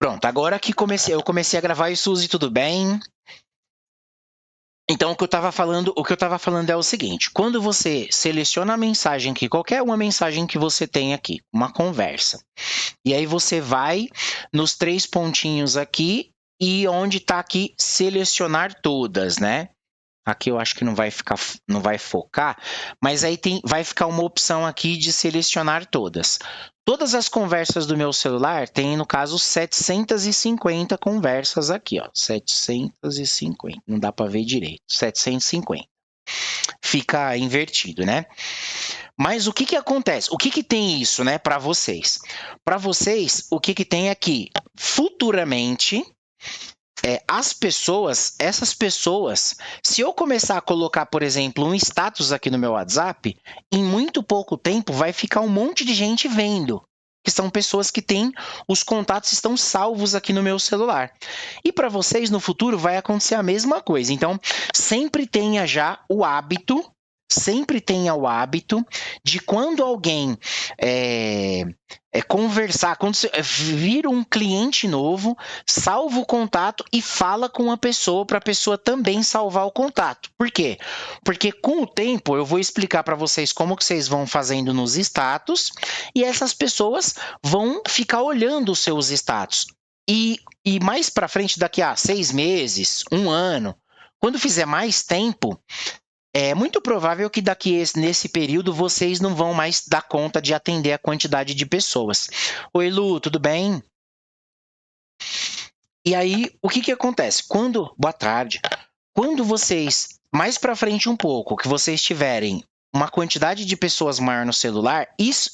Pronto, agora que eu comecei a gravar isso, Suzy, tudo bem? Então, o que eu tava falando é o seguinte: quando você seleciona a mensagem aqui, qualquer uma mensagem que você tem aqui, uma conversa, e aí você vai nos três pontinhos aqui e onde está aqui selecionar todas, né? Aqui eu acho que não vai focar, mas aí vai ficar uma opção aqui de selecionar todas. Todas as conversas do meu celular tem, no caso, 750 conversas aqui, ó. 750, não dá para ver direito. 750. Fica invertido, né? Mas o que que acontece? O que que tem isso, né, para vocês? Para vocês, o que que tem aqui? Futuramente, essas pessoas, se eu começar a colocar, por exemplo, um status aqui no meu WhatsApp, em muito pouco tempo vai ficar um monte de gente vendo. Que são pessoas que têm os contatos estão salvos aqui no meu celular. E para vocês, no futuro, vai acontecer a mesma coisa. Então, sempre tenha já o hábito, de quando alguém conversar, quando você vira um cliente novo, salva o contato e fala com a pessoa para a pessoa também salvar o contato. Por quê? Porque com o tempo eu vou explicar para vocês como que vocês vão fazendo nos status e essas pessoas vão ficar olhando os seus status. E mais para frente, daqui a 6 meses, 1 ano, quando fizer mais tempo, é muito provável que nesse período vocês não vão mais dar conta de atender a quantidade de pessoas. Oi, Lu, tudo bem? E aí, o que que acontece? Boa tarde. Quando vocês, mais para frente um pouco, que vocês tiverem uma quantidade de pessoas maior no celular,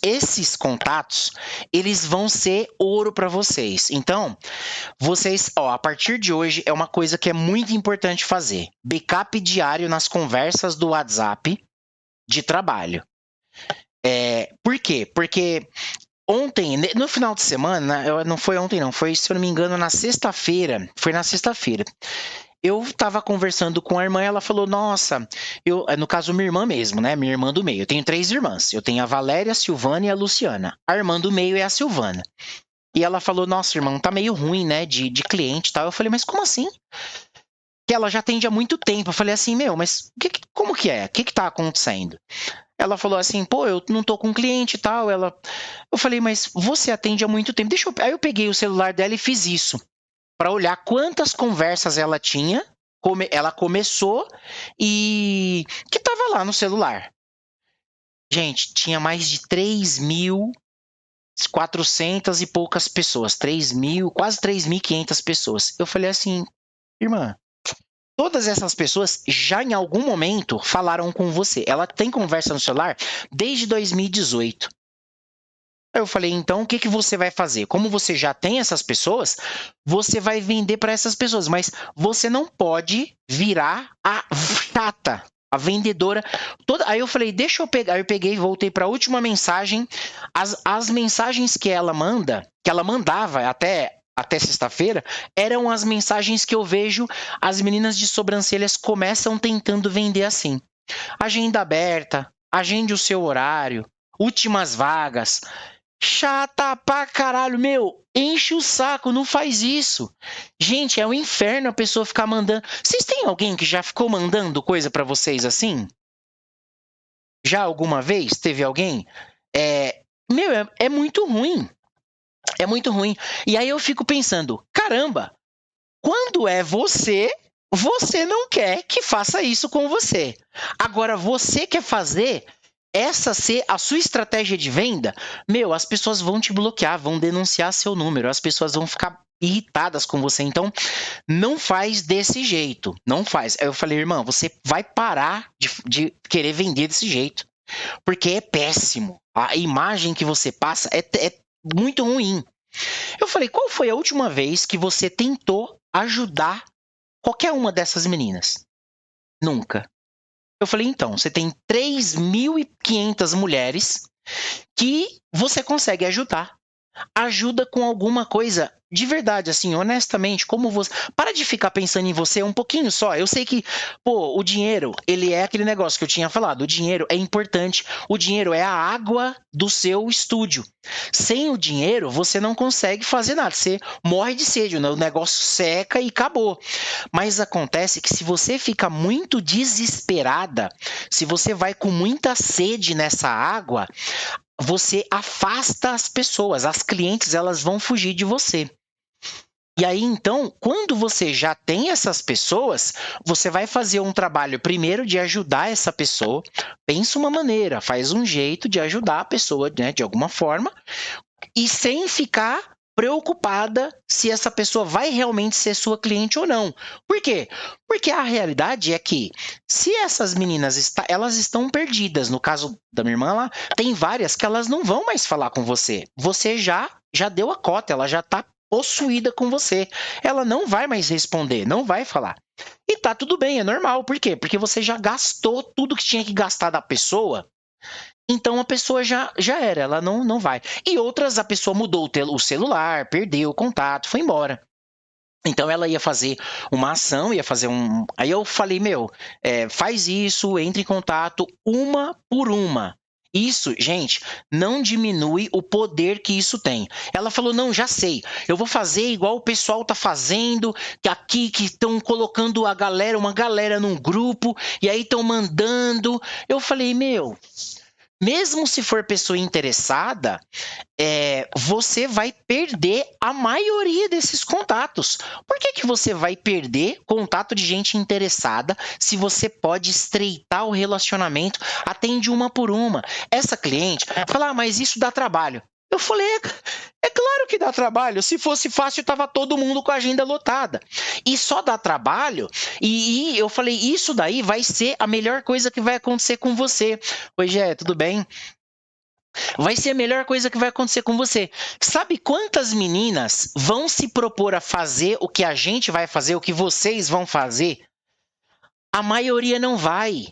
esses contatos, eles vão ser ouro para vocês. Então, vocês, ó, a partir de hoje é uma coisa que é muito importante fazer. Backup diário nas conversas do WhatsApp de trabalho. Por quê? Porque ontem, no final de semana, não foi ontem não, foi, se eu não me engano, na sexta-feira, foi na sexta-feira. Eu estava conversando com a irmã e ela falou, nossa, no caso minha irmã mesmo, né, minha irmã do meio, eu tenho 3 irmãs, eu tenho a Valéria, a Silvana e a Luciana. A irmã do meio é a Silvana. E ela falou, nossa, irmão, tá meio ruim, né, de cliente e tal. Eu falei, mas como assim? Que ela já atende há muito tempo. Eu falei assim, meu, mas como que é? O que tá acontecendo? Ela falou assim, pô, eu não tô com cliente e tal. Eu falei, mas você atende há muito tempo. Aí eu peguei o celular dela e fiz isso, para olhar quantas conversas ela tinha, ela começou e que tava lá no celular. Gente, tinha mais de 3.400 e poucas pessoas, 3.000, quase 3.500 pessoas. Eu falei assim, irmã, todas essas pessoas já em algum momento falaram com você. Ela tem conversa no celular desde 2018. Aí eu falei, então o que que você vai fazer? Como você já tem essas pessoas, você vai vender para essas pessoas, mas você não pode virar a chata, a vendedora. Aí eu falei, deixa eu pegar. Aí eu peguei, voltei para a última mensagem. As mensagens que ela mandava até sexta-feira, eram as mensagens que eu vejo as meninas de sobrancelhas começam tentando vender assim. Agenda aberta, agende o seu horário, últimas vagas. Chata pra caralho, meu, enche o saco, não faz isso. Gente, é um inferno a pessoa ficar mandando. Vocês têm alguém que já ficou mandando coisa pra vocês assim? Já alguma vez teve alguém? Meu, é muito ruim. É muito ruim. E aí eu fico pensando, caramba, quando é você, você não quer que faça isso com você. Agora, você quer fazer essa ser a sua estratégia de venda? Meu, as pessoas vão te bloquear, vão denunciar seu número, as pessoas vão ficar irritadas com você. Então, não faz desse jeito. Não faz. Aí eu falei, irmã, você vai parar de querer vender desse jeito. Porque é péssimo. A imagem que você passa é muito ruim. Eu falei, qual foi a última vez que você tentou ajudar qualquer uma dessas meninas? Nunca. Eu falei, então, você tem 3.500 mulheres que você consegue ajudar. Ajuda com alguma coisa de verdade, assim, honestamente, como você... Para de ficar pensando em você um pouquinho só. Eu sei que, pô, o dinheiro, ele é aquele negócio que eu tinha falado. O dinheiro é importante. O dinheiro é a água do seu estúdio. Sem o dinheiro, você não consegue fazer nada. Você morre de sede, o negócio seca e acabou. Mas acontece que se você fica muito desesperada, se você vai com muita sede nessa água, você afasta as pessoas, as clientes, elas vão fugir de você. E aí, então, quando você já tem essas pessoas, você vai fazer um trabalho primeiro de ajudar essa pessoa. Pensa uma maneira, faz um jeito de ajudar a pessoa, né, de alguma forma, e sem ficar preocupada se essa pessoa vai realmente ser sua cliente ou não. Por quê? Porque a realidade é que se essas meninas elas estão perdidas, no caso da minha irmã lá, tem várias que elas não vão mais falar com você. Você já deu a cota, ela já está possuída com você. Ela não vai mais responder, não vai falar. E tá tudo bem, é normal. Por quê? Porque você já gastou tudo que tinha que gastar da pessoa. Então a pessoa já era, ela não vai. E outras, a pessoa mudou o celular, perdeu o contato, foi embora. Então ela ia fazer uma ação, ia fazer um. Aí eu falei, faz isso, entre em contato uma por uma. Isso, gente, não diminui o poder que isso tem. Ela falou, não, já sei, eu vou fazer igual o pessoal tá fazendo, que aqui que estão colocando uma galera num grupo, e aí estão mandando. Eu falei, mesmo se for pessoa interessada, você vai perder a maioria desses contatos. Por que você vai perder contato de gente interessada se você pode estreitar o relacionamento até de uma por uma? Essa cliente fala, mas isso dá trabalho. Eu falei, é claro que dá trabalho. Se fosse fácil, tava todo mundo com a agenda lotada. E só dá trabalho. E eu falei, isso daí vai ser a melhor coisa que vai acontecer com você. Oi, Gé, tudo bem? Vai ser a melhor coisa que vai acontecer com você. Sabe quantas meninas vão se propor a fazer o que a gente vai fazer, o que vocês vão fazer? A maioria não vai.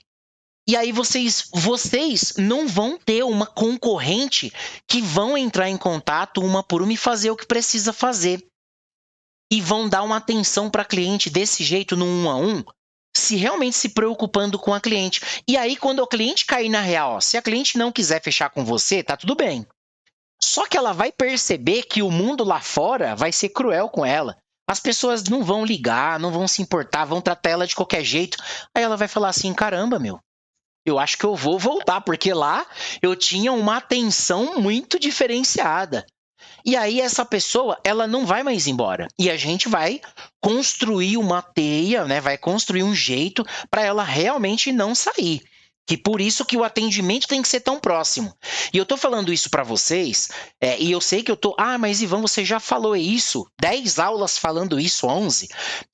E aí vocês não vão ter uma concorrente que vão entrar em contato uma por uma e fazer o que precisa fazer. E vão dar uma atenção para a cliente desse jeito, no 1 a 1, se realmente se preocupando com a cliente. E aí, quando o cliente cair na real, se a cliente não quiser fechar com você, tá tudo bem. Só que ela vai perceber que o mundo lá fora vai ser cruel com ela. As pessoas não vão ligar, não vão se importar, vão tratar ela de qualquer jeito. Aí ela vai falar assim, caramba, eu acho que eu vou voltar, porque lá eu tinha uma atenção muito diferenciada. E aí essa pessoa, ela não vai mais embora. E a gente vai construir uma teia, né? Vai construir um jeito para ela realmente não sair. Que por isso que o atendimento tem que ser tão próximo. E eu tô falando isso para vocês, e eu sei que eu tô... Ah, mas Ivan, você já falou isso. 10 aulas falando isso, 11.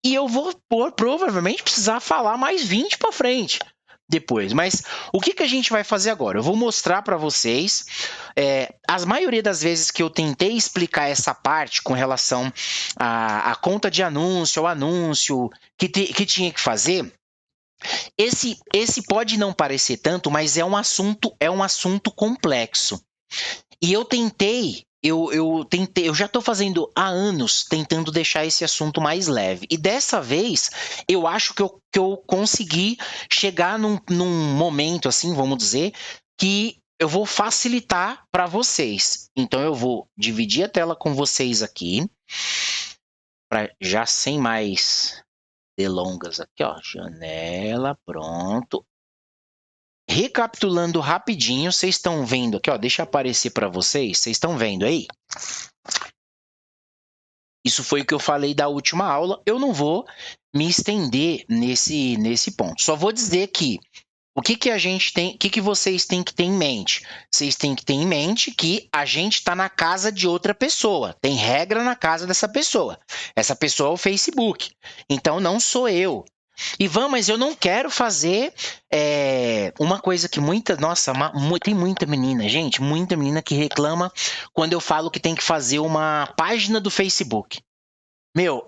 E eu vou provavelmente precisar falar mais 20 para frente depois. Mas o que a gente vai fazer agora? Eu vou mostrar para vocês. As maioria das vezes que eu tentei explicar essa parte com relação à conta de anúncio, ao anúncio que tinha que fazer, esse pode não parecer tanto, mas é um assunto complexo. E eu tentei, eu já estou fazendo há anos tentando deixar esse assunto mais leve. E dessa vez, eu acho que eu consegui chegar num momento, assim, vamos dizer, que eu vou facilitar para vocês. Então, eu vou dividir a tela com vocês aqui, já sem mais delongas aqui, ó. Janela, pronto. Recapitulando rapidinho, vocês estão vendo aqui, ó, deixa eu aparecer para vocês. Vocês estão vendo aí? Isso foi o que eu falei da última aula. Eu não vou me estender nesse ponto. Só vou dizer que o que a gente tem, o que vocês têm que ter em mente? Vocês têm que ter em mente que a gente está na casa de outra pessoa. Tem regra na casa dessa pessoa. Essa pessoa é o Facebook. Então não sou eu. Ivan, mas eu não quero fazer uma coisa que tem muita menina, gente, muita menina que reclama quando eu falo que tem que fazer uma página do Facebook.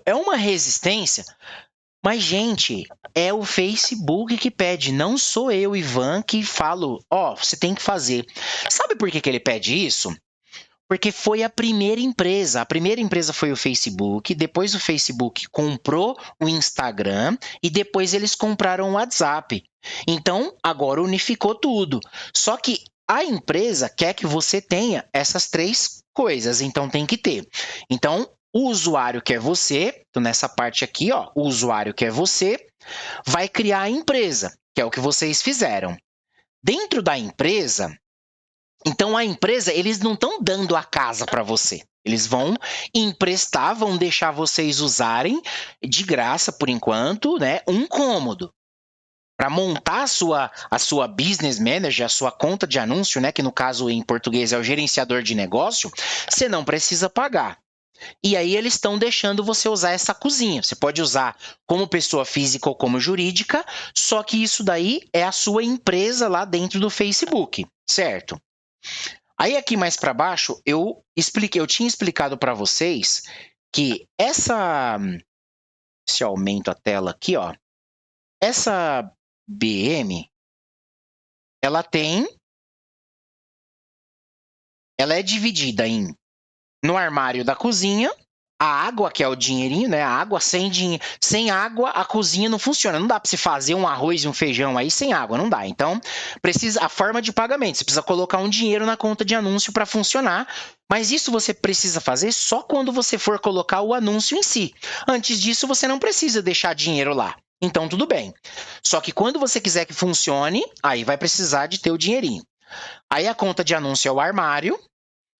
É uma resistência, mas, gente, é o Facebook que pede, não sou eu, Ivan, que falo, você tem que fazer. Sabe por que ele pede isso? Porque foi a primeira empresa. A primeira empresa foi o Facebook, depois o Facebook comprou o Instagram e depois eles compraram o WhatsApp. Então, agora unificou tudo. Só que a empresa quer que você tenha essas três coisas, então tem que ter. Então, o usuário que é você, então nessa parte aqui, ó, o usuário que é você, vai criar a empresa, que é o que vocês fizeram. Dentro da empresa, então a empresa, eles não estão dando a casa para você. Eles vão emprestar, vão deixar vocês usarem de graça por enquanto, né, um cômodo. Para montar a sua business manager, a sua conta de anúncio, né, que no caso em português é o gerenciador de negócio, você não precisa pagar. E aí eles estão deixando você usar essa cozinha. Você pode usar como pessoa física ou como jurídica, só que isso daí é a sua empresa lá dentro do Facebook, certo? Aí aqui mais para baixo eu tinha explicado para vocês que se eu aumento a tela aqui, ó, essa BM, ela é dividida no armário da cozinha, a água, que é o dinheirinho, né? A água sem água, a cozinha não funciona. Não dá para você fazer um arroz e um feijão aí sem água, não dá. Então, precisa a forma de pagamento. Você precisa colocar um dinheiro na conta de anúncio para funcionar. Mas isso você precisa fazer só quando você for colocar o anúncio em si. Antes disso, você não precisa deixar dinheiro lá. Então, tudo bem. Só que quando você quiser que funcione, aí vai precisar de ter o dinheirinho. Aí a conta de anúncio é o armário.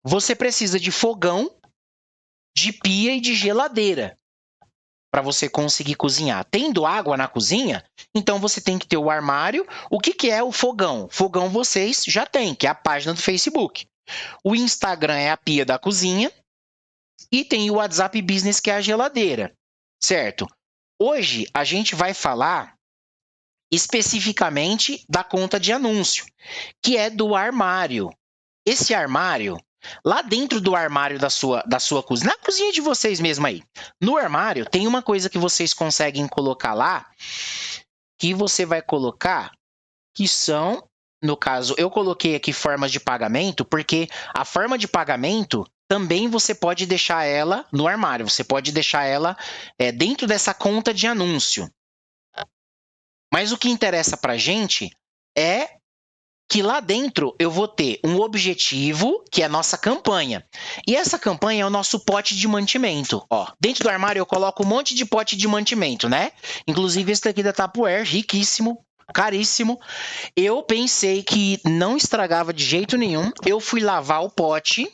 Você precisa de fogão, de pia e de geladeira para você conseguir cozinhar. Tendo água na cozinha, então você tem que ter o armário. O que é o fogão? Fogão vocês já têm, que é a página do Facebook. O Instagram é a pia da cozinha e tem o WhatsApp Business, que é a geladeira, certo? Hoje a gente vai falar especificamente da conta de anúncio, que é do armário. Esse armário, lá dentro do armário da sua cozinha, na cozinha de vocês mesmo aí, no armário tem uma coisa que vocês conseguem colocar lá, que você vai colocar, que são, no caso, eu coloquei aqui formas de pagamento, porque a forma de pagamento também você pode deixar ela no armário, você pode deixar ela dentro dessa conta de anúncio. Mas o que interessa pra gente é que lá dentro eu vou ter um objetivo, que é a nossa campanha. E essa campanha é o nosso pote de mantimento. Ó, dentro do armário eu coloco um monte de pote de mantimento, né? Inclusive esse daqui da Tupperware, riquíssimo, caríssimo. Eu pensei que não estragava de jeito nenhum. Eu fui lavar o pote,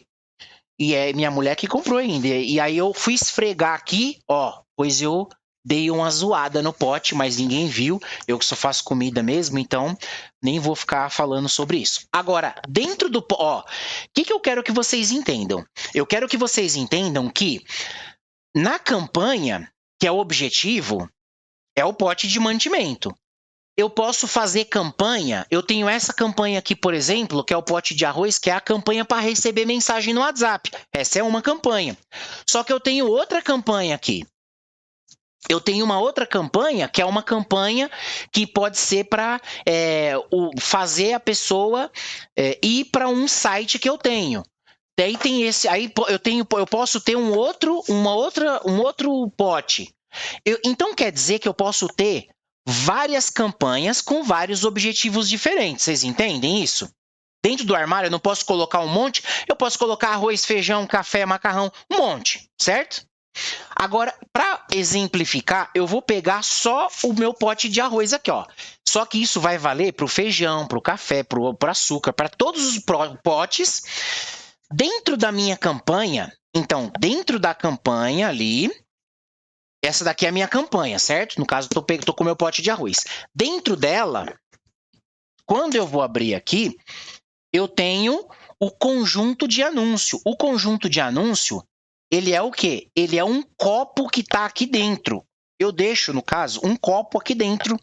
e é minha mulher que comprou ainda. E aí eu fui esfregar aqui, ó, pois eu dei uma zoada no pote, mas ninguém viu. Eu que só faço comida mesmo, então nem vou ficar falando sobre isso. Agora, dentro do... Ó, o que eu quero que vocês entendam? Eu quero que vocês entendam que na campanha, que é o objetivo, é o pote de mantimento. Eu posso fazer campanha, eu tenho essa campanha aqui, por exemplo, que é o pote de arroz, que é a campanha para receber mensagem no WhatsApp. Essa é uma campanha. Só que eu tenho outra campanha aqui. Eu tenho uma outra campanha, que é uma campanha que pode ser para fazer a pessoa ir para um site que eu tenho. Daí tem esse, aí eu posso ter um outro pote. Então quer dizer que eu posso ter várias campanhas com vários objetivos diferentes. Vocês entendem isso? Dentro do armário eu não posso colocar um monte, eu posso colocar arroz, feijão, café, macarrão, um monte, certo? Agora, para exemplificar, eu vou pegar só o meu pote de arroz aqui, ó. Só que isso vai valer para o feijão, para o café, para o açúcar, para todos os potes. Dentro da minha campanha, então, dentro da campanha ali, essa daqui é a minha campanha, certo? No caso, tô com o meu pote de arroz. Dentro dela, quando eu vou abrir aqui, eu tenho o conjunto de anúncio. O conjunto de anúncio, ele é o quê? Ele é um copo que está aqui dentro. Eu deixo, no caso, um copo aqui dentro.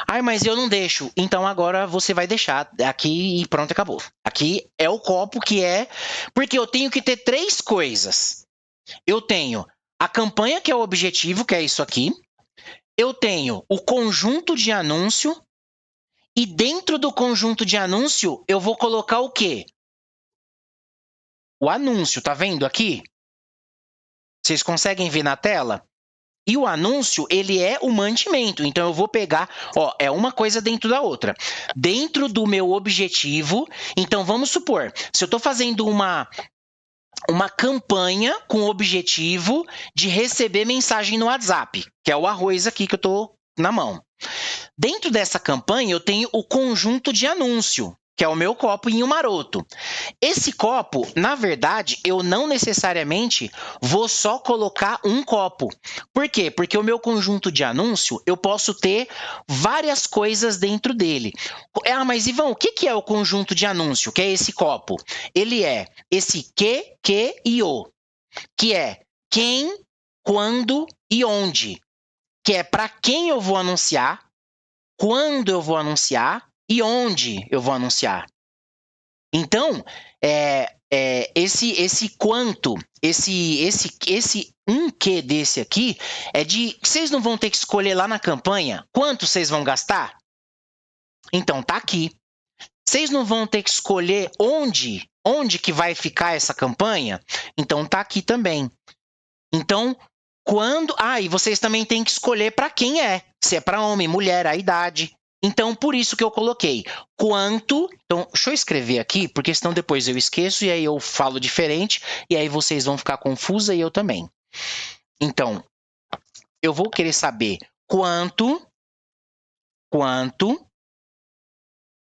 Ai, mas eu não deixo. Então agora você vai deixar aqui e pronto, acabou. Aqui é o copo que é... Porque eu tenho que ter três coisas. Eu tenho a campanha, que é o objetivo, que é isso aqui. Eu tenho o conjunto de anúncio. E dentro do conjunto de anúncio, eu vou colocar o quê? o anúncio, tá vendo aqui? Vocês conseguem ver na tela? E o anúncio, ele é o mantimento. Então, eu vou pegar, ó, é uma coisa dentro da outra. Dentro do meu objetivo, então, vamos supor, se eu estou fazendo uma campanha com o objetivo de receber mensagem no WhatsApp, que é o arroz aqui que eu estou na mão. Dentro dessa campanha, eu tenho o conjunto de anúncio, que é o meu copo em um maroto. Esse copo, na verdade, eu não necessariamente vou só colocar um copo. Por quê? Porque o meu conjunto de anúncio, eu posso ter várias coisas dentro dele. Ah, mas Ivan, o que é o conjunto de anúncio? Que é esse copo? Ele é esse que e o. Que é quem, quando e onde. Que é para quem eu vou anunciar, quando eu vou anunciar e onde eu vou anunciar. Então, esse quanto, esse um que desse aqui, é de... Vocês não vão ter que escolher lá na campanha quanto vocês vão gastar? Então, tá aqui. Vocês não vão ter que escolher onde que vai ficar essa campanha? Então, tá aqui também. Então, quando... Ah, e vocês também têm que escolher para quem é. Se é para homem, mulher, a idade. Então, por isso que eu coloquei quanto... Então, deixa eu escrever aqui, porque senão depois eu esqueço e aí eu falo diferente e aí vocês vão ficar confusa e eu também. Então, eu vou querer saber quanto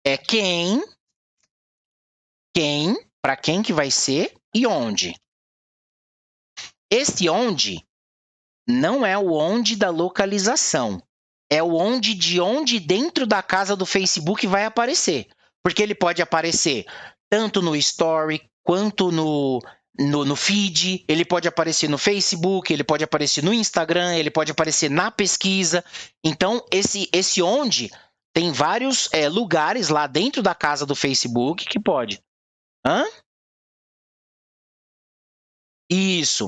é quem, para quem que vai ser e onde. Esse onde não é o onde da localização. É o onde de onde dentro da casa do Facebook vai aparecer. Porque ele pode aparecer tanto no Story, quanto no feed, ele pode aparecer no Facebook, ele pode aparecer no Instagram, ele pode aparecer na pesquisa. Então, esse onde tem vários lugares lá dentro da casa do Facebook que pode. Hã? Isso.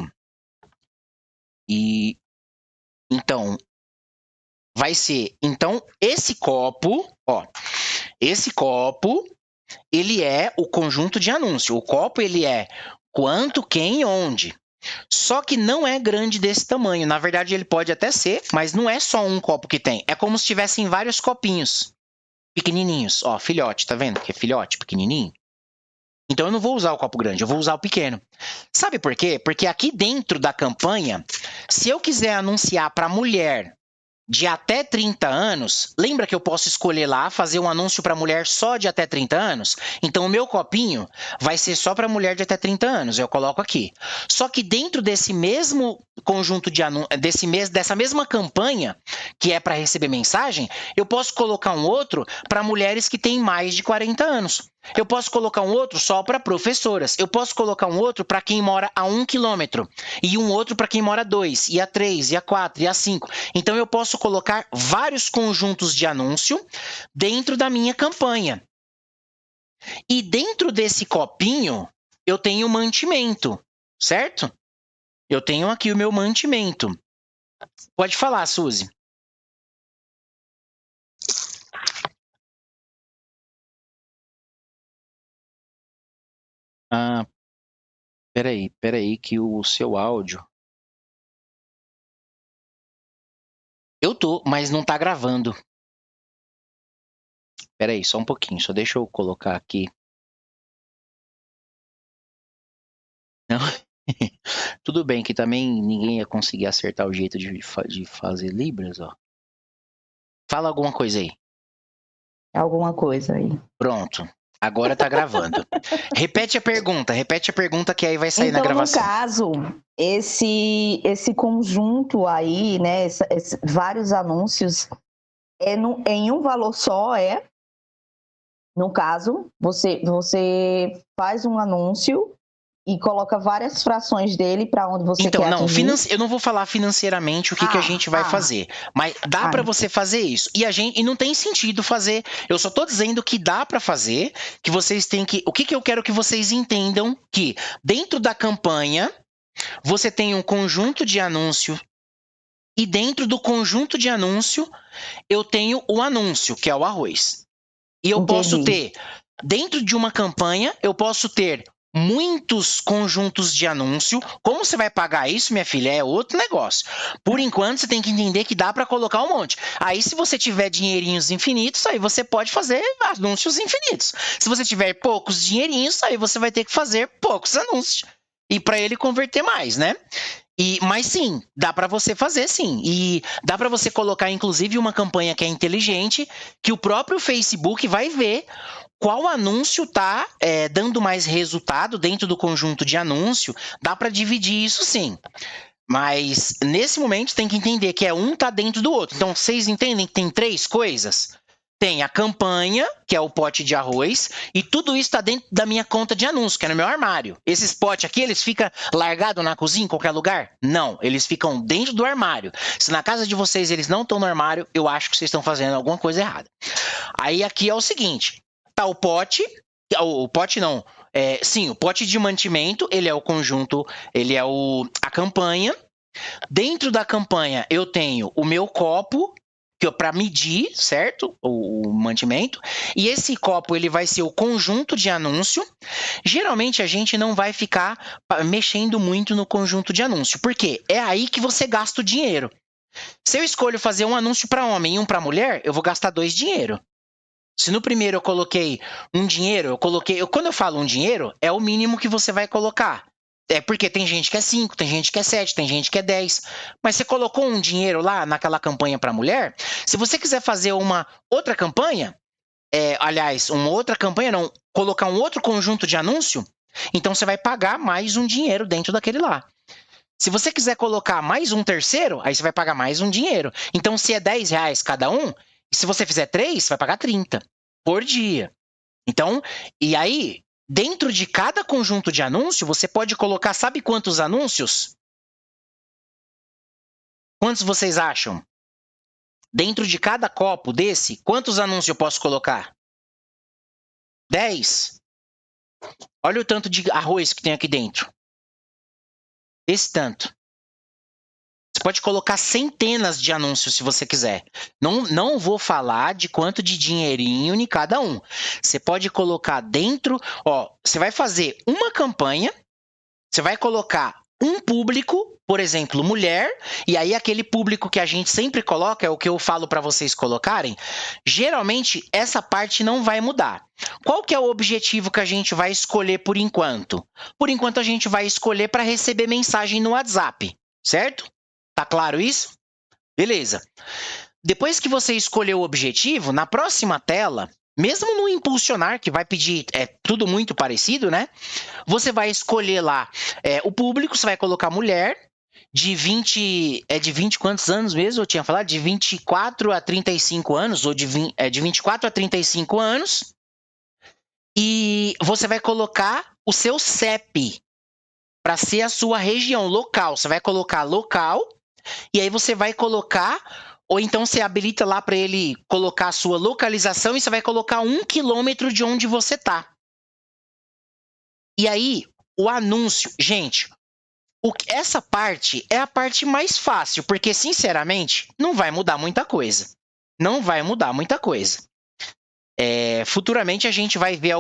E então, vai ser, então, esse copo, ele é o conjunto de anúncio. O copo, ele é quanto, quem e onde. Só que não é grande desse tamanho. Na verdade, ele pode até ser, mas não é só um copo que tem. É como se tivessem vários copinhos pequenininhos. Ó, filhote, tá vendo que é filhote, pequenininho? Então, eu não vou usar o copo grande, eu vou usar o pequeno. Sabe por quê? Porque aqui dentro da campanha, se eu quiser anunciar para mulher de até 30 anos, lembra que eu posso escolher lá, fazer um anúncio para mulher só de até 30 anos? Então, o meu copinho vai ser só para mulher de até 30 anos, eu coloco aqui. Só que dentro desse mesmo conjunto de anúncios, dessa mesma campanha, que é para receber mensagem, eu posso colocar um outro para mulheres que têm mais de 40 anos. Eu posso colocar um outro só para professoras. Eu posso colocar um outro para quem mora a 1 quilômetro. E um outro para quem mora a 2, e a 3, e a 4, e a 5. Então, eu posso colocar vários conjuntos de anúncio dentro da minha campanha. E dentro desse copinho, eu tenho mantimento, certo? Eu tenho aqui o meu mantimento. Pode falar, Suzy. Ah, peraí, que o seu áudio... Eu tô, mas não tá gravando. Peraí, só um pouquinho, só deixa eu colocar aqui. Não. Tudo bem que também ninguém ia conseguir acertar o jeito de fazer Libras, ó. Fala alguma coisa aí. Alguma coisa aí. Pronto. Agora tá gravando. Repete a pergunta que aí vai sair então, na gravação. No caso, esse conjunto aí, né, vários anúncios, em um valor só, no caso, você faz um anúncio e coloca várias frações dele para onde você quer atingir. Eu não vou falar financeiramente o que a gente vai fazer, mas dá para você fazer isso. E não tem sentido fazer. Eu só tô dizendo que dá para fazer, que vocês têm que... O que eu quero que vocês entendam que dentro da campanha você tem um conjunto de anúncio e dentro do conjunto de anúncio eu tenho o anúncio, que é o arroz. E eu posso ter, dentro de uma campanha, eu posso ter muitos conjuntos de anúncio. Como você vai pagar isso, minha filha, é outro negócio. Por enquanto, você tem que entender que dá para colocar um monte. Aí, se você tiver dinheirinhos infinitos, aí você pode fazer anúncios infinitos. Se você tiver poucos dinheirinhos, aí você vai ter que fazer poucos anúncios. E para ele converter mais, né? Mas sim, dá para você fazer sim. E dá para você colocar, inclusive, uma campanha que é inteligente, que o próprio Facebook vai ver qual anúncio está dando mais resultado dentro do conjunto de anúncio. Dá para dividir isso sim. Mas, nesse momento, tem que entender que um está dentro do outro. Então, vocês entendem que tem 3 coisas? Tem a campanha, que é o pote de arroz, e tudo isso está dentro da minha conta de anúncio, que é no meu armário. Esses potes aqui, eles ficam largados na cozinha, em qualquer lugar? Não, eles ficam dentro do armário. Se na casa de vocês eles não estão no armário, eu acho que vocês estão fazendo alguma coisa errada. Aí aqui é o seguinte, tá o pote não, o pote de mantimento, ele é o conjunto, ele é a campanha. Dentro da campanha eu tenho o meu copo, para medir, certo? O mantimento. E esse copo, ele vai ser o conjunto de anúncio. Geralmente, a gente não vai ficar mexendo muito no conjunto de anúncio. Por quê? É aí que você gasta o dinheiro. Se eu escolho fazer um anúncio para homem e um para mulher, eu vou gastar 2 dinheiro. Se no primeiro eu coloquei um dinheiro, quando eu falo um dinheiro, é o mínimo que você vai colocar. É porque tem gente que é 5, tem gente que é 7, tem gente que é 10. Mas você colocou um dinheiro lá naquela campanha para mulher. Se você quiser fazer uma outra campanha, colocar um outro conjunto de anúncio, então você vai pagar mais um dinheiro dentro daquele lá. Se você quiser colocar mais um terceiro, aí você vai pagar mais um dinheiro. Então, se é R$10 cada um, se você fizer 3, você vai pagar 30 por dia. Então, e aí, dentro de cada conjunto de anúncio, você pode colocar, sabe quantos anúncios? Quantos vocês acham? Dentro de cada copo desse, quantos anúncios eu posso colocar? 10. Olha o tanto de arroz que tem aqui dentro. Esse tanto. Você pode colocar centenas de anúncios se você quiser. Não vou falar de quanto de dinheirinho em cada um. Você pode colocar dentro... você vai fazer uma campanha, você vai colocar um público, por exemplo, mulher, e aí aquele público que a gente sempre coloca, é o que eu falo para vocês colocarem, geralmente essa parte não vai mudar. Qual que é o objetivo que a gente vai escolher por enquanto? Por enquanto a gente vai escolher para receber mensagem no WhatsApp, certo? Tá claro isso? Beleza. Depois que você escolheu o objetivo, na próxima tela, mesmo no impulsionar, que vai pedir, tudo muito parecido, né? Você vai escolher lá o público, você vai colocar mulher, de 20 quantos anos mesmo? Eu tinha falado, de 24 a 35 anos, ou de 24 a 35 anos. E você vai colocar o seu CEP, para ser a sua região local. Você vai colocar local, e aí você vai colocar, ou então você habilita lá para ele colocar a sua localização e você vai colocar 1 quilômetro de onde você está. E aí, o anúncio, gente, essa parte é a parte mais fácil, porque, sinceramente, não vai mudar muita coisa. Não vai mudar muita coisa. Futuramente a gente vai ver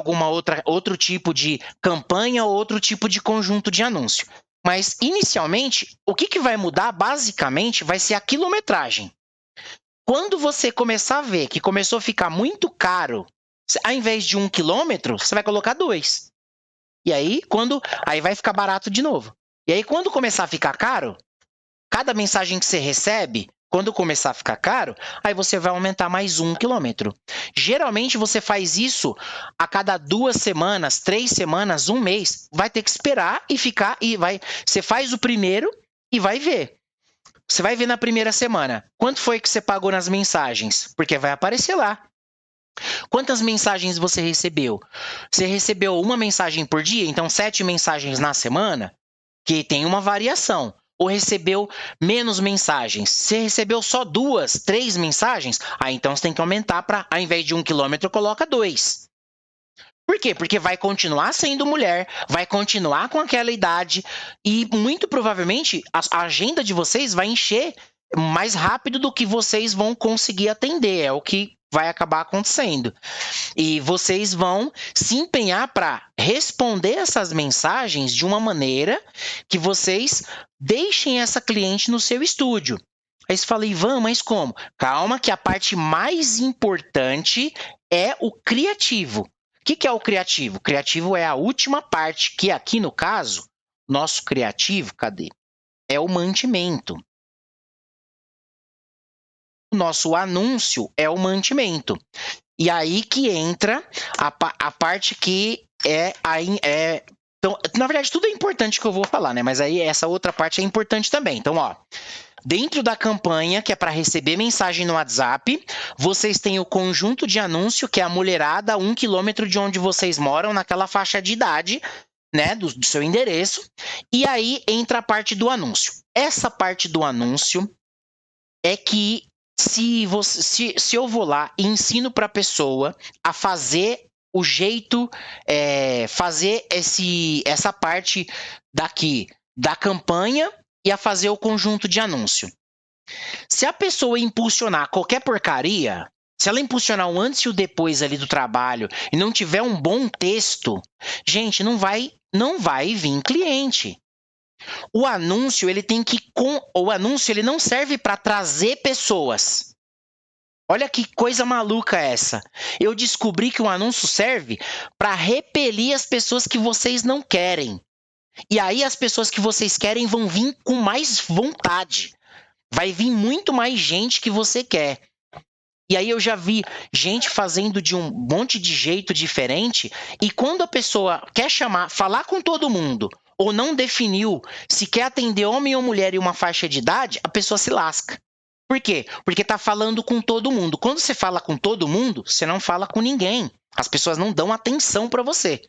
outro tipo de campanha ou outro tipo de conjunto de anúncio. Mas, inicialmente, o que vai mudar, basicamente, vai ser a quilometragem. Quando você começar a ver que começou a ficar muito caro, ao invés de 1 quilômetro, você vai colocar 2. E aí vai ficar barato de novo. E aí, quando começar a ficar caro, cada mensagem que você recebe, quando começar a ficar caro, aí você vai aumentar mais 1 quilômetro. Geralmente, você faz isso a cada 2 semanas, 3 semanas, 1 mês. Vai ter que esperar e ficar, você faz o primeiro e vai ver. Você vai ver na primeira semana. Quanto foi que você pagou nas mensagens? Porque vai aparecer lá. Quantas mensagens você recebeu? Você recebeu uma mensagem por dia? Então, 7 mensagens na semana? Que tem uma variação. Ou recebeu menos mensagens? Você recebeu só 2, 3 mensagens? Então você tem que aumentar para, ao invés de 1 quilômetro, coloca 2. Por quê? Porque vai continuar sendo mulher, vai continuar com aquela idade e muito provavelmente a agenda de vocês vai encher mais rápido do que vocês vão conseguir atender. É o que vai acabar acontecendo. E vocês vão se empenhar para responder essas mensagens de uma maneira que vocês deixem essa cliente no seu estúdio. Aí você fala, Ivan, mas como? Calma, que a parte mais importante é o criativo. O que é o criativo? O criativo é a última parte, que aqui no caso, nosso criativo, cadê? É o mantimento. O nosso anúncio é o mantimento. E aí que entra a parte que então, na verdade, tudo é importante que eu vou falar, né? Mas aí essa outra parte é importante também. Então, ó, dentro da campanha, que é para receber mensagem no WhatsApp, vocês têm o conjunto de anúncio, que é a mulherada a 1 quilômetro de onde vocês moram, naquela faixa de idade, né, do seu endereço. E aí entra a parte do anúncio. Essa parte do anúncio é que se eu vou lá e ensino para a pessoa a fazer o jeito, fazer essa parte daqui da campanha e a fazer o conjunto de anúncio. Se a pessoa impulsionar qualquer porcaria, se ela impulsionar o antes e o depois ali do trabalho e não tiver um bom texto, gente, não vai vir cliente. O anúncio, ele não serve para trazer pessoas. Olha que coisa maluca essa. Eu descobri que o anúncio serve para repelir as pessoas que vocês não querem. E aí as pessoas que vocês querem vão vir com mais vontade. Vai vir muito mais gente que você quer. E aí eu já vi gente fazendo de um monte de jeito diferente, e quando a pessoa quer falar com todo mundo, ou não definiu se quer atender homem ou mulher em uma faixa de idade, a pessoa se lasca. Por quê? Porque tá falando com todo mundo. Quando você fala com todo mundo, você não fala com ninguém. As pessoas não dão atenção para você.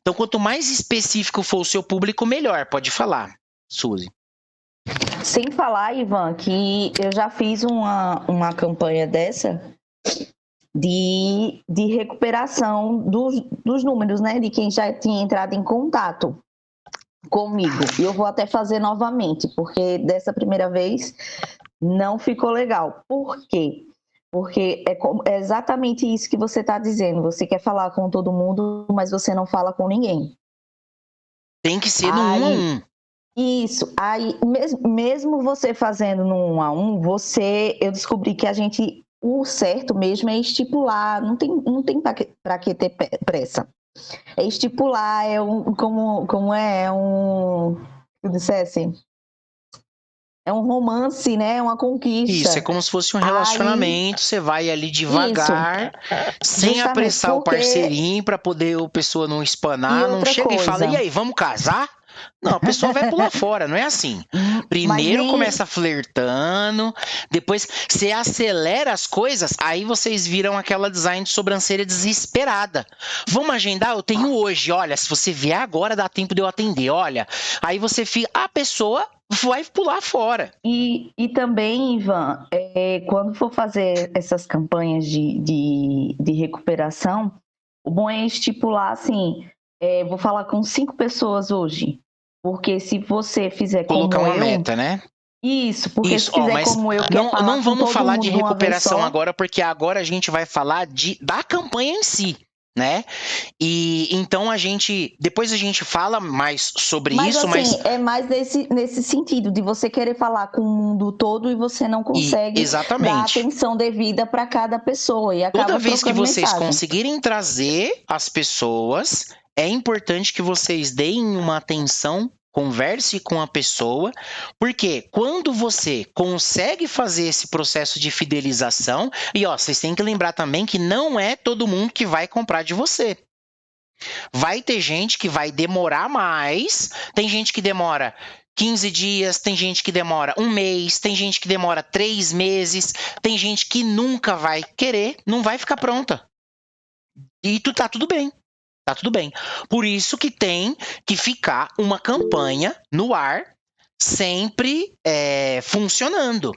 Então, quanto mais específico for o seu público, melhor. Pode falar, Suzy. Sem falar, Ivan, que eu já fiz uma campanha dessa de recuperação dos números, né? De quem já tinha entrado em contato comigo. E eu vou até fazer novamente, porque dessa primeira vez não ficou legal. Por quê? Porque é exatamente isso que você está dizendo. Você quer falar com todo mundo, mas você não fala com ninguém. Tem que ser no 1 a 1. Isso. Aí, mesmo você fazendo no 1 a 1, eu descobri que o certo mesmo é estipular. Não tem para que ter pressa. É estipular, eu dissesse, é um romance, né? É uma conquista. Isso, é como se fosse um relacionamento. Você vai ali devagar, sem apressar o parceirinho, para poder a pessoa não espanar. Não chega e fala, e aí, vamos casar? Não, a pessoa vai pular fora, não é assim. Primeiro começa flertando, depois você acelera as coisas, aí vocês viram aquela design de sobrancelha desesperada. Vamos agendar? Eu tenho hoje, olha, se você vier agora dá tempo de eu atender, olha. Aí você fica, a pessoa vai pular fora. E também, Ivan, quando for fazer essas campanhas de recuperação, o bom é estipular assim, vou falar com 5 pessoas hoje. Porque se você fizer colocar uma meta, né? Isso, porque se fizer como eu, que não vamos falar de recuperação agora, porque agora a gente vai falar da campanha em si, né? E então depois a gente fala mais sobre isso, mas é mais nesse sentido de você querer falar com o mundo todo e você não consegue dar atenção devida para cada pessoa e acaba toda vez que vocês mensagem. Conseguirem trazer as pessoas, é importante que vocês deem uma atenção, converse com a pessoa, porque quando você consegue fazer esse processo de fidelização, e vocês têm que lembrar também que não é todo mundo que vai comprar de você. Vai ter gente que vai demorar mais, tem gente que demora 15 dias, tem gente que demora 1 mês, tem gente que demora 3 meses, tem gente que nunca vai querer, não vai ficar pronta. E tá tudo bem. Tá tudo bem. Por isso que tem que ficar uma campanha no ar sempre funcionando.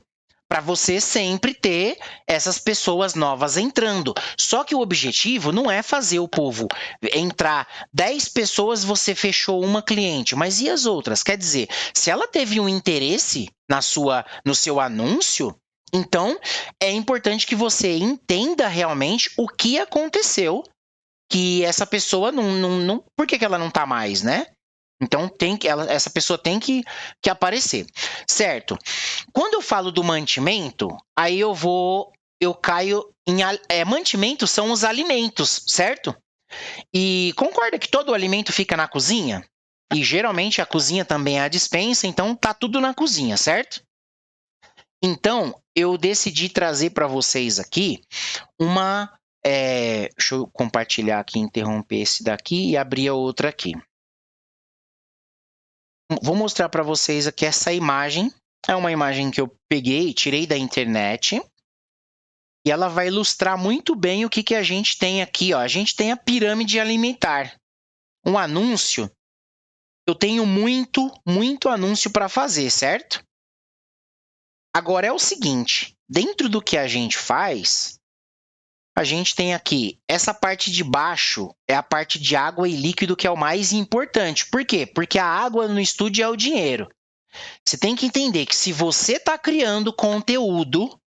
Para você sempre ter essas pessoas novas entrando. Só que o objetivo não é fazer o povo entrar 10 pessoas, você fechou uma cliente, mas e as outras? Quer dizer, se ela teve um interesse no seu anúncio, Então, é importante que você entenda realmente o que aconteceu, que essa pessoa não por que ela não tá mais, né? Então, essa pessoa tem que aparecer, certo? Quando eu falo do mantimento, aí eu caio em... mantimento são os alimentos, certo? E concorda que todo o alimento fica na cozinha? E geralmente a cozinha também é a despensa, então tá tudo na cozinha, certo? Então, eu decidi trazer para vocês aqui uma... deixa eu compartilhar aqui, interromper esse daqui e abrir a outra aqui. Vou mostrar para vocês aqui essa imagem. É uma imagem que eu peguei, tirei da internet. E ela vai ilustrar muito bem o que a gente tem aqui. Ó. A gente tem a pirâmide alimentar. Um anúncio. Eu tenho muito anúncio para fazer, certo? Agora é o seguinte. Dentro do que a gente faz, a gente tem aqui, essa parte de baixo é a parte de água e líquido que é o mais importante. Por quê? Porque a água no estúdio é o dinheiro. Você tem que entender que se você está criando conteúdo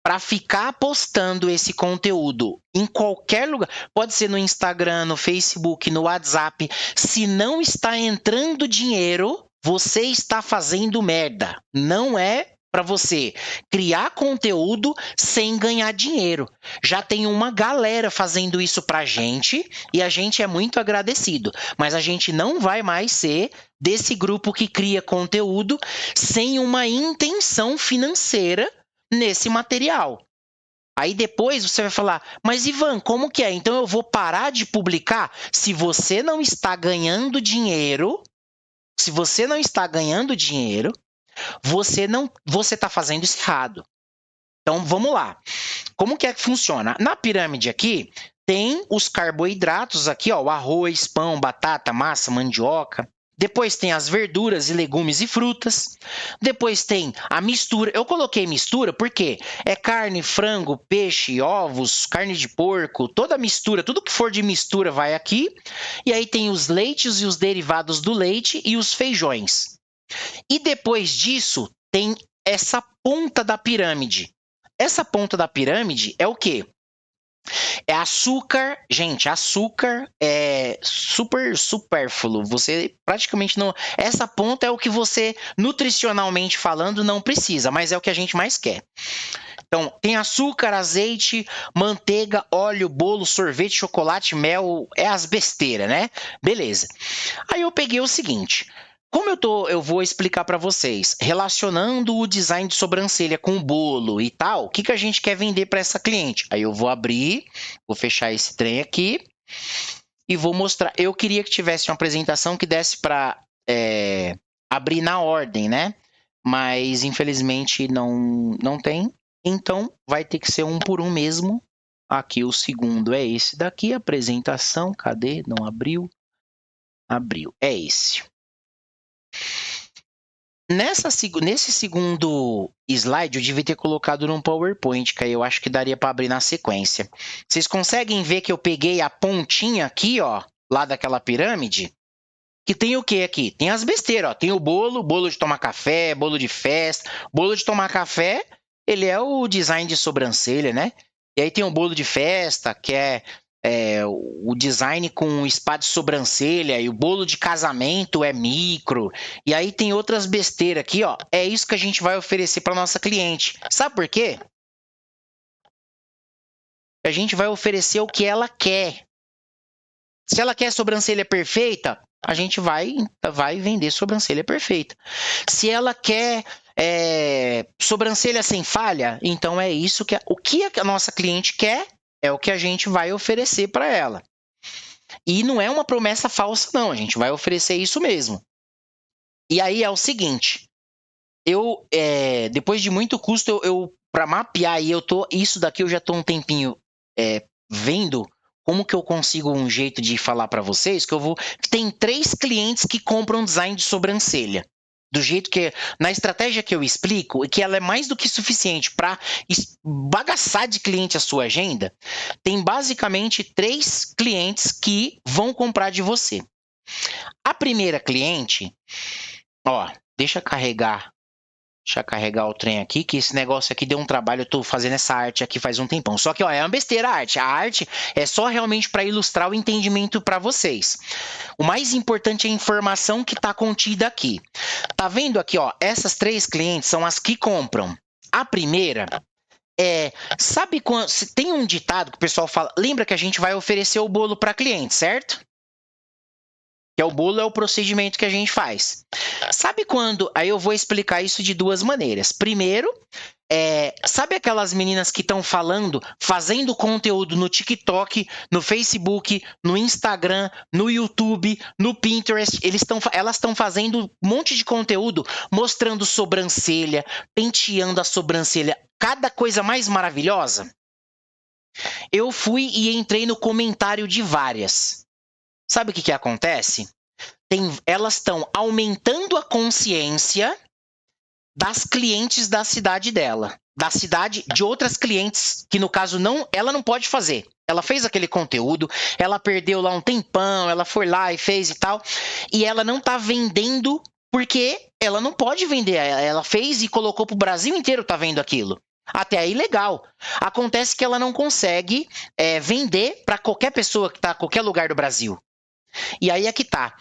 para ficar postando esse conteúdo em qualquer lugar, pode ser no Instagram, no Facebook, no WhatsApp, se não está entrando dinheiro, você está fazendo merda. Não é para você criar conteúdo sem ganhar dinheiro. Já tem uma galera fazendo isso pra gente e a gente é muito agradecido, mas a gente não vai mais ser desse grupo que cria conteúdo sem uma intenção financeira nesse material. Aí depois você vai falar, mas Ivan, como que é? Então eu vou parar de publicar? Se você não está ganhando dinheiro, você está fazendo isso errado. Então vamos lá. Como que é que funciona? Na pirâmide aqui, tem os carboidratos aqui, ó, o arroz, pão, batata, massa, mandioca. Depois tem as verduras e legumes e frutas. Depois tem a mistura. Eu coloquei mistura porque é carne, frango, peixe, ovos, carne de porco, toda a mistura, tudo que for de mistura vai aqui. E aí tem os leites e os derivados do leite e os feijões. E depois disso tem essa ponta da pirâmide. Essa ponta da pirâmide é o quê? É açúcar. Gente, açúcar é super supérfluo. Você praticamente não... Essa ponta é o que você, nutricionalmente falando, não precisa, mas é o que a gente mais quer. Então, tem açúcar, azeite, manteiga, óleo, bolo, sorvete, chocolate, mel, é as besteiras, né? Beleza. Aí eu peguei o seguinte... Como eu vou explicar para vocês, relacionando o design de sobrancelha com o bolo e tal, o que a gente quer vender para essa cliente? Aí eu vou abrir, vou fechar esse trem aqui e vou mostrar. Eu queria que tivesse uma apresentação que desse para abrir na ordem, né? Mas infelizmente não tem. Então vai ter que ser um por um mesmo. Aqui o segundo é esse daqui, apresentação. Cadê? Não abriu. Abriu. É esse. Nesse segundo slide, eu devia ter colocado num PowerPoint, que aí eu acho que daria para abrir na sequência. Vocês conseguem ver que eu peguei a pontinha aqui, ó, lá daquela pirâmide? Que tem o que aqui? Tem as besteiras, ó. Tem o bolo de tomar café, bolo de festa. Bolo de tomar café, ele é o design de sobrancelha, né? E aí tem o bolo de festa, que é o design com spa de sobrancelha, e o bolo de casamento é micro, e aí tem outras besteiras aqui, ó. É isso que a gente vai oferecer para nossa cliente. Sabe por quê? A gente vai oferecer o que ela quer. Se ela quer sobrancelha perfeita, a gente vai vender sobrancelha perfeita. Se ela quer sobrancelha sem falha, então é isso o que a nossa cliente quer é o que a gente vai oferecer para ela. E não é uma promessa falsa, não. A gente vai oferecer isso mesmo. E aí é o seguinte, depois de muito custo, para mapear aí, isso daqui eu já estou um tempinho vendo como que eu consigo um jeito de falar para vocês, tem 3 clientes que compram design de sobrancelha. Do jeito que, na estratégia que eu explico, e que ela é mais do que suficiente para bagaçar de cliente a sua agenda, tem basicamente 3 clientes que vão comprar de você. A primeira cliente, ó, deixa Deixa eu carregar o trem aqui, que esse negócio aqui deu um trabalho. Eu tô fazendo essa arte aqui faz um tempão. Só que, ó, é uma besteira a arte. A arte é só realmente para ilustrar o entendimento para vocês. O mais importante é a informação que tá contida aqui. Tá vendo aqui, ó? Essas 3 clientes são as que compram. A primeira sabe quando tem um ditado que o pessoal fala, lembra que a gente vai oferecer o bolo para cliente, certo? Que o bolo é o procedimento que a gente faz. Sabe quando... Aí eu vou explicar isso de 2 maneiras. Primeiro, sabe aquelas meninas que estão fazendo conteúdo no TikTok, no Facebook, no Instagram, no YouTube, no Pinterest, elas estão fazendo um monte de conteúdo mostrando sobrancelha, penteando a sobrancelha, cada coisa mais maravilhosa? Eu fui e entrei no comentário de várias. Sabe o que acontece? Elas estão aumentando a consciência das clientes da cidade dela. Da cidade de outras clientes, que no caso ela não pode fazer. Ela fez aquele conteúdo, ela perdeu lá um tempão, ela foi lá e fez e tal, e ela não tá vendendo porque ela não pode vender. Ela fez e colocou pro Brasil inteiro tá vendo aquilo. Até aí, legal. Acontece que ela não consegue vender para qualquer pessoa que tá em qualquer lugar do Brasil. E aí é que tá.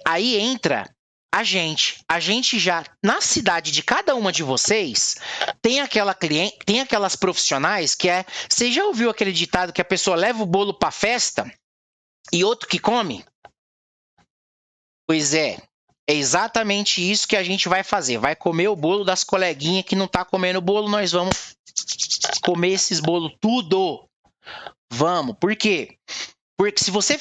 Aí entra a gente. A gente já, na cidade de cada uma de vocês, tem aquelas profissionais que Você já ouviu aquele ditado que a pessoa leva o bolo pra festa e outro que come? Pois é exatamente isso que a gente vai fazer. Vai comer o bolo das coleguinhas que não tá comendo o bolo, nós vamos comer esses bolos tudo. Vamos. Por quê? Porque se você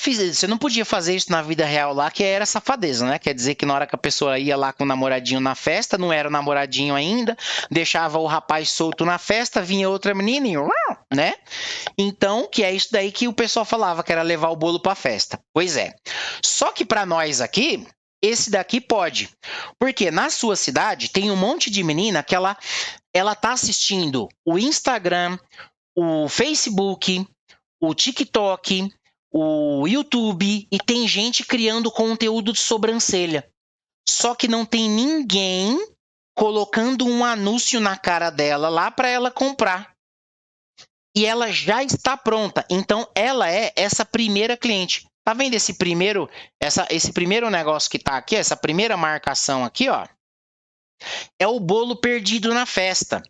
não podia fazer isso na vida real lá, que era safadeza, né? Quer dizer que na hora que a pessoa ia lá com o namoradinho na festa, não era o namoradinho ainda, deixava o rapaz solto na festa, vinha outra menina e... né? Então, que é isso daí que o pessoal falava, que era levar o bolo pra festa. Pois é. Só que pra nós aqui, esse daqui pode. Porque na sua cidade tem um monte de menina que ela tá assistindo o Instagram, o Facebook, o TikTok, o YouTube, e tem gente criando conteúdo de sobrancelha. Só que não tem ninguém colocando um anúncio na cara dela lá para ela comprar. E ela já está pronta. Então, ela é essa primeira cliente. Tá vendo esse primeiro negócio que tá aqui? Essa primeira marcação aqui, ó. É o bolo perdido na festa.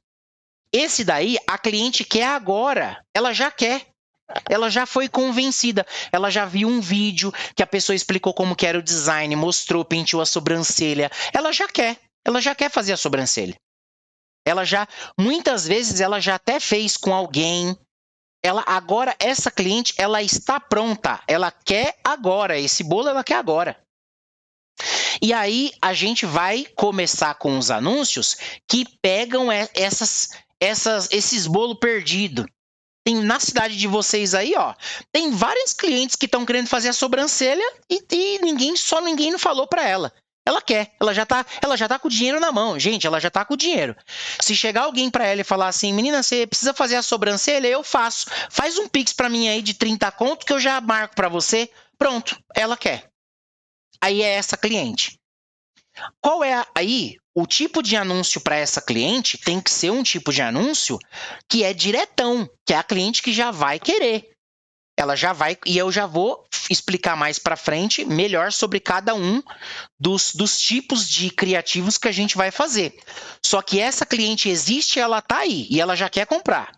Esse daí, a cliente quer agora. Ela já quer. Ela já foi convencida. Ela já viu um vídeo que a pessoa explicou como que era o design, mostrou, penteou a sobrancelha. Ela já quer. Ela já quer fazer a sobrancelha. Muitas vezes, ela já até fez com alguém. Agora, essa cliente, ela está pronta. Ela quer agora. Esse bolo, ela quer agora. E aí, a gente vai começar com os anúncios que pegam esses bolos perdidos. Tem na cidade de vocês aí, ó, tem vários clientes que estão querendo fazer a sobrancelha e ninguém não falou para ela. Ela quer, ela já tá com o dinheiro na mão. Gente, ela já tá com o dinheiro. Se chegar alguém para ela e falar assim, menina, você precisa fazer a sobrancelha, eu faço. Faz um Pix para mim aí de 30 conto que eu já marco para você. Pronto, ela quer. Aí é essa cliente. Qual é aí o tipo de anúncio para essa cliente? Tem que ser um tipo de anúncio que é diretão, que é a cliente que já vai querer. Ela já vai, e eu já vou explicar mais para frente melhor sobre cada um dos tipos de criativos que a gente vai fazer. Só que essa cliente existe, ela tá aí e ela já quer comprar.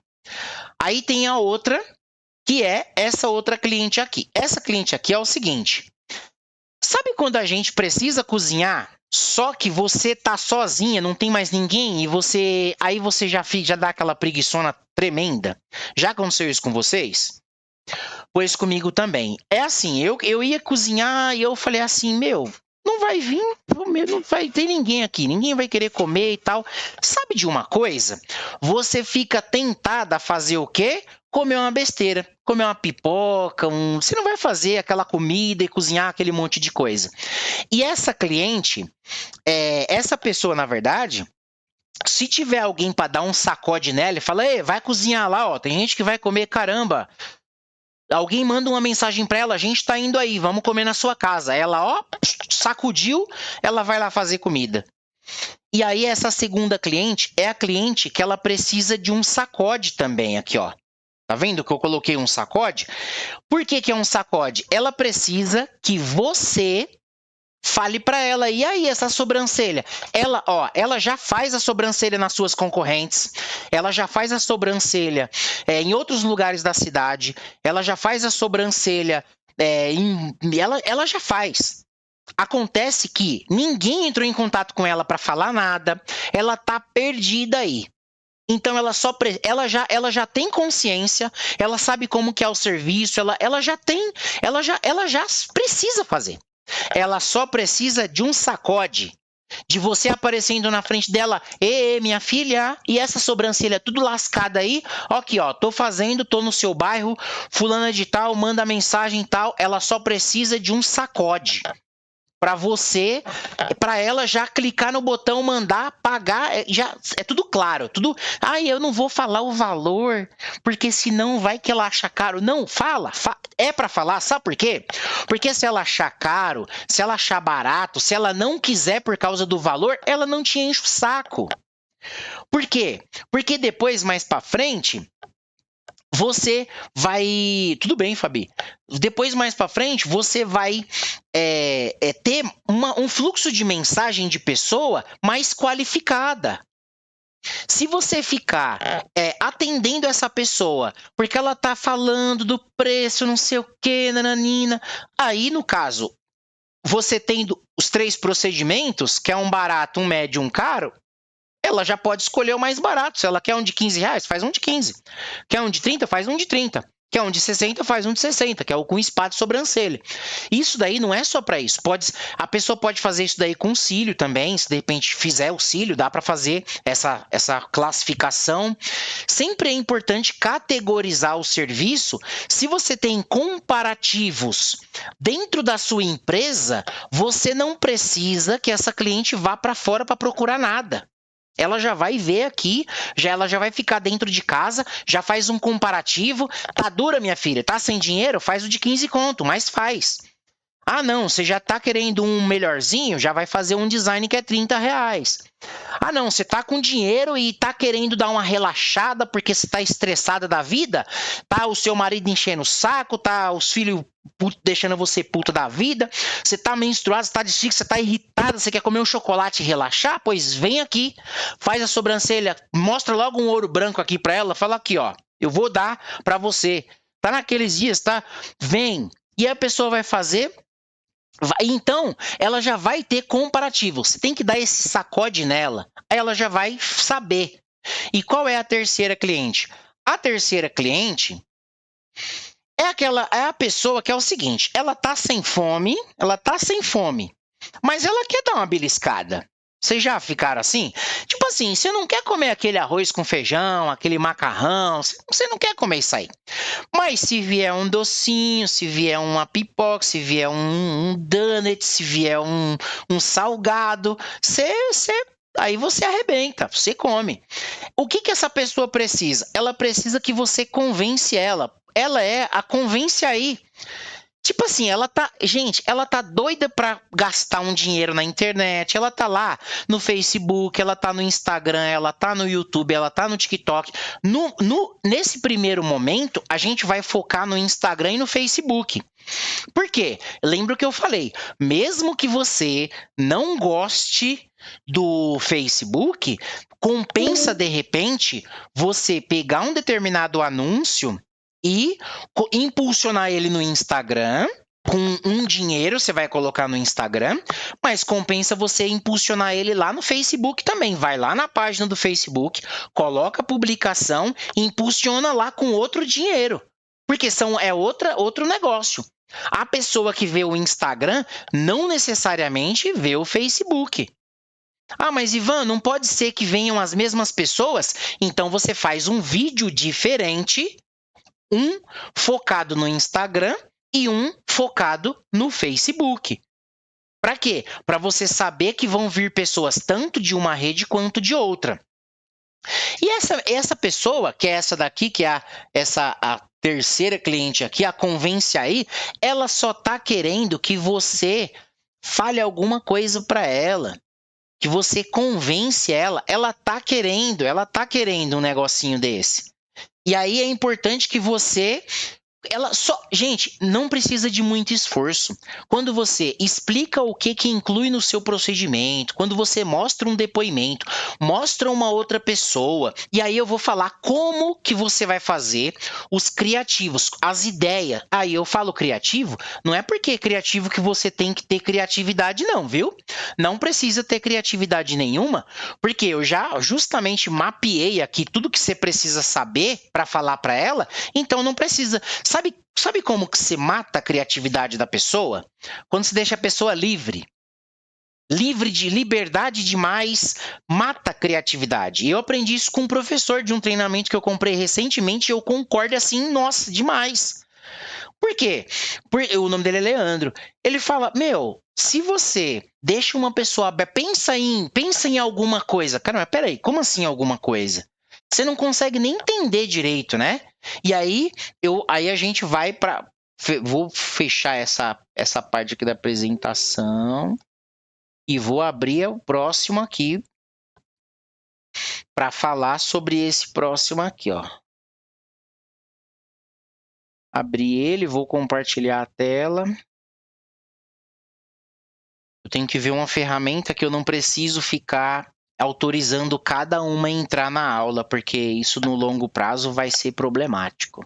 Aí tem a outra, que é essa outra cliente aqui. Essa cliente aqui é o seguinte: sabe quando a gente precisa cozinhar, só que você tá sozinha, não tem mais ninguém, e aí você já dá aquela preguiçona tremenda? Já aconteceu isso com vocês? Pois comigo também. É assim, eu ia cozinhar e eu falei assim, não vai vir, não vai ter ninguém aqui, ninguém vai querer comer e tal. Sabe de uma coisa? Você fica tentada a fazer o quê? Comer uma besteira, comer uma pipoca, você não vai fazer aquela comida e cozinhar aquele monte de coisa. E essa cliente, essa pessoa, na verdade, se tiver alguém para dar um sacode nela e fala, ei, vai cozinhar lá, ó, tem gente que vai comer, caramba. Alguém manda uma mensagem para ela, a gente tá indo aí, vamos comer na sua casa. Ela, ó, sacudiu, ela vai lá fazer comida. E aí essa segunda cliente é a cliente que ela precisa de um sacode também aqui, ó. Tá vendo que eu coloquei um sacode? Por que é um sacode? Ela precisa que você fale para ela, e aí essa sobrancelha? Ela já faz a sobrancelha nas suas concorrentes, ela já faz a sobrancelha em outros lugares da cidade, ela já faz a sobrancelha, ela já faz. Acontece que ninguém entrou em contato com ela para falar nada, ela tá perdida aí. Então ela já tem consciência, ela sabe como que é o serviço, ela já precisa fazer. Ela só precisa de um sacode, de você aparecendo na frente dela, minha filha, e essa sobrancelha tudo lascada aí, aqui ó, tô no seu bairro, fulana de tal, manda mensagem e tal, ela só precisa de um sacode. Para ela já clicar no botão, mandar, pagar, já é tudo claro, tudo. Eu não vou falar o valor, porque senão vai que ela acha caro. Não, é para falar, sabe por quê? Porque se ela achar caro, se ela achar barato, se ela não quiser por causa do valor, ela não te enche o saco. Por quê? Porque depois, mais para frente, você vai... Tudo bem, Fabi. Depois, mais para frente, você vai ter um fluxo de mensagem de pessoa mais qualificada. Se você ficar atendendo essa pessoa, porque ela tá falando do preço, não sei o que, nananina, aí, no caso, você tendo os 3 procedimentos, que é um barato, um médio e um caro, ela já pode escolher o mais barato. Se ela quer um de R$15, faz um de 15. Quer um de 30, faz um de 30. Quer um de 60, faz um de 60, que é o com espada de sobrancelha. Isso daí não é só para isso. A pessoa pode fazer isso daí com cílio também. Se de repente fizer o cílio, dá para fazer essa classificação. Sempre é importante categorizar o serviço. Se você tem comparativos dentro da sua empresa, você não precisa que essa cliente vá para fora para procurar nada. Ela já vai ver aqui, ela já vai ficar dentro de casa, já faz um comparativo. Tá dura, minha filha? Tá sem dinheiro? Faz o de 15 conto, mas faz. Não, você já tá querendo um melhorzinho? Já vai fazer um design que é R$30. Não, você tá com dinheiro e tá querendo dar uma relaxada porque você tá estressada da vida? Tá o seu marido enchendo o saco, tá os filhos deixando você puta da vida, você tá menstruada, você tá de chique, você tá irritada, você quer comer um chocolate e relaxar? Pois vem aqui, faz a sobrancelha, mostra logo um ouro branco aqui pra ela, fala aqui, ó, eu vou dar pra você. Tá naqueles dias, tá? Vem. E a pessoa vai fazer... Então, ela já vai ter comparativo. Você tem que dar esse sacode nela. Aí ela já vai saber. E qual é a terceira cliente? A terceira cliente é a pessoa que é o seguinte: ela tá sem fome, mas ela quer dar uma beliscada. Vocês já ficaram assim? Tipo assim, você não quer comer aquele arroz com feijão, aquele macarrão, você não quer comer isso aí. Mas se vier um docinho, se vier uma pipoca, se vier um donut, se vier um salgado, aí você arrebenta, você come. O que essa pessoa precisa? Ela precisa que você convence ela. Ela é a convence aí. Tipo assim, ela tá doida pra gastar um dinheiro na internet, ela tá lá no Facebook, ela tá no Instagram, ela tá no YouTube, ela tá no TikTok. Nesse primeiro momento, a gente vai focar no Instagram e no Facebook. Por quê? Lembra o que eu falei, mesmo que você não goste do Facebook, compensa de repente você pegar um determinado anúncio e impulsionar ele no Instagram. Com um dinheiro você vai colocar no Instagram, mas compensa você impulsionar ele lá no Facebook também. Vai lá na página do Facebook, coloca a publicação e impulsiona lá com outro dinheiro. Porque é outro negócio. A pessoa que vê o Instagram não necessariamente vê o Facebook. Mas Ivan, não pode ser que venham as mesmas pessoas? Então você faz um vídeo diferente, um focado no Instagram e um focado no Facebook. Para quê? Para você saber que vão vir pessoas tanto de uma rede quanto de outra. E essa pessoa, que é essa daqui, que é a terceira cliente aqui, a convence aí, ela só tá querendo que você fale alguma coisa para ela. que você convence ela tá querendo um negocinho desse. E aí é importante que você... Gente, não precisa de muito esforço. Quando você explica o que inclui no seu procedimento, quando você mostra um depoimento, mostra uma outra pessoa, e aí eu vou falar como que você vai fazer os criativos, as ideias. Aí eu falo criativo, não é porque é criativo que você tem que ter criatividade não, viu? Não precisa ter criatividade nenhuma, porque eu já justamente mapeei aqui tudo que você precisa saber para falar para ela, então não precisa... Sabe como que se mata a criatividade da pessoa? Quando se deixa a pessoa livre. Livre de liberdade demais, mata a criatividade. E eu aprendi isso com um professor de um treinamento que eu comprei recentemente e eu concordo assim, nossa, demais. Por quê? O nome dele é Leandro. Ele fala, se você deixa uma pessoa... Pensa em alguma coisa. Cara, mas peraí, como assim alguma coisa? Você não consegue nem entender direito, né? E aí a gente vai para... Vou fechar essa parte aqui da apresentação e vou abrir o próximo aqui para falar sobre esse próximo aqui, ó. Abri ele, vou compartilhar a tela. Eu tenho que ver uma ferramenta que eu não preciso ficar autorizando cada uma a entrar na aula, porque isso no longo prazo vai ser problemático.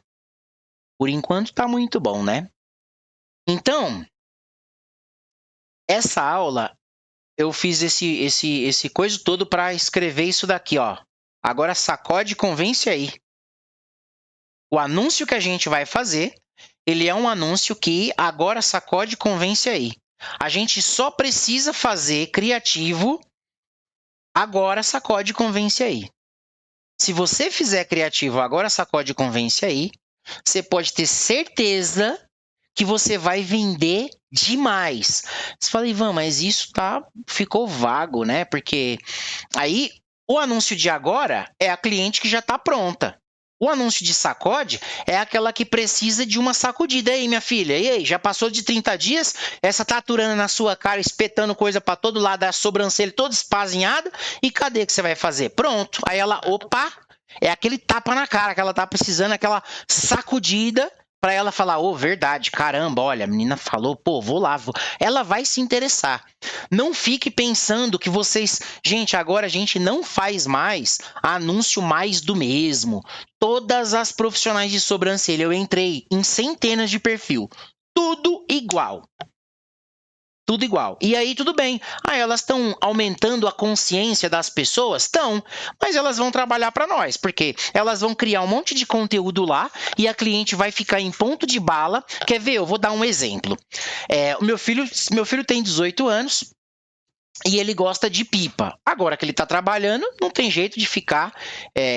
Por enquanto tá muito bom, né? Então, essa aula, eu fiz esse coisa todo para escrever isso daqui, ó. Agora sacode e convence aí. O anúncio que a gente vai fazer, ele é um anúncio que agora sacode e convence aí. A gente só precisa fazer criativo, agora sacode e convence aí. Se você fizer criativo, agora sacode e convence aí, você pode ter certeza que você vai vender demais. Você fala, Ivan, mas isso ficou vago, né? Porque aí o anúncio de agora é a cliente que já está pronta. O anúncio de sacode é aquela que precisa de uma sacudida. E aí, minha filha, e aí, já passou de 30 dias? Essa tá aturando na sua cara, espetando coisa para todo lado, a sobrancelha toda espazinhada, e cadê que você vai fazer? Pronto. Aí ela, opa, é aquele tapa na cara que ela tá precisando, aquela sacudida, para ela falar, verdade, caramba, olha, a menina falou, vou lá. Ela vai se interessar. Não fique pensando que vocês... Gente, agora a gente não faz mais anúncio mais do mesmo. Todas as profissionais de sobrancelha, eu entrei em centenas de perfil. Tudo igual. Tudo igual. E aí, tudo bem. Elas estão aumentando a consciência das pessoas? Estão. Mas elas vão trabalhar para nós, porque elas vão criar um monte de conteúdo lá e a cliente vai ficar em ponto de bala. Quer ver? Eu vou dar um exemplo. O meu filho tem 18 anos e ele gosta de pipa. Agora que ele está trabalhando, não tem jeito de ficar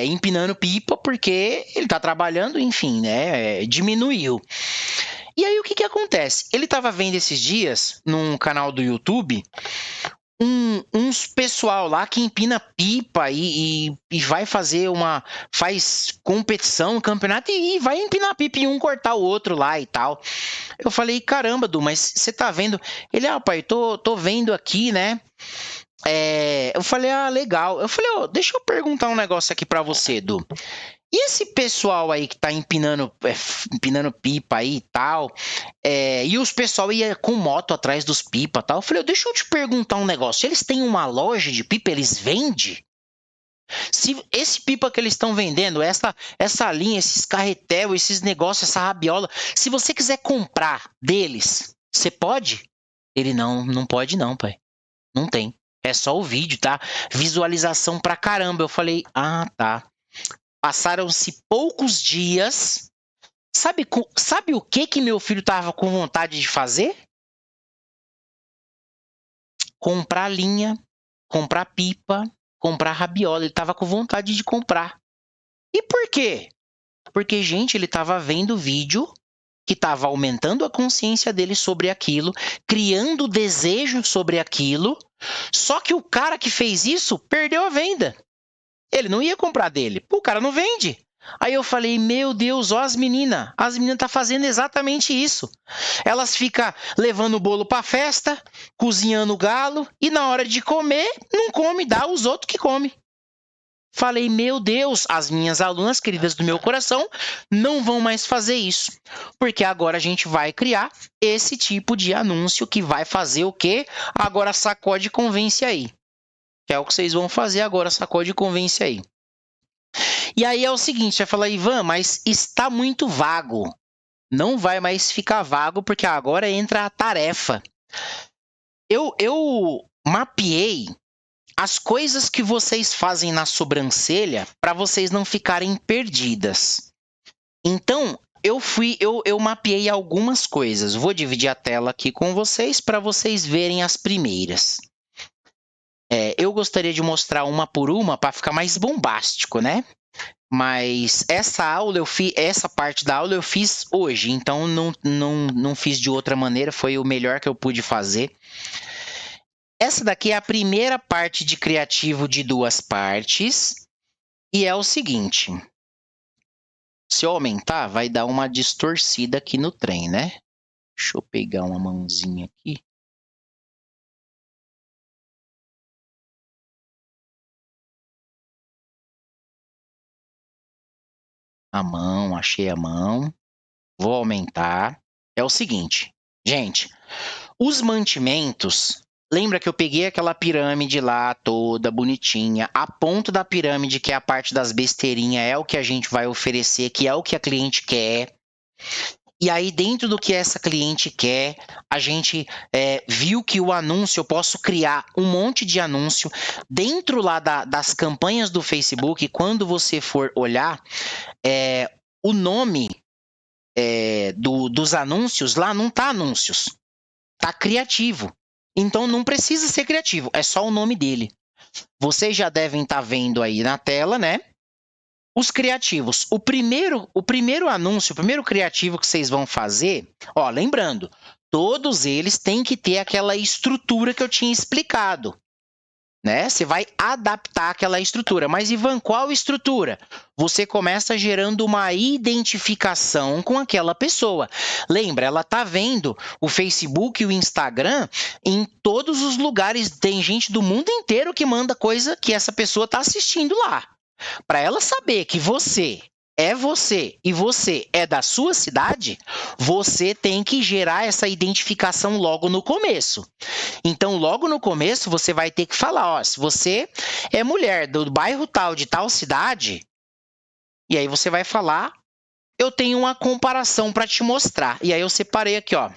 empinando pipa, porque ele está trabalhando, enfim, né? Diminuiu. E aí, o que acontece? Ele estava vendo esses dias, num canal do YouTube, uns pessoal lá que empina pipa e vai fazer faz competição, campeonato, e vai empinar pipa e um cortar o outro lá e tal. Eu falei, caramba, Du, mas você tá vendo? Ele, pai, tô vendo aqui, né? Eu falei, legal. Eu falei, deixa eu perguntar um negócio aqui pra você, Du. E esse pessoal aí que tá empinando pipa aí e tal, e os pessoal ia com moto atrás dos pipa e tal. Eu falei, deixa eu te perguntar um negócio. Eles têm uma loja de pipa, eles vendem? Se esse pipa que eles estão vendendo, essa linha, esses carretel, esses negócios, essa rabiola, se você quiser comprar deles, você pode? Ele, não pode não, pai. Não tem. É só o vídeo, tá? Visualização pra caramba. Eu falei, tá. Passaram-se poucos dias. Sabe o que meu filho tava com vontade de fazer? Comprar linha, comprar pipa, comprar rabiola. Ele tava com vontade de comprar. E por quê? Porque, gente, ele tava vendo vídeo que tava aumentando a consciência dele sobre aquilo, criando desejo sobre aquilo. Só que o cara que fez isso perdeu a venda. Ele não ia comprar dele. O cara não vende. Aí eu falei, meu Deus, ó as meninas tá fazendo exatamente isso. Elas ficam levando o bolo pra festa, cozinhando o galo, e na hora de comer, não come, dá os outros que comem. Falei, meu Deus, as minhas alunas queridas do meu coração não vão mais fazer isso. Porque agora a gente vai criar esse tipo de anúncio que vai fazer o quê? Agora sacode e convence aí. Que é o que vocês vão fazer agora, sacode e convence aí. E aí é o seguinte, você vai falar, Ivan, mas está muito vago. Não vai mais ficar vago, porque agora entra a tarefa. Eu mapeei as coisas que vocês fazem na sobrancelha para vocês não ficarem perdidas. Então, eu mapeei algumas coisas. Vou dividir a tela aqui com vocês para vocês verem as primeiras. Eu gostaria de mostrar uma por uma para ficar mais bombástico, né? Mas essa parte da aula eu fiz hoje, então não fiz de outra maneira, foi o melhor que eu pude fazer. Essa daqui é a primeira parte de criativo de 2 partes, e é o seguinte. Se eu aumentar, vai dar uma distorcida aqui no trem, né? Deixa eu pegar uma mãozinha aqui. A mão, achei a mão. Vou aumentar. É o seguinte, gente, os mantimentos, lembra que eu peguei aquela pirâmide lá toda bonitinha, a ponta da pirâmide, que é a parte das besteirinhas, é o que a gente vai oferecer, que é o que a cliente quer. E aí, dentro do que essa cliente quer, a gente viu que o anúncio, eu posso criar um monte de anúncio dentro lá das campanhas do Facebook. Quando você for olhar, o nome dos anúncios lá não tá anúncios, tá criativo. Então não precisa ser criativo, é só o nome dele. Vocês já devem estar vendo aí na tela, né? Os criativos. O primeiro anúncio, o primeiro criativo que vocês vão fazer, ó, lembrando, todos eles têm que ter aquela estrutura que eu tinha explicado, né? Você vai adaptar aquela estrutura. Mas, Ivan, qual estrutura? Você começa gerando uma identificação com aquela pessoa. Lembra, ela tá vendo o Facebook e o Instagram em todos os lugares. Tem gente do mundo inteiro que manda coisa que essa pessoa tá assistindo lá. Para ela saber que você e você é da sua cidade, você tem que gerar essa identificação logo no começo. Então, logo no começo, você vai ter que falar, ó, se você é mulher do bairro tal, de tal cidade, e aí você vai falar, eu tenho uma comparação para te mostrar. E aí eu separei aqui, ó.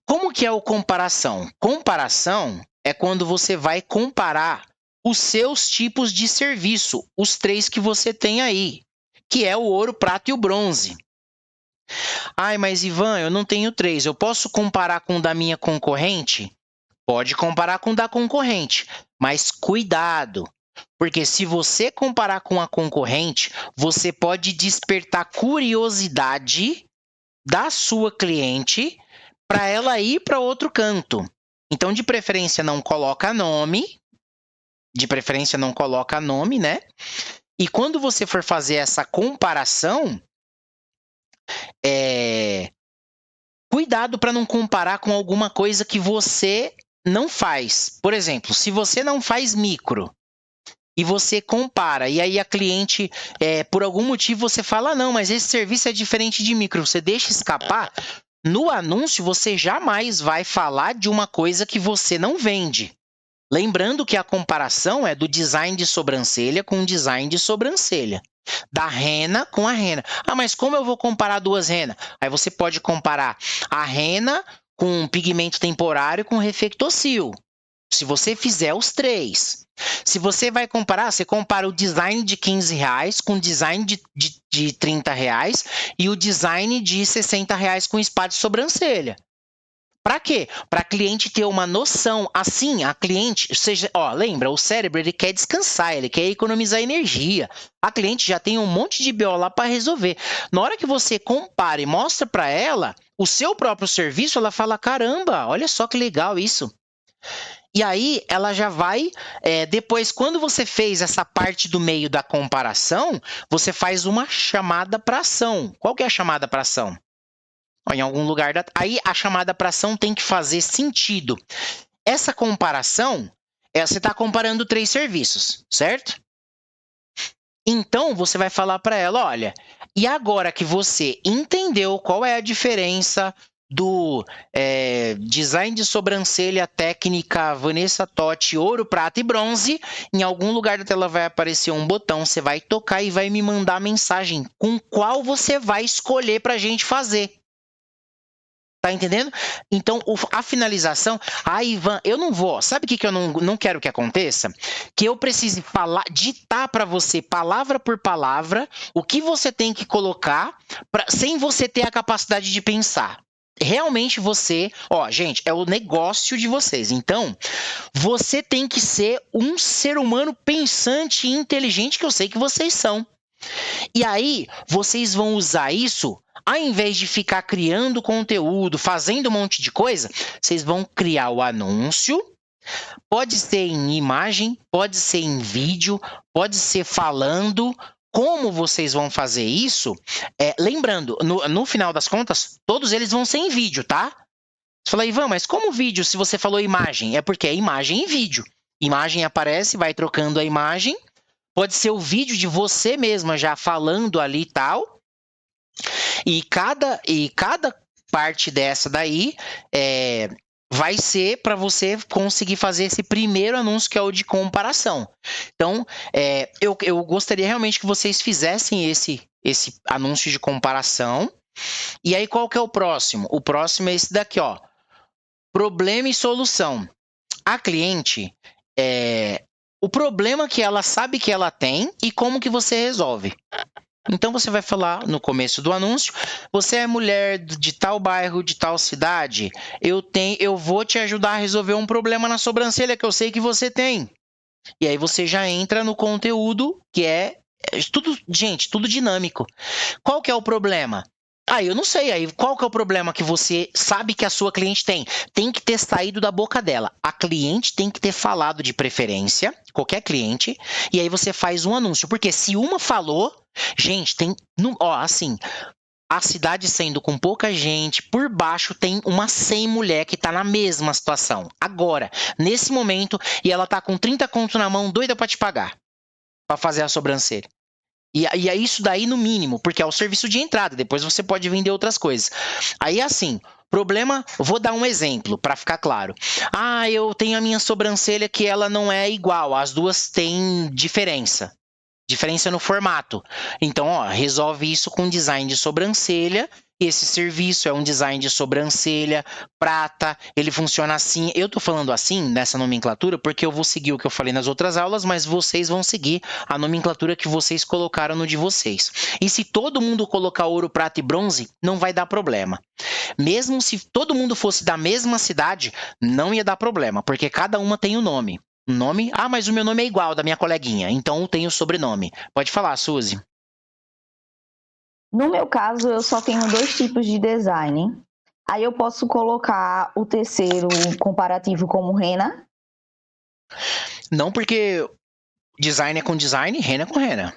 Como que é o comparação? Comparação é quando você vai comparar os seus tipos de serviço, os 3 que você tem aí, que é o ouro, prata e o bronze. Ai, mas Ivan, eu não tenho 3, eu posso comparar com o da minha concorrente? Pode comparar com o da concorrente, mas cuidado, porque se você comparar com a concorrente, você pode despertar curiosidade da sua cliente para ela ir para outro canto. Então, de preferência, não coloca nome, né? E quando você for fazer essa comparação, cuidado para não comparar com alguma coisa que você não faz. Por exemplo, se você não faz micro e você compara, e aí a cliente, por algum motivo, você fala, não, mas esse serviço é diferente de micro, você deixa escapar, no anúncio você jamais vai falar de uma coisa que você não vende. Lembrando que a comparação é do design de sobrancelha com design de sobrancelha. Da rena com a rena. Ah, mas como eu vou comparar 2 renas? Aí você pode comparar a rena com pigmento temporário com reflectocil. Se você fizer os 3. Se você vai comparar, você compara o design de R$15 com o design de R$30 e o design de R$60 com spa de sobrancelha. Para quê? Para a cliente ter uma noção. Assim, a cliente, lembra, o cérebro ele quer descansar, ele quer economizar energia. A cliente já tem um monte de BO lá para resolver. Na hora que você compara e mostra para ela o seu próprio serviço, ela fala, caramba, olha só que legal isso. E aí, ela já vai... depois, quando você fez essa parte do meio da comparação, você faz uma chamada para ação. Qual que é a chamada para ação? Em algum lugar Aí, a chamada para ação tem que fazer sentido. Essa comparação, você está comparando 3 serviços, certo? Então, você vai falar para ela, olha, e agora que você entendeu qual é a diferença do design de sobrancelha técnica Vanessa Totti, ouro, prata e bronze, em algum lugar da tela vai aparecer um botão, você vai tocar e vai me mandar mensagem com qual você vai escolher para a gente fazer. Tá entendendo? Então, a finalização... Ivan, eu não vou... Sabe o que eu não quero que aconteça? Que eu precise ditar para você, palavra por palavra, o que você tem que colocar, sem você ter a capacidade de pensar. Realmente você... gente, é o negócio de vocês. Então, você tem que ser um ser humano pensante e inteligente, que eu sei que vocês são. E aí, vocês vão usar isso... Ao invés de ficar criando conteúdo, fazendo um monte de coisa, vocês vão criar o anúncio. Pode ser em imagem, pode ser em vídeo, pode ser falando. Como vocês vão fazer isso? Lembrando, no final das contas, todos eles vão ser em vídeo, tá? Você fala, Ivan, mas como vídeo se você falou imagem? É porque é imagem e vídeo. Imagem aparece, vai trocando a imagem. Pode ser o vídeo de você mesma já falando ali e tal. E cada parte dessa daí vai ser para você conseguir fazer esse primeiro anúncio, que é o de comparação. Então, eu gostaria realmente que vocês fizessem esse anúncio de comparação. E aí, qual que é o próximo? O próximo é esse daqui, ó. Problema e solução. A cliente, o problema que ela sabe que ela tem e como que você resolve. Então, você vai falar no começo do anúncio, você é mulher de tal bairro, de tal cidade, eu vou te ajudar a resolver um problema na sobrancelha que eu sei que você tem. E aí você já entra no conteúdo que tudo, gente, tudo dinâmico. Qual que é o problema? Eu não sei. Aí, qual que é o problema que você sabe que a sua cliente tem? Tem que ter saído da boca dela. A cliente tem que ter falado de preferência, qualquer cliente, e aí você faz um anúncio. Porque se uma falou, gente, tem... assim, a cidade sendo com pouca gente, por baixo tem uma 100 mulher que tá na mesma situação. Agora, nesse momento, e ela tá com 30 conto na mão, doida pra te pagar, pra fazer a sobrancelha. E é isso daí no mínimo, porque é o serviço de entrada, depois você pode vender outras coisas. Aí assim, problema, vou dar um exemplo para ficar claro. Eu tenho a minha sobrancelha que ela não é igual, as duas têm diferença no formato. Então, resolve isso com design de sobrancelha. Esse serviço é um design de sobrancelha prata, ele funciona assim. Eu tô falando assim, nessa nomenclatura, porque eu vou seguir o que eu falei nas outras aulas, mas vocês vão seguir a nomenclatura que vocês colocaram no de vocês. E se todo mundo colocar ouro, prata e bronze, não vai dar problema. Mesmo se todo mundo fosse da mesma cidade, não ia dar problema, porque cada uma tem um nome. Nome? Mas o meu nome é igual ao da minha coleguinha, então eu tenho o sobrenome. Pode falar, Suzy. No meu caso, eu só tenho 2 tipos de design. Aí eu posso colocar o terceiro comparativo como rena? Não, porque design é com design, rena é com rena.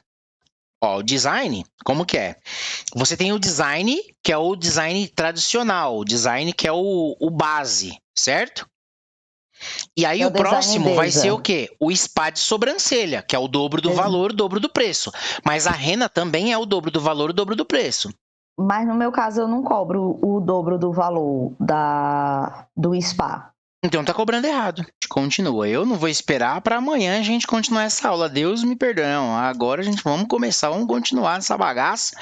O design, como que é? Você tem o design, que é o design tradicional, o design que é o base, certo? E aí o próximo vai ser o quê? O spa de sobrancelha, que é o dobro do valor, o dobro do preço. Mas a rena também é o dobro do valor, o dobro do preço. Mas no meu caso eu não cobro o dobro do valor do spa. Então tá cobrando errado. Continua. Eu não vou esperar para amanhã a gente continuar essa aula. Deus me perdoe. Não, agora vamos continuar essa bagaça.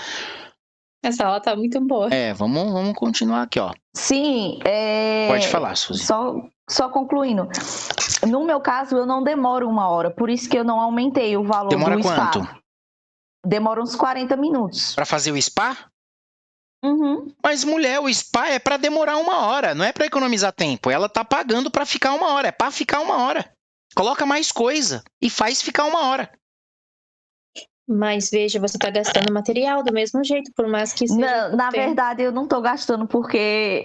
Essa aula tá muito boa. Vamos continuar aqui, ó. Sim, Pode falar, Suzy. Só concluindo. No meu caso, eu não demoro 1 hora, por isso que eu não aumentei o valor do spa. Demora quanto? Demora uns 40 minutos. Para fazer o spa? Uhum. Mas, mulher, o spa é para demorar 1 hora, não é para economizar tempo. Ela tá pagando para ficar 1 hora, é para ficar 1 hora. Coloca mais coisa e faz ficar 1 hora. Mas veja, você está gastando material do mesmo jeito, por mais que seja. Na verdade, eu não estou gastando porque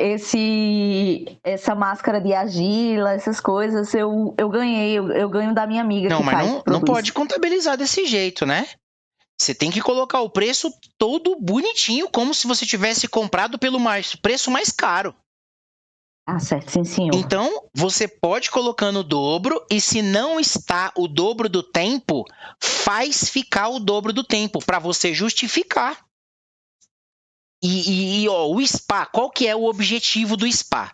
essa máscara de argila, essas coisas, eu ganhei, eu ganho da minha amiga Não, que mas faz, não produz. pode contabilizar desse jeito, né? Você tem que colocar o preço todo bonitinho, como se você tivesse comprado pelo preço mais caro. Ah, certo, sim, senhor. Então, você pode colocar no dobro, e se não está o dobro do tempo, faz ficar o dobro do tempo, para você justificar. E o spa, qual que é o objetivo do spa?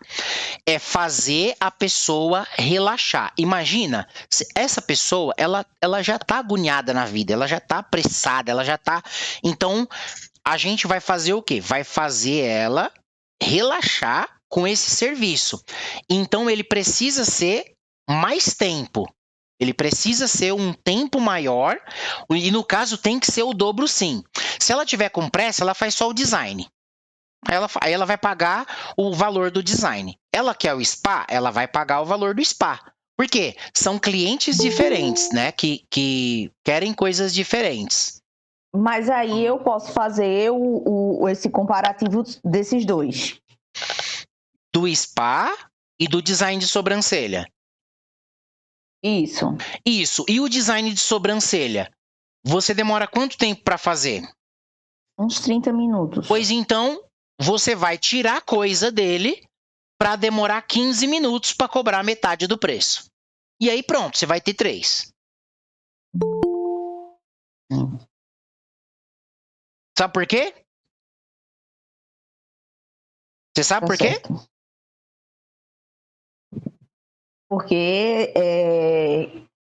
É fazer a pessoa relaxar. Imagina, essa pessoa, ela já está agoniada na vida, ela já está apressada, ela já está... Então, a gente vai fazer o quê? Vai fazer ela relaxar com esse serviço. Então, ele precisa ser mais tempo. Ele precisa ser um tempo maior, e no caso tem que ser o dobro sim. Se ela tiver com pressa, ela faz só o design. Aí ela vai pagar o valor do design. Ela quer o spa, ela vai pagar o valor do spa. Por quê? São clientes diferentes, né? Que querem coisas diferentes. Mas aí eu posso fazer esse comparativo desses dois. Do spa e do design de sobrancelha. Isso. Isso. E o design de sobrancelha? Você demora quanto tempo para fazer? Uns 30 minutos. Pois então, você vai tirar coisa dele para demorar 15 minutos para cobrar metade do preço. E aí pronto, você vai ter 3. Sabe por quê? Você sabe por quê? Porque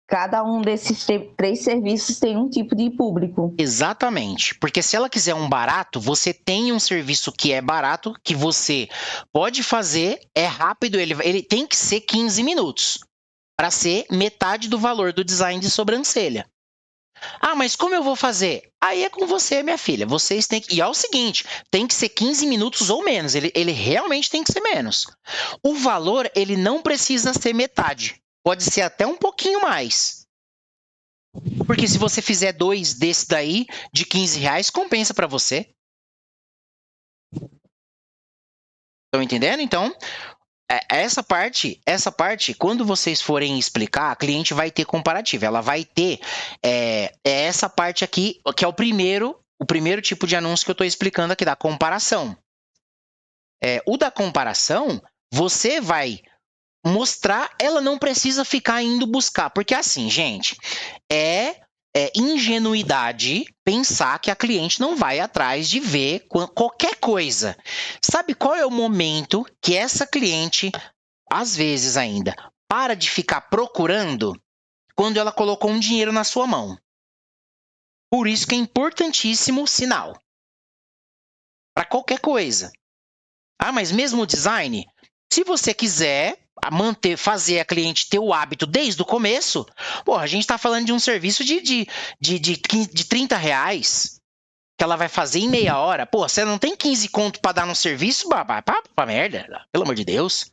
cada um desses 3 serviços tem um tipo de público. Exatamente. Porque se ela quiser um barato, você tem um serviço que é barato, que você pode fazer, é rápido, ele tem que ser 15 minutos para ser metade do valor do design de sobrancelha. Ah, mas como eu vou fazer? Aí é com você, minha filha. Vocês têm que... E é o seguinte, tem que ser 15 minutos ou menos. Ele realmente tem que ser menos. O valor, ele não precisa ser metade. Pode ser até um pouquinho mais. Porque se você fizer 2 desse daí, de R$15, compensa para você. Estão entendendo? Então, essa parte, quando vocês forem explicar, a cliente vai ter comparativo. Ela vai ter essa parte aqui, que é o primeiro tipo de anúncio que eu estou explicando aqui, da comparação. O da comparação, você vai mostrar, ela não precisa ficar indo buscar. Porque assim, gente, é ingenuidade pensar que a cliente não vai atrás de ver qualquer coisa. Sabe qual é o momento que essa cliente, às vezes ainda, para de ficar procurando? Quando ela colocou um dinheiro na sua mão. Por isso que é importantíssimo o sinal. Para qualquer coisa. Ah, mas mesmo o design? Se você quiser fazer a cliente ter o hábito desde o começo, porra, a gente está falando de um serviço de R$30 que ela vai fazer em meia hora. Pô, você não tem 15 conto para dar no serviço? Pra merda, pelo amor de Deus.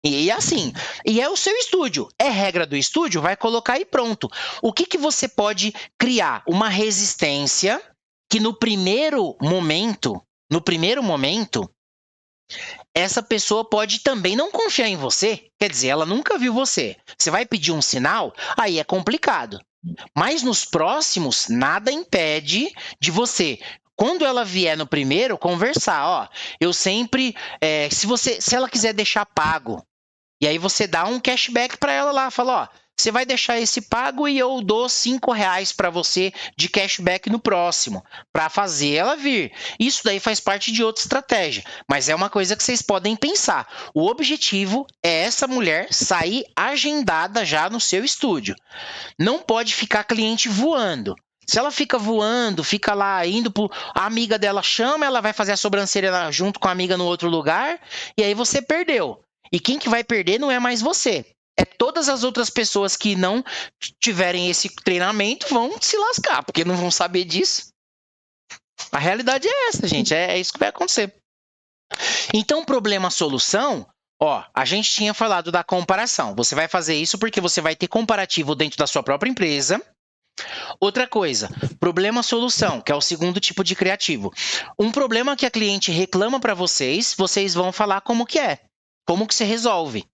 E assim, e é o seu estúdio. É regra do estúdio, vai colocar e pronto. O que você pode criar? Uma resistência que no primeiro momento, essa pessoa pode também não confiar em você. Quer dizer, ela nunca viu você. Você vai pedir um sinal? Aí é complicado. Mas nos próximos, nada impede de você, quando ela vier no primeiro, conversar. Ó, eu sempre... se ela quiser deixar pago, e aí você dá um cashback para ela lá. Fala, ó, você vai deixar esse pago e eu dou R$5 para você de cashback no próximo, para fazer ela vir. Isso daí faz parte de outra estratégia, mas é uma coisa que vocês podem pensar. O objetivo é essa mulher sair agendada já no seu estúdio. Não pode ficar cliente voando. Se ela fica voando, fica lá indo a amiga dela chama, ela vai fazer a sobrancelha junto com a amiga no outro lugar, e aí você perdeu. E quem que vai perder não é mais você. É todas as outras pessoas que não tiverem esse treinamento vão se lascar, porque não vão saber disso. A realidade é essa, gente. É isso que vai acontecer. Então, problema-solução, a gente tinha falado da comparação. Você vai fazer isso porque você vai ter comparativo dentro da sua própria empresa. Outra coisa, problema-solução, que é o segundo tipo de criativo. Um problema que a cliente reclama para vocês vão falar como que é, como que você resolve.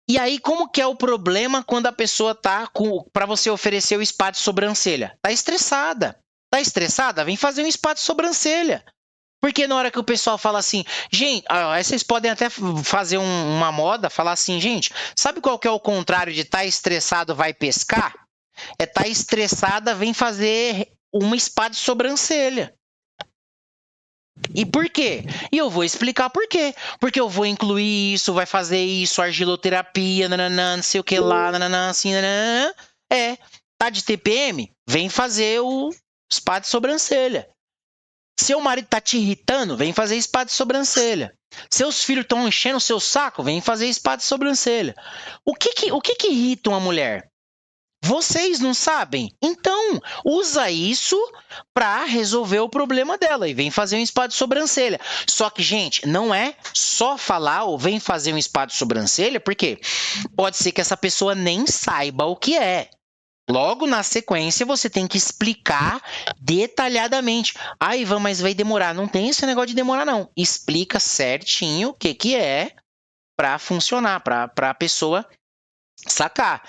E aí, como que é o problema quando a pessoa tá para você oferecer o spa de sobrancelha? Tá estressada. Tá estressada? Vem fazer um spa de sobrancelha. Porque na hora que o pessoal fala assim, gente, vocês podem até fazer uma moda, falar assim, gente, sabe qual que é o contrário de tá estressado vai pescar? É tá estressada, vem fazer uma spa de sobrancelha. E por quê? E eu vou explicar por quê. Porque eu vou incluir isso, vai fazer isso, argiloterapia, nananã, não sei o que lá, nananã, assim, nananã. Tá de TPM? Vem fazer o spa de sobrancelha. Seu marido tá te irritando? Vem fazer spa de sobrancelha. Seus filhos estão enchendo o seu saco? Vem fazer spa de sobrancelha. O que irrita uma mulher? Vocês não sabem? Então, usa isso para resolver o problema dela e vem fazer um spa de sobrancelha. Só que, gente, não é só falar ou vem fazer um spa de sobrancelha, porque pode ser que essa pessoa nem saiba o que é. Logo na sequência, você tem que explicar detalhadamente. Ah, Ivan, mas vai demorar. Não tem esse negócio de demorar, não. Explica certinho o que é para funcionar, para a pessoa sacar.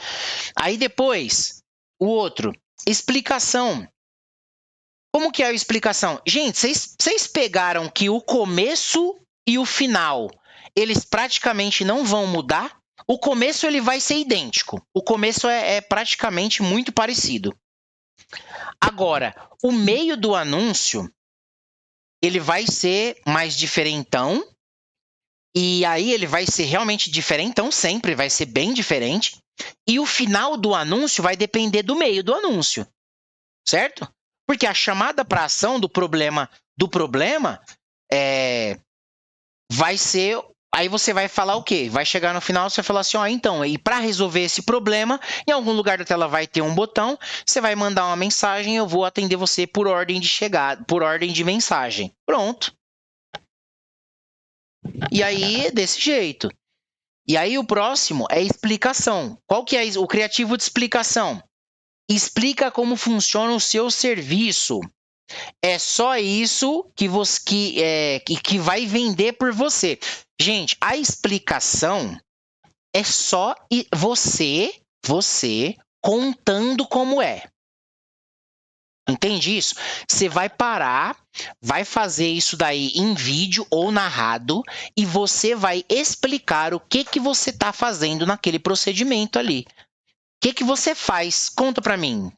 Aí depois, o outro, explicação. Como que é a explicação? Gente, vocês pegaram que o começo e o final, eles praticamente não vão mudar? O começo ele vai ser idêntico. O começo é praticamente muito parecido. Agora, o meio do anúncio, ele vai ser mais diferentão. E aí ele vai ser realmente diferentão, sempre vai ser bem diferente. E o final do anúncio vai depender do meio do anúncio, certo? Porque a chamada para ação do problema vai ser... Aí você vai falar o quê? Vai chegar no final, você vai falar assim, então, e para resolver esse problema, em algum lugar da tela vai ter um botão, você vai mandar uma mensagem, eu vou atender você por ordem de chegada, por ordem de mensagem. Pronto. E aí, desse jeito. E aí, o próximo é explicação. Qual que é o criativo de explicação? Explica como funciona o seu serviço. É só isso que vai vender por você. Gente, a explicação é só você contando como é. Entende isso? Você vai parar, vai fazer isso daí em vídeo ou narrado e você vai explicar o que você está fazendo naquele procedimento ali. O que você faz? Conta para mim.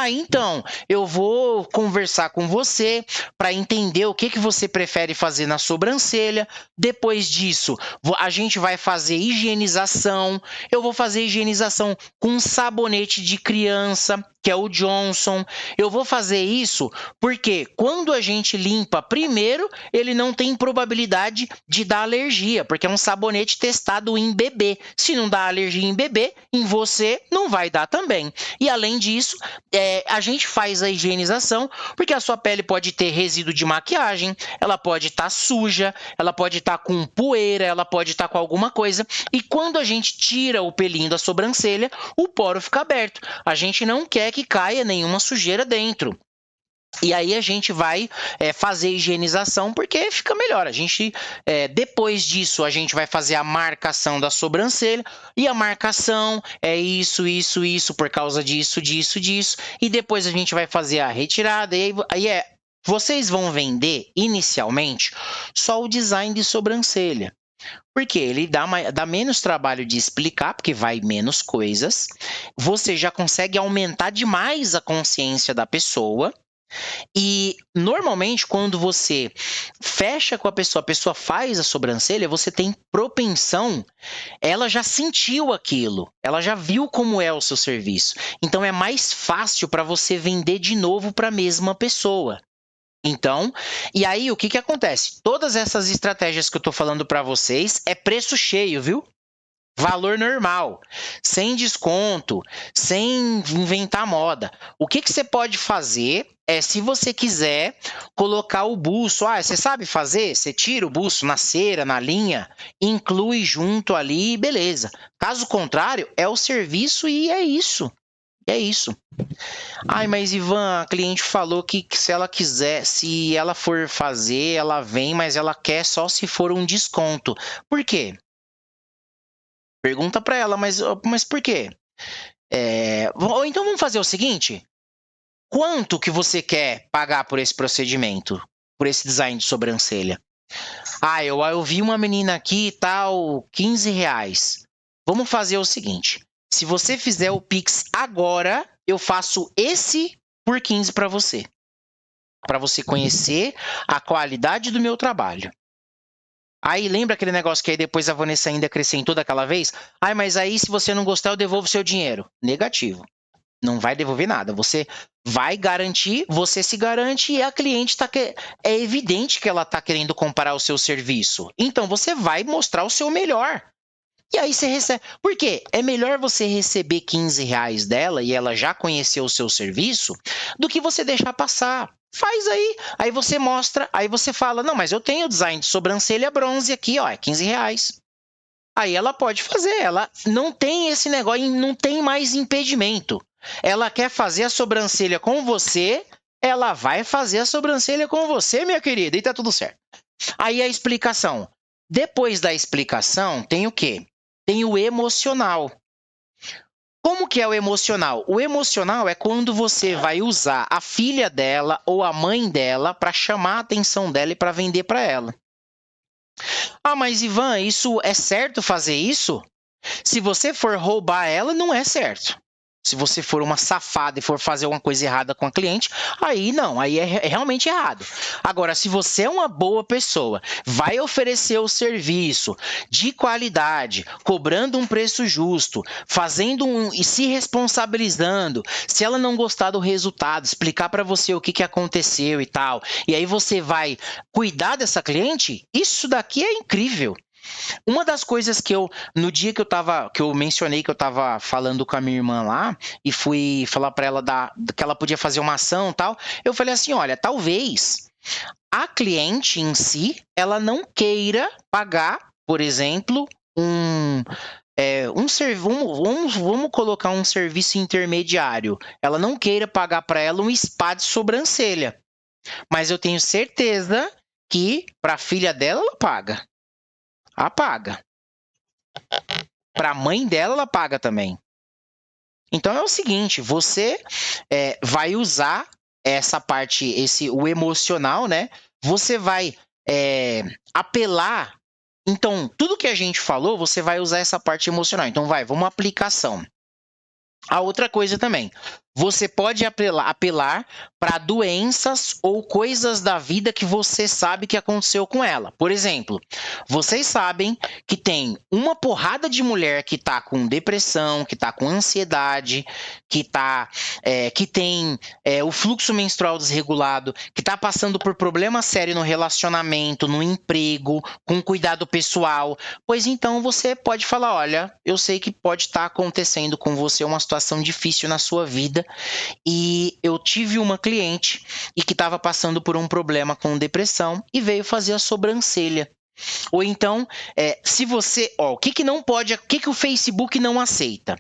Então, eu vou conversar com você para entender o que você prefere fazer na sobrancelha. Depois disso, a gente vai fazer higienização. Eu vou fazer higienização com um sabonete de criança, que é o Johnson. Eu vou fazer isso porque quando a gente limpa primeiro, ele não tem probabilidade de dar alergia, porque é um sabonete testado em bebê. Se não dá alergia em bebê, em você não vai dar também. E além disso, a gente faz a higienização porque a sua pele pode ter resíduo de maquiagem, ela pode estar suja, ela pode estar com poeira, ela pode estar com alguma coisa. E quando a gente tira o pelinho da sobrancelha, o poro fica aberto. A gente não quer que caia nenhuma sujeira dentro. E aí a gente vai fazer higienização porque fica melhor. A gente, depois disso, a gente vai fazer a marcação da sobrancelha. E a marcação é isso, por causa disso. E depois a gente vai fazer a retirada. E aí vocês vão vender, inicialmente, só o design de sobrancelha. Porque ele dá menos trabalho de explicar, porque vai menos coisas. Você já consegue aumentar demais a consciência da pessoa. E normalmente quando você fecha com a pessoa faz a sobrancelha, você tem propensão, ela já sentiu aquilo, ela já viu como é o seu serviço. Então é mais fácil para você vender de novo para a mesma pessoa. Então, e aí o que acontece? Todas essas estratégias que eu estou falando para vocês é preço cheio, viu? Valor normal, sem desconto, sem inventar moda. O que você pode fazer se você quiser colocar o buço. Você sabe fazer? Você tira o buço na cera, na linha, inclui junto ali, beleza. Caso contrário, é o serviço e é isso. É isso. Ai, mas Ivan, a cliente falou que se ela quiser, se ela for fazer, ela vem, mas ela quer só se for um desconto. Por quê? Pergunta pra ela, mas por quê? Ou então vamos fazer o seguinte: quanto que você quer pagar por esse procedimento? Por esse design de sobrancelha? Ah, eu vi uma menina aqui e tal, R$15. Vamos fazer o seguinte: se você fizer o Pix agora, eu faço esse por 15 para você conhecer a qualidade do meu trabalho. Aí lembra aquele negócio que aí depois a Vanessa ainda acrescentou daquela vez? Ai, mas aí se você não gostar, eu devolvo seu dinheiro. Negativo. Não vai devolver nada. Você vai garantir, você se garante e a cliente é evidente que ela está querendo comparar o seu serviço. Então você vai mostrar o seu melhor. E aí você recebe. Por quê? É melhor você receber R$15 dela e ela já conheceu o seu serviço do que você deixar passar. Faz aí você mostra, aí você fala, não, mas eu tenho design de sobrancelha bronze aqui, ó, é R$15. Aí ela pode fazer, ela não tem esse negócio, não tem mais impedimento. Ela quer fazer a sobrancelha com você, ela vai fazer a sobrancelha com você, minha querida, e tá tudo certo. Aí a explicação. Depois da explicação, tem o quê? Tem o emocional. Como que é o emocional? O emocional é quando você vai usar a filha dela ou a mãe dela para chamar a atenção dela e para vender para ela. Ah, mas Ivan, isso é certo fazer isso? Se você for roubar ela, não é certo. Se você for uma safada e for fazer alguma coisa errada com a cliente, aí não, aí é realmente errado. Agora, se você é uma boa pessoa, vai oferecer o serviço de qualidade, cobrando um preço justo, e se responsabilizando, se ela não gostar do resultado, explicar para você o que aconteceu e tal, e aí você vai cuidar dessa cliente, isso daqui é incrível. Uma das coisas que no dia que eu mencionei que eu tava falando com a minha irmã lá, e fui falar para ela que ela podia fazer uma ação e tal, eu falei assim, olha, talvez a cliente em si, ela não queira pagar, por exemplo, vamos colocar um serviço intermediário. Ela não queira pagar para ela um spa de sobrancelha. Mas eu tenho certeza que para a filha dela, ela paga. Paga. Para a mãe dela, ela paga também. Então é o seguinte, você vai usar essa parte, o emocional, né? Você vai apelar. Então, tudo que a gente falou, você vai usar essa parte emocional. Então, vamos à aplicação. A outra coisa também, você pode apelar para doenças ou coisas da vida que você sabe que aconteceu com ela. Por exemplo, vocês sabem que tem uma porrada de mulher que está com depressão, que está com ansiedade, que tem o fluxo menstrual desregulado, que está passando por problema sério no relacionamento, no emprego, com cuidado pessoal. Pois então você pode falar, olha, eu sei que pode estar acontecendo com você uma situação difícil na sua vida e eu tive uma cliente e que estava passando por um problema com depressão e veio fazer a sobrancelha. Ou então, se você, o que não pode, o que o Facebook não aceita?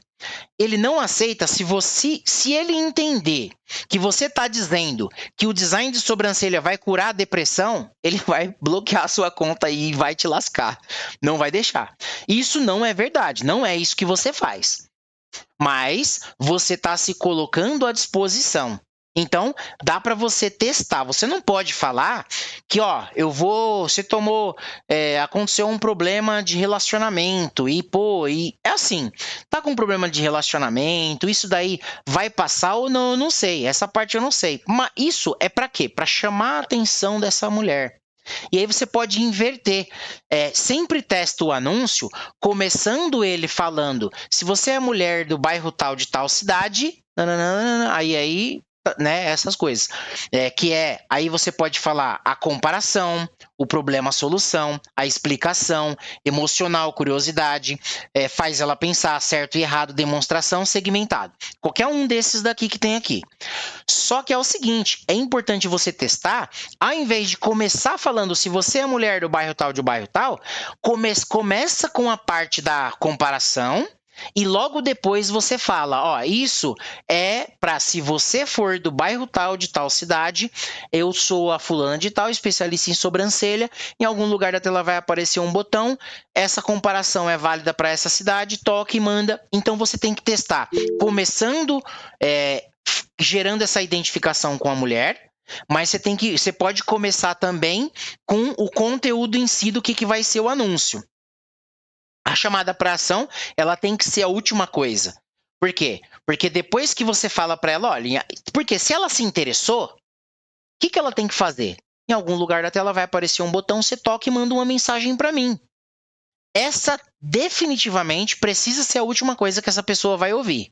Ele não aceita se ele entender que você está dizendo que o design de sobrancelha vai curar a depressão, ele vai bloquear a sua conta e vai te lascar. Não vai deixar. Isso não é verdade, não é isso que você faz. Mas você está se colocando à disposição. Então, dá para você testar. Você não pode falar que, aconteceu um problema de relacionamento e é assim, tá com um problema de relacionamento, isso daí vai passar ou não, eu não sei. Essa parte eu não sei. Mas isso é para quê? Para chamar a atenção dessa mulher. E aí você pode inverter. Sempre testa o anúncio, começando ele falando, se você é mulher do bairro tal de tal cidade, aí né, essas coisas. Aí você pode falar a comparação, o problema, a solução, a explicação, emocional, curiosidade, faz ela pensar, certo e errado, demonstração, segmentado. Qualquer um desses daqui que tem aqui. Só que é o seguinte, é importante você testar, ao invés de começar falando se você é mulher do bairro tal de bairro tal, começa com a parte da comparação E logo depois você fala, ó, isso é para se você for do bairro tal, de tal cidade, eu sou a fulana de tal, especialista em sobrancelha, em algum lugar da tela vai aparecer um botão, essa comparação é válida para essa cidade, toca e manda. Então você tem que testar, começando, gerando essa identificação com a mulher, mas você pode começar também com o conteúdo em si do que vai ser o anúncio. A chamada para ação, ela tem que ser a última coisa. Por quê? Porque depois que você fala para ela, olha, porque se ela se interessou, o que ela tem que fazer? Em algum lugar da tela vai aparecer um botão, você toca e manda uma mensagem para mim. Essa definitivamente precisa ser a última coisa que essa pessoa vai ouvir.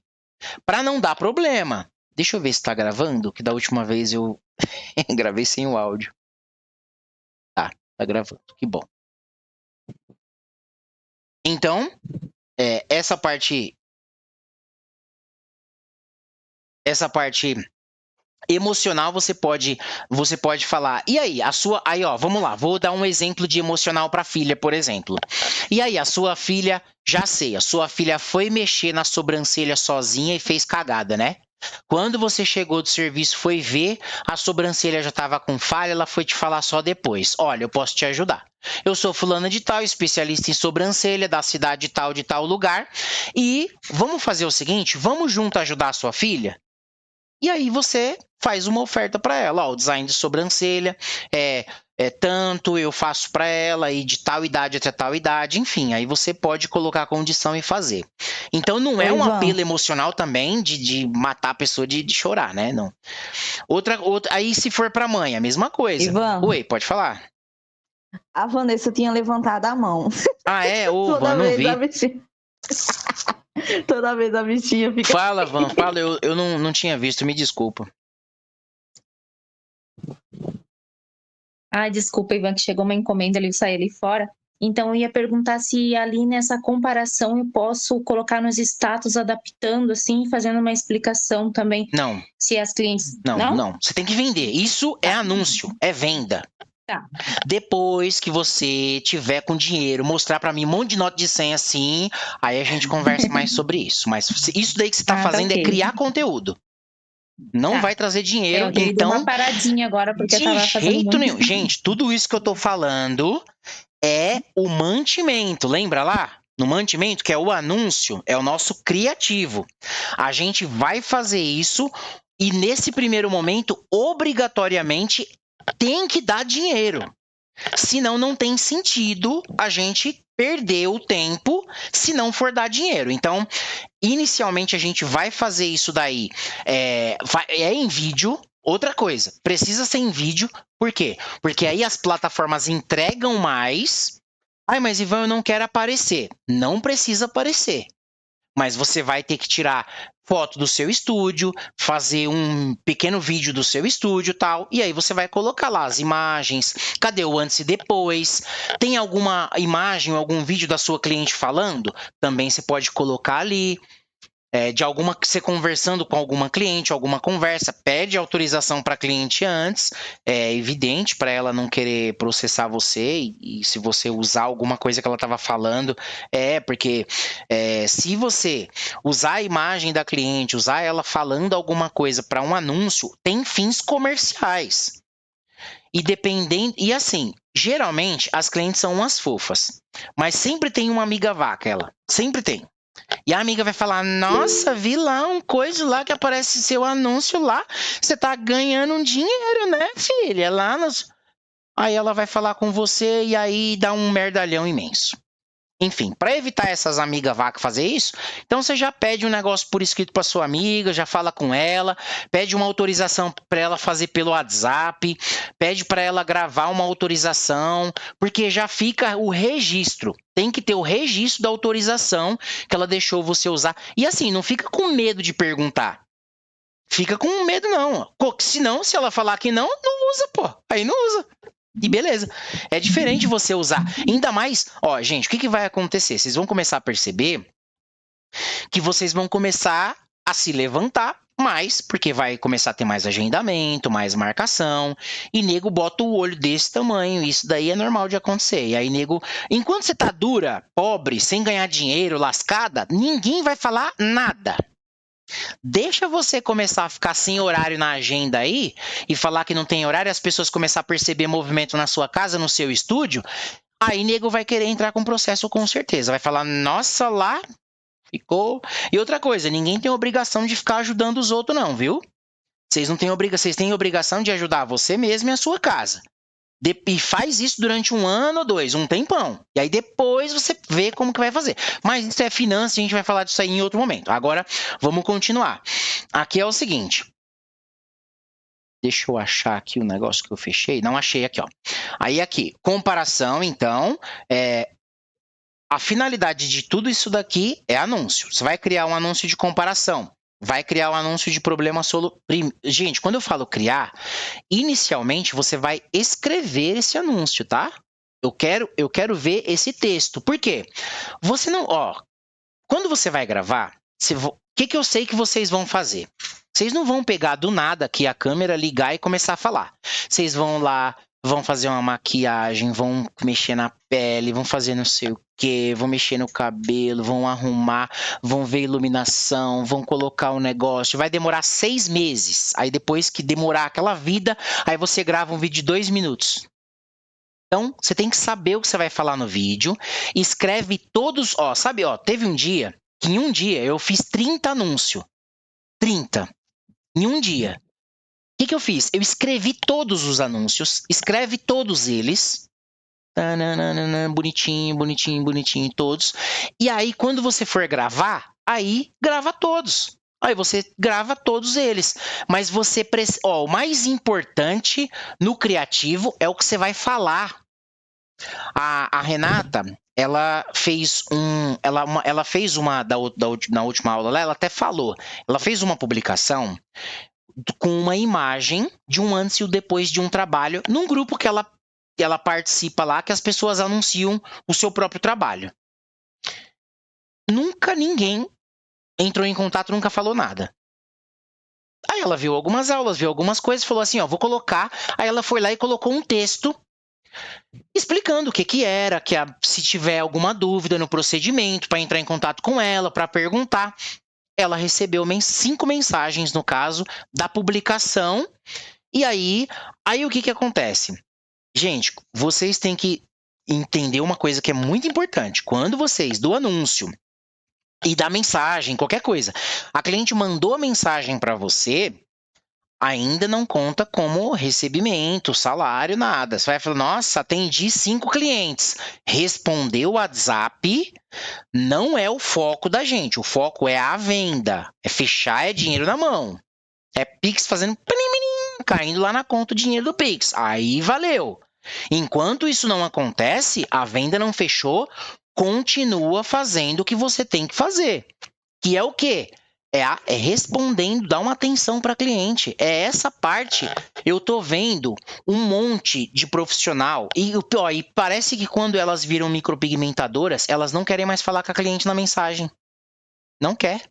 Para não dar problema. Deixa eu ver se está gravando, que da última vez eu gravei sem o áudio. Tá gravando, que bom. Então, essa parte emocional você pode falar. E aí, vamos lá, vou dar um exemplo de emocional para a filha, por exemplo. E aí, a sua filha, já sei, a sua filha foi mexer na sobrancelha sozinha e fez cagada, né? Quando você chegou do serviço, foi ver, a sobrancelha já estava com falha, ela foi te falar só depois. Olha, eu posso te ajudar. Eu sou fulana de tal, especialista em sobrancelha, da cidade de tal lugar. E vamos fazer o seguinte, vamos junto ajudar a sua filha? E aí você faz uma oferta para ela. Ó, o design de sobrancelha tanto, eu faço para ela, e de tal idade até tal idade, enfim, aí você pode colocar a condição e fazer. Então não é um apelo emocional também de matar a pessoa de chorar, né? Não. Outra, aí se for para mãe, a mesma coisa. Ivan, Oi, pode falar. A Vanessa tinha levantado a mão. Ah, é? Ô, Van, não vi. Toda vez a bichinha fica... Fala, Van, fala, eu não tinha visto, me desculpa. Ai, desculpa, Ivan, que chegou uma encomenda ali, eu saí ali fora. Então, eu ia perguntar se ali nessa comparação eu posso colocar nos status adaptando, assim, fazendo uma explicação também. Não. Se as clientes... Não. Você tem que vender. Isso é anúncio, é venda. Tá. Depois que você tiver com dinheiro, mostrar pra mim um monte de nota de 100 assim, aí a gente conversa mais sobre isso. Mas isso daí que você tá fazendo é criar conteúdo. Não vai trazer dinheiro, eu então... uma paradinha agora, porque eu tava fazendo de jeito nenhum. Gente, tudo isso que eu tô falando é o mantimento. Lembra lá? No mantimento, que é o anúncio, é o nosso criativo. A gente vai fazer isso e nesse primeiro momento, obrigatoriamente, tem que dar dinheiro. Senão não tem sentido a gente perder o tempo se não for dar dinheiro. Então, inicialmente a gente vai fazer isso daí em vídeo. Outra coisa, precisa ser em vídeo. Por quê? Porque aí as plataformas entregam mais. Ai, mas Ivan, eu não quero aparecer. Não precisa aparecer. Mas você vai ter que tirar foto do seu estúdio, fazer um pequeno vídeo do seu estúdio e tal, e aí você vai colocar lá as imagens, cadê o antes e depois, tem alguma imagem, algum vídeo da sua cliente falando? Também você pode colocar ali, de alguma você conversando com alguma cliente, alguma conversa, pede autorização para a cliente antes, é evidente para ela não querer processar você, e se você usar alguma coisa que ela estava falando, porque se você usar a imagem da cliente, usar ela falando alguma coisa para um anúncio, tem fins comerciais. E assim, geralmente as clientes são umas fofas, mas sempre tem uma amiga vaca, ela, sempre tem. E a amiga vai falar, nossa, vi lá um coisa lá que aparece seu anúncio lá, você tá ganhando um dinheiro, né, filha? Aí ela vai falar com você e aí dá um merdalhão imenso. Enfim, para evitar essas amigas vacas fazer isso, então você já pede um negócio por escrito para sua amiga, já fala com ela, pede uma autorização para ela fazer pelo WhatsApp, pede para ela gravar uma autorização, porque já fica o registro. Tem que ter o registro da autorização que ela deixou você usar. E assim, não fica com medo de perguntar. Fica com medo não. Senão, se ela falar que não usa, pô. Aí não usa. E beleza, é diferente você usar, ainda mais, gente, o que vai acontecer? Vocês vão começar a perceber que vocês vão começar a se levantar mais, porque vai começar a ter mais agendamento, mais marcação, e nego bota o olho desse tamanho, isso daí é normal de acontecer. E aí nego, enquanto você tá dura, pobre, sem ganhar dinheiro, lascada, ninguém vai falar nada. Deixa você começar a ficar sem horário na agenda aí, e falar que não tem horário, as pessoas começar a perceber movimento na sua casa, no seu estúdio, aí nego vai querer entrar com processo com certeza, vai falar, nossa, lá ficou. E outra coisa, ninguém tem obrigação de ficar ajudando os outros não, viu? Vocês não têm vocês têm obrigação de ajudar você mesmo e a sua casa. E faz isso durante 1 ano ou 2, um tempão. E aí depois você vê como que vai fazer. Mas isso é finanças, a gente vai falar disso aí em outro momento. Agora, vamos continuar. Aqui é o seguinte. Deixa eu achar aqui o negócio que eu fechei. Não achei aqui, ó. Aí aqui, comparação, então, a finalidade de tudo isso daqui é anúncio. Você vai criar um anúncio de comparação. Vai criar um anúncio de problema Gente, quando eu falo criar, inicialmente você vai escrever esse anúncio, tá? Eu quero ver esse texto. Por quê? Você não, quando você vai gravar, o que eu sei que vocês vão fazer? Vocês não vão pegar do nada aqui a câmera, ligar e começar a falar. Vocês vão lá, vão fazer uma maquiagem, vão mexer na pele, vão fazer não sei o quê, vão mexer no cabelo, vão arrumar, vão ver iluminação, vão colocar o negócio. Vai demorar 6 meses. Aí depois que demorar aquela vida, aí você grava um vídeo de 2 minutos. Então, você tem que saber o que você vai falar no vídeo. Escreve todos, teve um dia, que em um dia eu fiz 30 anúncios. 30. Em um dia. O que eu fiz? Eu escrevi todos os anúncios, escreve todos eles, bonitinho, bonitinho, bonitinho, todos. E aí, quando você for gravar, aí grava todos. Aí você grava todos eles. Mas você precisa. O mais importante no criativo é o que você vai falar. A Renata, ela fez na última aula lá, ela até falou. Ela fez uma publicação com uma imagem de um antes e o depois de um trabalho num grupo que ela participa lá, que as pessoas anunciam o seu próprio trabalho. Nunca ninguém entrou em contato, nunca falou nada. Aí ela viu algumas aulas, viu algumas coisas, falou assim, vou colocar. Aí ela foi lá e colocou um texto explicando o que era, se tiver alguma dúvida no procedimento, para entrar em contato com ela, para perguntar. Ela recebeu 5 mensagens, no caso, da publicação. E aí o que acontece? Gente, vocês têm que entender uma coisa que é muito importante. Quando vocês, do anúncio e da mensagem, qualquer coisa, a cliente mandou a mensagem para você, ainda não conta como recebimento, salário, nada. Você vai falar, nossa, atendi 5 clientes. Respondeu o WhatsApp, não é o foco da gente. O foco é a venda. É fechar, é dinheiro na mão. É Pix fazendo caindo lá na conta o dinheiro do Pix. Aí valeu. Enquanto isso não acontece, a venda não fechou, continua fazendo o que você tem que fazer. Que é o quê? É respondendo, dar uma atenção para cliente. É essa parte. Eu tô vendo um monte de profissional e parece que quando elas viram micropigmentadoras, elas não querem mais falar com a cliente na mensagem. Não quer.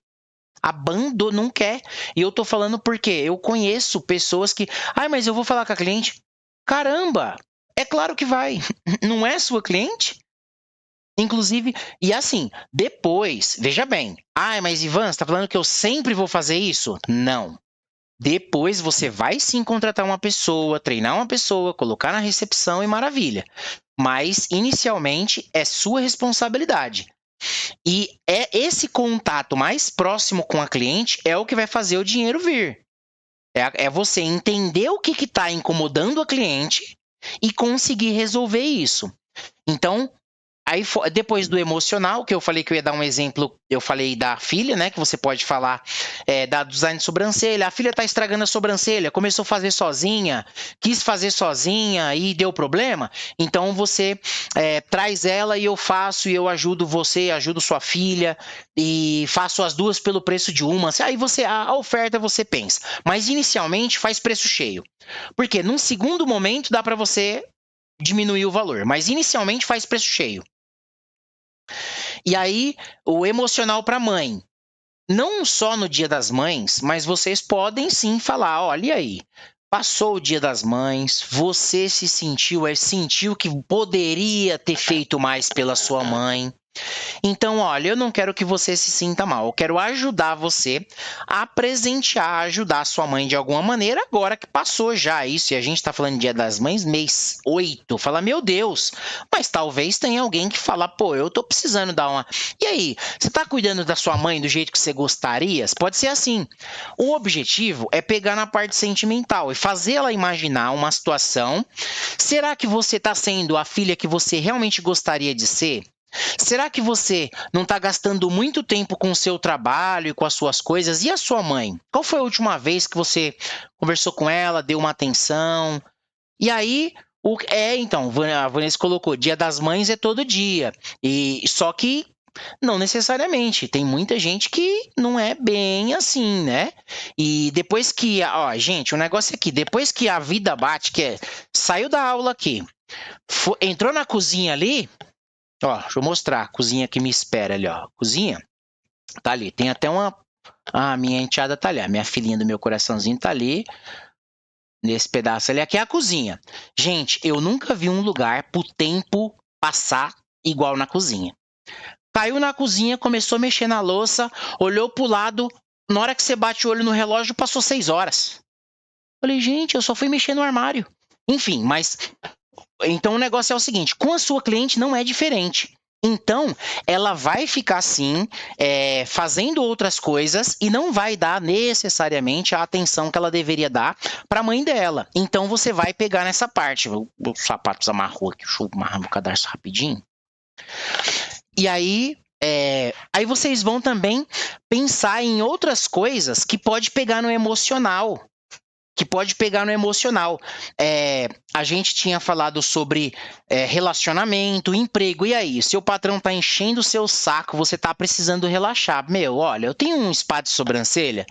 Não quer. E eu tô falando porque eu conheço pessoas que... mas eu vou falar com a cliente. Caramba! É claro que vai. Não é sua cliente? Inclusive, e assim, depois, veja bem, mas Ivan, você tá falando que eu sempre vou fazer isso? Não. Depois você vai sim contratar uma pessoa, treinar uma pessoa, colocar na recepção e maravilha. Mas, inicialmente, é sua responsabilidade. E esse contato mais próximo com a cliente é o que vai fazer o dinheiro vir. É você entender o que está incomodando a cliente e conseguir resolver isso. Então, aí, depois do emocional, que eu falei que eu ia dar um exemplo, eu falei da filha, né? Que você pode falar da design de sobrancelha. A filha tá estragando a sobrancelha, começou a fazer sozinha, quis fazer sozinha e deu problema. Então, você traz ela e eu faço, e eu ajudo você, ajudo sua filha, e faço as duas pelo preço de uma. Aí a oferta você pensa. Mas, inicialmente, faz preço cheio. Porque, num segundo momento, dá para você diminuir o valor. Mas, inicialmente, faz preço cheio. E aí, o emocional para a mãe. não só no Dia das Mães, mas vocês podem sim falar, olha aí, passou o Dia das Mães, você sentiu que poderia ter feito mais pela sua mãe. Então, olha, eu não quero que você se sinta mal. Eu quero ajudar você a presentear, ajudar a sua mãe de alguma maneira, agora que passou já isso. E a gente tá falando de Dia das Mães, mês 8. Fala, meu Deus. Mas talvez tenha alguém que fala, pô, eu tô precisando dar uma... E aí, você tá cuidando da sua mãe do jeito que você gostaria? Pode ser assim. O objetivo é pegar na parte sentimental e fazer ela imaginar uma situação. Será que você tá sendo a filha que você realmente gostaria de ser? Será que você não está gastando muito tempo com o seu trabalho e com as suas coisas? E a sua mãe? Qual foi a última vez que você conversou com ela, deu uma atenção? E aí, então, a Vanessa colocou, Dia das Mães é todo dia. E só que não necessariamente. Tem muita gente que não é bem assim, né? E depois que, ó, gente, o negócio é que depois que a vida bate, saiu da aula aqui, entrou na cozinha ali. Ó, deixa eu mostrar a cozinha que me espera ali, ó. Cozinha tá ali. Tem até uma... Ah, minha enteada tá ali. A minha filhinha do meu coraçãozinho tá ali. Nesse pedaço ali. Aqui é a cozinha. Gente, eu nunca vi um lugar pro tempo passar igual na cozinha. Caiu na cozinha, começou a mexer na louça, olhou pro lado. Na hora que você bate o olho no relógio, passou 6 horas. Falei, gente, eu só fui mexer no armário. Enfim, mas... Então o negócio é o seguinte, com a sua cliente não é diferente. Então, ela vai ficar assim, fazendo outras coisas e não vai dar necessariamente a atenção que ela deveria dar para a mãe dela. Então, você vai pegar nessa parte. O sapato amarrou aqui, deixa eu amarrar no cadarço rapidinho. E aí, aí vocês vão também pensar em outras coisas que pode pegar no emocional. A gente tinha falado sobre relacionamento, emprego, e aí? Seu patrão tá enchendo o seu saco, você tá precisando relaxar. Meu, olha, eu tenho um spa de sobrancelha,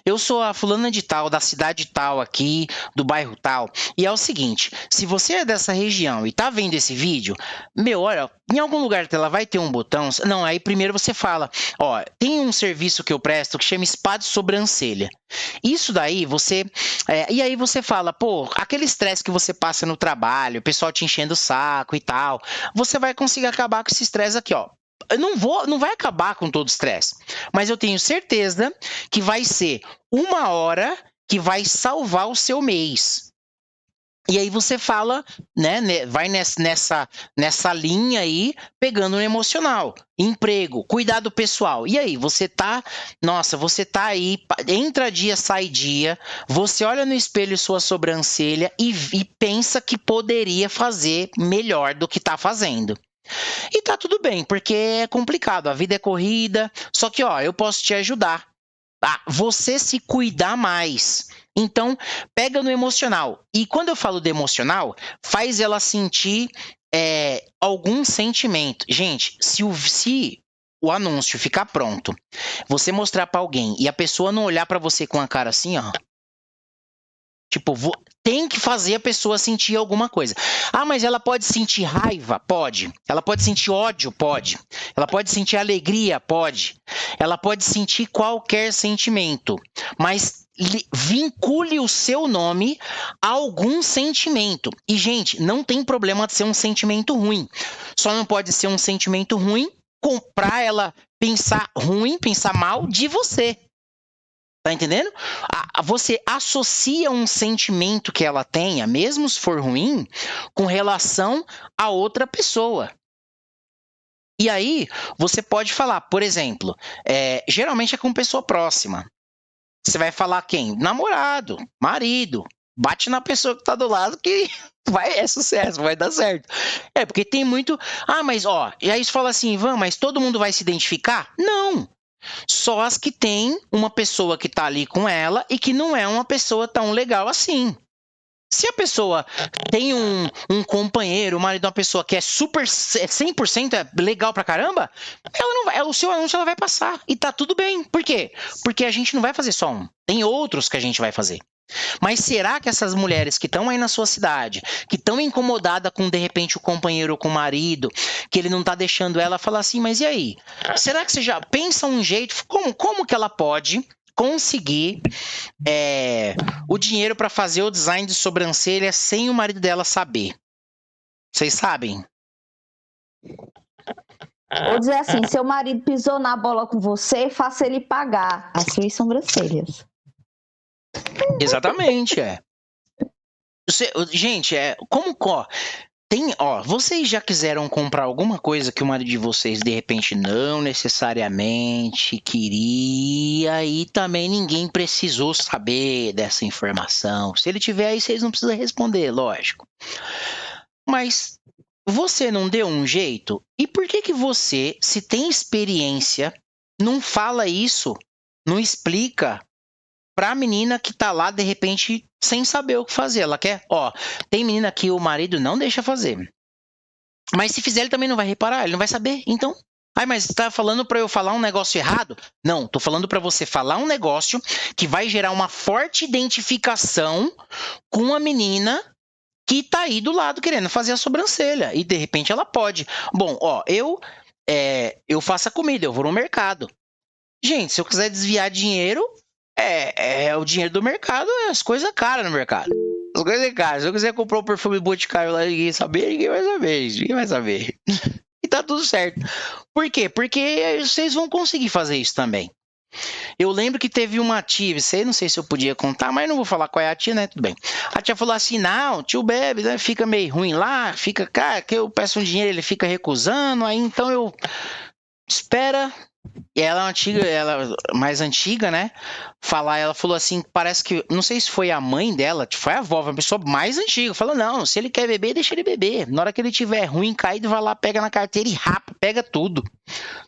eu sou a fulana de tal, da cidade tal aqui, do bairro tal, e é o seguinte, se você é dessa região e tá vendo esse vídeo, meu, olha, em algum lugar dela vai ter um botão, não, aí primeiro você fala, ó, tem um serviço que eu presto que chama spa de sobrancelha. Isso daí, e aí você fala, pô, aquele estresse que você passa no trabalho, o pessoal te enchendo o saco e tal, você vai conseguir acabar com esse estresse aqui, ó. Não vai acabar com todo o estresse, mas eu tenho certeza que vai ser 1 hora que vai salvar o seu mês. E aí você fala, né, vai nessa linha aí, pegando no emocional. Emprego, cuidado pessoal. E aí, você tá aí, entra dia, sai dia, você olha no espelho sua sobrancelha e pensa que poderia fazer melhor do que tá fazendo. E tá tudo bem, porque é complicado, a vida é corrida, só que, ó, eu posso te ajudar a você se cuidar mais. Então, pega no emocional. E quando eu falo de emocional, faz ela sentir algum sentimento. Gente, se o anúncio ficar pronto, você mostrar para alguém e a pessoa não olhar para você com a cara assim, ó. Tipo, tem que fazer a pessoa sentir alguma coisa. Ah, mas ela pode sentir raiva? Pode. Ela pode sentir ódio? Pode. Ela pode sentir alegria? Pode. Ela pode sentir qualquer sentimento. Mas vincule o seu nome a algum sentimento. E, gente, não tem problema de ser um sentimento ruim. Só não pode ser um sentimento ruim pra ela pensar mal de você. Tá entendendo? Você associa um sentimento que ela tenha, mesmo se for ruim, com relação a outra pessoa. E aí, você pode falar, por exemplo, geralmente é com pessoa próxima. Você vai falar quem? Namorado, marido. Bate na pessoa que tá do lado que é sucesso, vai dar certo. Porque tem muito... Ah, mas ó, e aí você fala assim, Ivan, mas todo mundo vai se identificar? Não! Só as que tem uma pessoa que tá ali com ela e que não é uma pessoa tão legal assim. Se a pessoa tem um companheiro, o marido de uma pessoa que é 100% legal pra caramba, ela não vai, o seu anúncio ela vai passar e tá tudo bem. Por quê? Porque a gente não vai fazer só um. Tem outros que a gente vai fazer. Mas será que essas mulheres que estão aí na sua cidade, que estão incomodadas com, de repente, o companheiro ou com o marido, que ele não tá deixando ela falar assim, mas e aí? Será que você já pensa um jeito, como que ela pode conseguir o dinheiro para fazer o design de sobrancelha sem o marido dela saber? Vocês sabem? Ou dizer assim, seu marido pisou na bola com você, faça ele pagar as suas sobrancelhas. Exatamente, Gente, vocês já quiseram comprar alguma coisa que o marido de vocês, de repente, não necessariamente queria e também ninguém precisou saber dessa informação. Se ele tiver aí, vocês não precisam responder, lógico. Mas você não deu um jeito? E por que você, se tem experiência, não fala isso, não explica pra menina que tá lá, de repente, sem saber o que fazer? Ela quer, tem menina que o marido não deixa fazer. Mas se fizer, ele também não vai reparar, ele não vai saber. Então, mas você tá falando pra eu falar um negócio errado? Não, tô falando pra você falar um negócio que vai gerar uma forte identificação com a menina que tá aí do lado querendo fazer a sobrancelha. E de repente ela pode. Bom, eu faço a comida, eu vou no mercado. Gente, se eu quiser desviar dinheiro, o dinheiro do mercado, as coisas caras no mercado. As coisas caras. Se eu quiser comprar um perfume Boticário lá e ninguém vai saber. E tá tudo certo. Por quê? Porque vocês vão conseguir fazer isso também. Eu lembro que teve uma tia, não sei se eu podia contar, mas não vou falar qual é a tia, né? Tudo bem. A tia falou assim, não, tio bebe, né? Fica meio ruim lá, cara, que eu peço um dinheiro, ele fica recusando, aí então eu espera. E ela mais antiga, né? Ela falou assim, parece que, não sei se foi a mãe dela, foi a avó, uma pessoa mais antiga, falou, não, se ele quer beber, deixa ele beber. Na hora que ele tiver ruim, caído, vai lá, pega na carteira e rapa, pega tudo.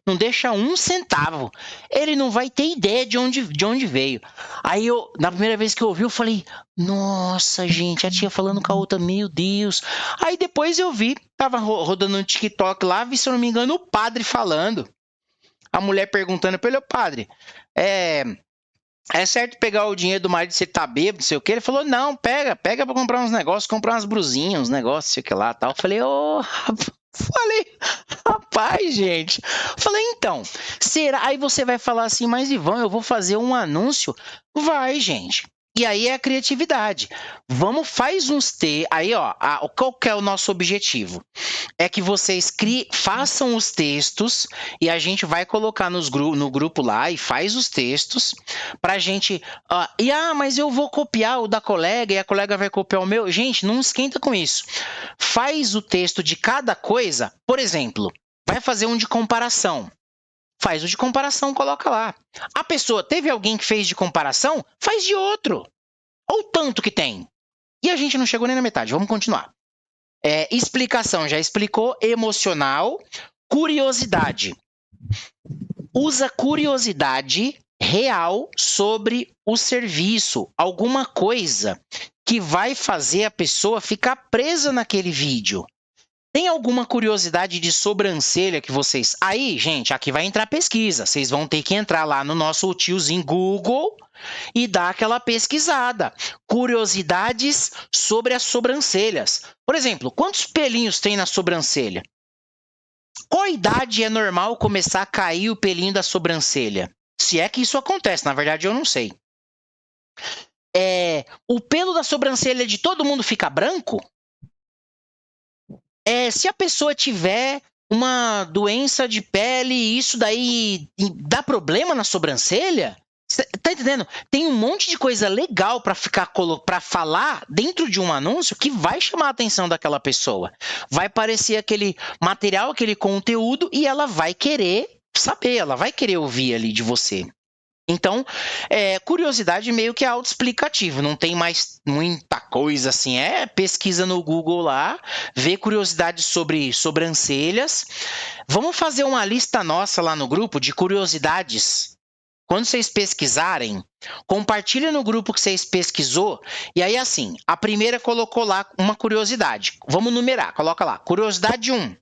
Não deixa um centavo. Ele não vai ter ideia de onde veio. Aí na primeira vez que eu ouvi, eu falei, nossa, gente, a tia falando com a outra, meu Deus. Aí depois eu vi, tava rodando no TikTok lá, vi, se eu não me engano, o padre falando. A mulher perguntando pra ele, padre, é certo pegar o dinheiro do marido se ele tá bêbado, não sei o que? Ele falou, não, pega pra comprar uns negócios, comprar umas brusinhas, uns negócios, sei o que lá, tal. Eu falei, rapaz, gente. Falei, então, será? Aí você vai falar assim, mas Ivan, eu vou fazer um anúncio? Vai, gente. E aí é a criatividade. Faz uns aí, qual que é o nosso objetivo? É que vocês façam os textos e a gente vai colocar no grupo lá e faz os textos pra gente... mas eu vou copiar o da colega e a colega vai copiar o meu. Gente, não esquenta com isso. Faz o texto de cada coisa. Por exemplo, vai fazer um de comparação. Faz o de comparação, coloca lá. A pessoa, teve alguém que fez de comparação? Faz de outro. Ou tanto que tem. E a gente não chegou nem na metade. Vamos continuar. Explicação, já explicou. Emocional. Curiosidade. Usa curiosidade real sobre o serviço. Alguma coisa que vai fazer a pessoa ficar presa naquele vídeo. Tem alguma curiosidade de sobrancelha que vocês... Aí, gente, aqui vai entrar pesquisa. Vocês vão ter que entrar lá no nosso tiozinho Google e dar aquela pesquisada. Curiosidades sobre as sobrancelhas. Por exemplo, quantos pelinhos tem na sobrancelha? Qual idade é normal começar a cair o pelinho da sobrancelha? Se é que isso acontece, na verdade eu não sei. O pelo da sobrancelha de todo mundo fica branco? Se a pessoa tiver uma doença de pele e isso daí dá problema na sobrancelha, tá entendendo? Tem um monte de coisa legal para falar dentro de um anúncio que vai chamar a atenção daquela pessoa. Vai aparecer aquele material, aquele conteúdo e ela vai querer saber, ela vai querer ouvir ali de você. Então, curiosidade meio que é autoexplicativo, não tem mais muita coisa assim. Pesquisa no Google lá, vê curiosidades sobre sobrancelhas. Vamos fazer uma lista nossa lá no grupo de curiosidades. Quando vocês pesquisarem, compartilha no grupo que vocês pesquisou. E aí, assim, a primeira colocou lá uma curiosidade. Vamos numerar, coloca lá, curiosidade 1.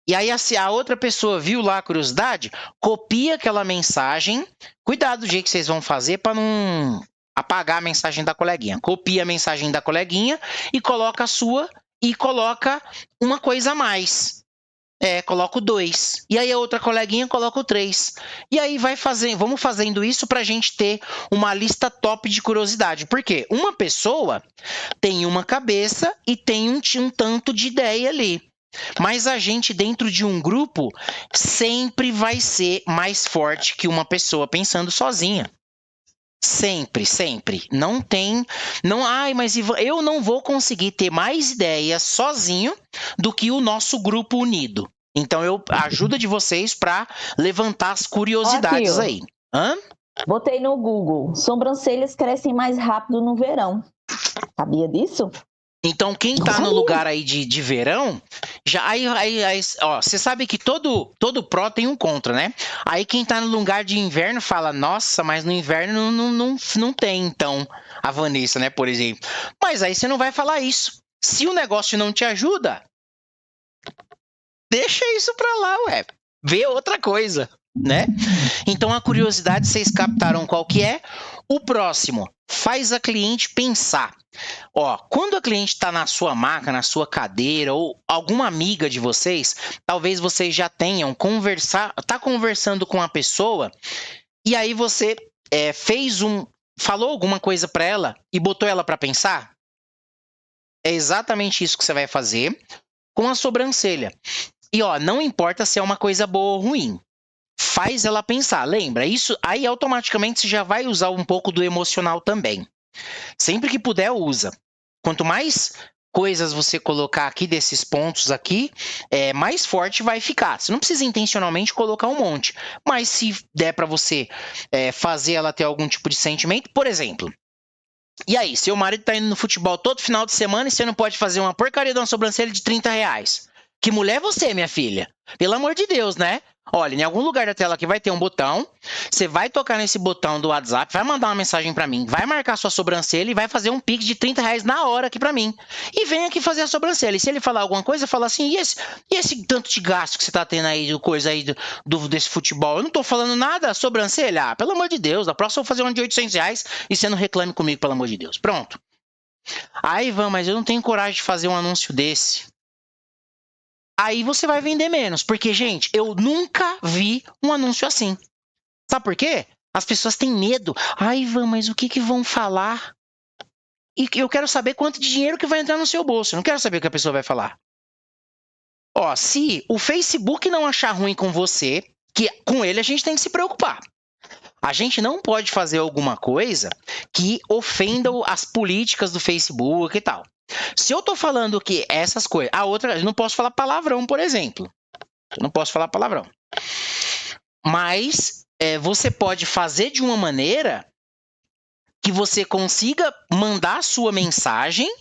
E aí, se a outra pessoa viu lá a curiosidade, copia aquela mensagem. Cuidado do jeito que vocês vão fazer para não apagar a mensagem da coleguinha. Copia a mensagem da coleguinha e coloca a sua e coloca uma coisa a mais. Coloca o 2. E aí a outra coleguinha coloca o 3. E aí vamos fazendo isso pra gente ter uma lista top de curiosidade. Por quê? Uma pessoa tem uma cabeça e tem um tanto de ideia ali. Mas a gente, dentro de um grupo, sempre vai ser mais forte que uma pessoa pensando sozinha. Sempre, sempre. Não tem... mas eu não vou conseguir ter mais ideias sozinho do que o nosso grupo unido. Então, ajuda de vocês para levantar as curiosidades aí. Hã? Botei no Google. Sobrancelhas crescem mais rápido no verão. Sabia disso? Então, quem tá no lugar aí de verão, você sabe que todo pró tem um contra, né? Aí quem tá no lugar de inverno fala, nossa, mas no inverno não tem, então, a Vanessa, né, por exemplo. Mas aí você não vai falar isso. Se o negócio não te ajuda, deixa isso pra lá, ué. Vê outra coisa, né? Então, a curiosidade, vocês captaram qual que é. O próximo, faz a cliente pensar. Quando a cliente está na sua maca, na sua cadeira, ou alguma amiga de vocês, talvez vocês já tenham tá conversando com a pessoa, e aí você falou alguma coisa para ela e botou ela para pensar? É exatamente isso que você vai fazer com a sobrancelha. E não importa se é uma coisa boa ou ruim. Faz ela pensar. Lembra? Isso aí automaticamente você já vai usar um pouco do emocional também. Sempre que puder, usa. Quanto mais coisas você colocar aqui desses pontos aqui, mais forte vai ficar. Você não precisa intencionalmente colocar um monte. Mas se der para você fazer ela ter algum tipo de sentimento, por exemplo. E aí, seu marido tá indo no futebol todo final de semana e você não pode fazer uma porcaria de uma sobrancelha de R$30. Que mulher é você, minha filha? Pelo amor de Deus, né? Olha, em algum lugar da tela aqui vai ter um botão. Você vai tocar nesse botão do WhatsApp, vai mandar uma mensagem pra mim, vai marcar sua sobrancelha e vai fazer um pix de R$30 na hora aqui pra mim. E vem aqui fazer a sobrancelha. E se ele falar alguma coisa, fala assim, e esse tanto de gasto que você tá tendo aí, desse futebol? Eu não tô falando nada, sobrancelha? Pelo amor de Deus, da próxima eu vou fazer uma de R$800 e você não reclame comigo, pelo amor de Deus. Pronto. Aí, Ivan, mas eu não tenho coragem de fazer um anúncio desse. Aí você vai vender menos. Porque, gente, eu nunca vi um anúncio assim. Sabe por quê? As pessoas têm medo. Ai, Ivan, mas o que vão falar? E eu quero saber quanto de dinheiro que vai entrar no seu bolso. Eu não quero saber o que a pessoa vai falar. Se o Facebook não achar ruim com você, que com ele a gente tem que se preocupar. A gente não pode fazer alguma coisa que ofenda as políticas do Facebook e tal. Se eu tô falando que essas coisas... A outra, eu não posso falar palavrão, por exemplo. Eu não posso falar palavrão. Mas você pode fazer de uma maneira que você consiga mandar a sua mensagem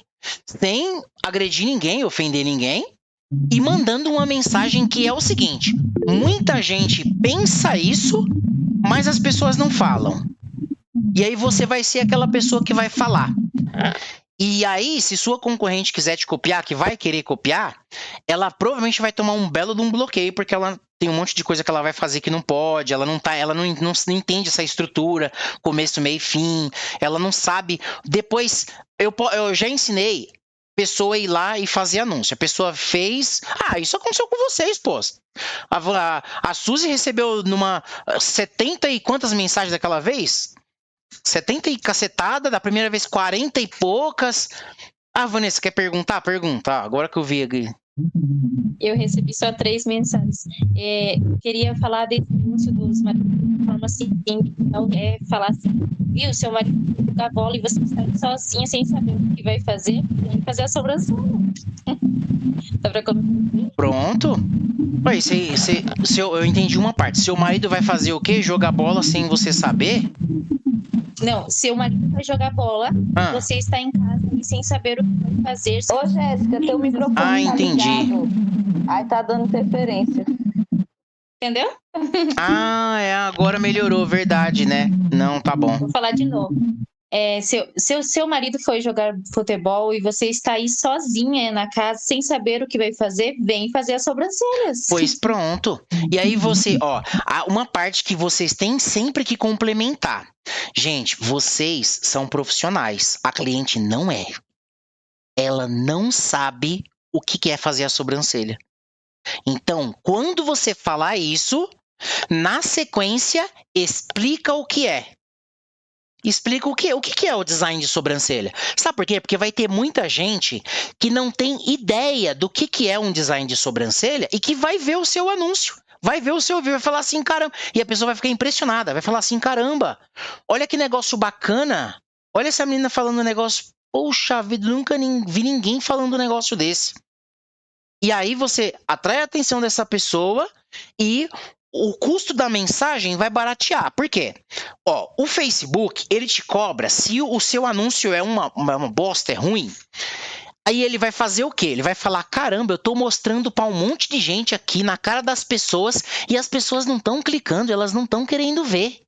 sem agredir ninguém, ofender ninguém, e mandando uma mensagem que é o seguinte: muita gente pensa isso, mas as pessoas não falam. E aí você vai ser aquela pessoa que vai falar. E aí, se sua concorrente quiser te copiar, que vai querer copiar, ela provavelmente vai tomar um belo de um bloqueio, porque ela tem um monte de coisa que ela vai fazer que não pode, ela não entende essa estrutura, começo, meio e fim, ela não sabe. Depois, eu já ensinei pessoa ir lá e fazer anúncio. A pessoa fez... isso aconteceu com vocês, pô. A Suzy recebeu 70 e quantas mensagens daquela vez? 70 e cacetada, da primeira vez 40 e poucas. Vanessa, quer perguntar? Pergunta, agora que eu vi aqui. Eu recebi só 3 mensagens. Queria falar desse anúncio dos maridos, de forma assim, falar assim, viu, seu marido jogar bola e você está sozinha, sem saber o que vai fazer, tem que fazer a sobrancelha. Dá pra colocar? Pronto. Eu entendi uma parte. Seu marido vai fazer o quê? Jogar bola sem você saber? Não, seu marido vai jogar bola, você está em casa e sem saber o que vai fazer. Ô, Jéssica, teu microfone tá entendi. ligado. Aí tá dando interferência. Entendeu? Agora melhorou, verdade, né? Não, tá bom. Vou falar de novo. seu marido foi jogar futebol e você está aí sozinha na casa, sem saber o que vai fazer, vem fazer as sobrancelhas. Pois pronto. E aí você, há uma parte que vocês têm sempre que complementar. Gente, vocês são profissionais. A cliente não é. Ela não sabe o que é fazer a sobrancelha. Então, quando você falar isso, na sequência, explica o que é. Explica o que é o design de sobrancelha. Sabe por quê? Porque vai ter muita gente que não tem ideia do que é um design de sobrancelha e que vai ver o seu anúncio. Vai ver o seu vídeo, vai falar assim, caramba. E a pessoa vai ficar impressionada, vai falar assim, caramba, olha que negócio bacana. Olha essa menina falando um negócio, poxa vida, nunca vi ninguém falando um negócio desse. E aí você atrai a atenção dessa pessoa e o custo da mensagem vai baratear. Por quê? O Facebook, ele te cobra, se o seu anúncio é uma bosta, é ruim, aí ele vai fazer o quê? Ele vai falar, caramba, eu tô mostrando para um monte de gente aqui na cara das pessoas e as pessoas não estão clicando, elas não estão querendo ver.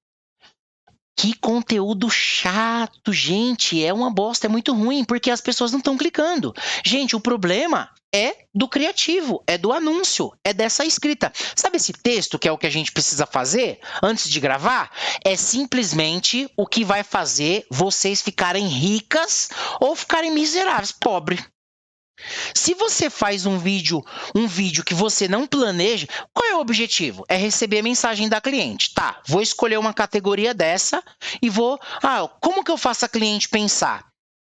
Que conteúdo chato, gente, é uma bosta, é muito ruim, porque as pessoas não estão clicando. Gente, o problema é do criativo, é do anúncio, é dessa escrita. Sabe esse texto que é o que a gente precisa fazer antes de gravar? É simplesmente o que vai fazer vocês ficarem ricas ou ficarem miseráveis, pobres. Se você faz um vídeo que você não planeja, qual é o objetivo? É receber a mensagem da cliente. Tá, vou escolher uma categoria dessa e vou... como que eu faço a cliente pensar?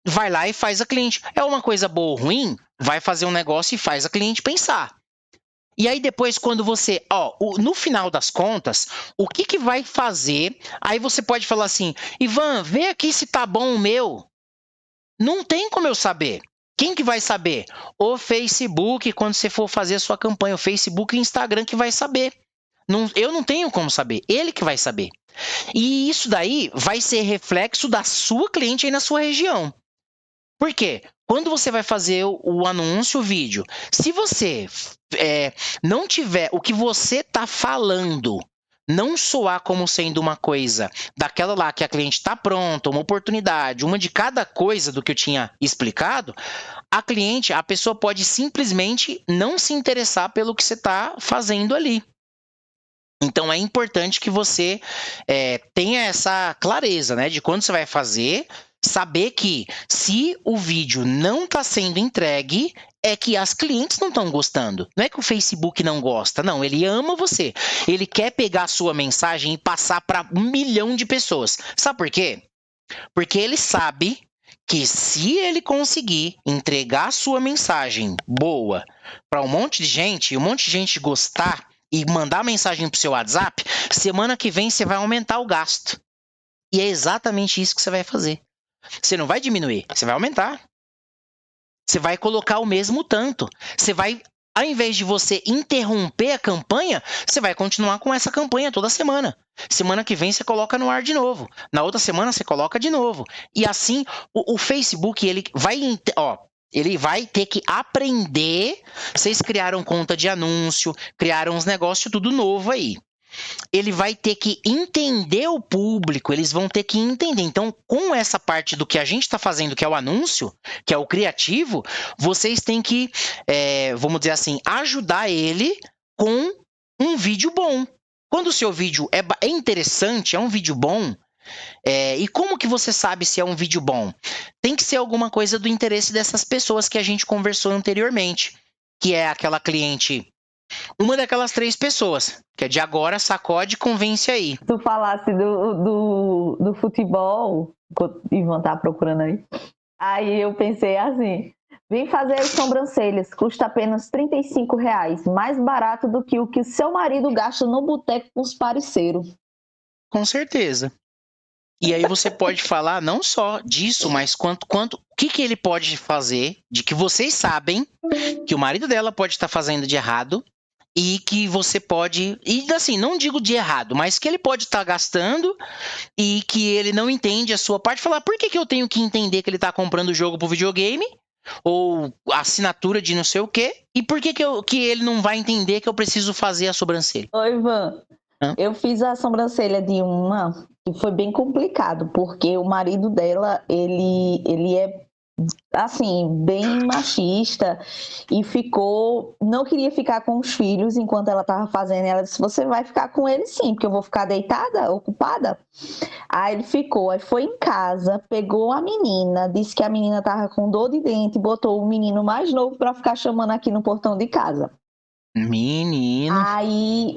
Vai lá e faz a cliente. É uma coisa boa ou ruim? Vai fazer um negócio e faz a cliente pensar. E aí depois, quando você... no final das contas, o que vai fazer? Aí você pode falar assim, Ivan, vê aqui se tá bom o meu. Não tem como eu saber. Quem que vai saber? O Facebook, quando você for fazer a sua campanha. O Facebook e o Instagram que vai saber. Eu não tenho como saber. Ele que vai saber. E isso daí vai ser reflexo da sua cliente aí na sua região. Por quê? Quando você vai fazer o anúncio, o vídeo, se você não tiver o que você está falando, não soar como sendo uma coisa daquela lá que a cliente está pronta, uma oportunidade, uma de cada coisa do que eu tinha explicado, a pessoa pode simplesmente não se interessar pelo que você está fazendo ali. Então, é importante que você tenha essa clareza, né, de quando você vai fazer, saber que se o vídeo não está sendo entregue, é que as clientes não estão gostando. Não é que o Facebook não gosta, não. Ele ama você. Ele quer pegar a sua mensagem e passar para 1 milhão de pessoas. Sabe por quê? Porque ele sabe que se ele conseguir entregar a sua mensagem boa para um monte de gente, e um monte de gente gostar e mandar mensagem para o seu WhatsApp, semana que vem você vai aumentar o gasto. E é exatamente isso que você vai fazer. Você não vai diminuir, você vai aumentar. Você vai colocar o mesmo tanto. Você vai, ao invés de você interromper a campanha, você vai continuar com essa campanha toda semana. Semana que vem você coloca no ar de novo. Na outra semana você coloca de novo. E assim, o Facebook, ele vai ter que aprender. Vocês criaram conta de anúncio, criaram uns negócios tudo novo aí. Ele vai ter que entender o público, eles vão ter que entender. Então, com essa parte do que a gente está fazendo, que é o anúncio, que é o criativo, vocês têm que, vamos dizer assim, ajudar ele com um vídeo bom. Quando o seu vídeo é interessante, é um vídeo bom, e como que você sabe se é um vídeo bom? Tem que ser alguma coisa do interesse dessas pessoas que a gente conversou anteriormente, que é aquela cliente... Uma daquelas 3 pessoas, que é de agora, sacode e convence aí. Tu falasse do futebol, que o Ivan tá procurando aí eu pensei assim, vem fazer as sobrancelhas, custa apenas R$35, mais barato do que o que o seu marido gasta no boteco com os parceiros. Com certeza. E aí você pode falar não só disso, mas o que ele pode fazer, de que vocês sabem que o marido dela pode estar fazendo de errado, e que você pode... E assim, não digo de errado, mas que ele pode estar gastando e que ele não entende a sua parte. Falar, por que eu tenho que entender que ele está comprando o jogo pro videogame? Ou assinatura de não sei o quê? E por que ele não vai entender que eu preciso fazer a sobrancelha? Oi, Ivan. Eu fiz a sobrancelha de uma que foi bem complicado, porque o marido dela, ele é, assim, bem machista e não queria ficar com os filhos enquanto ela estava fazendo. Ela disse, você vai ficar com ele sim, porque eu vou ficar deitada, ocupada. Aí ele ficou, aí foi em casa, pegou a menina, disse que a menina estava com dor de dente, botou o menino mais novo para ficar chamando aqui no portão de casa. Menino. Aí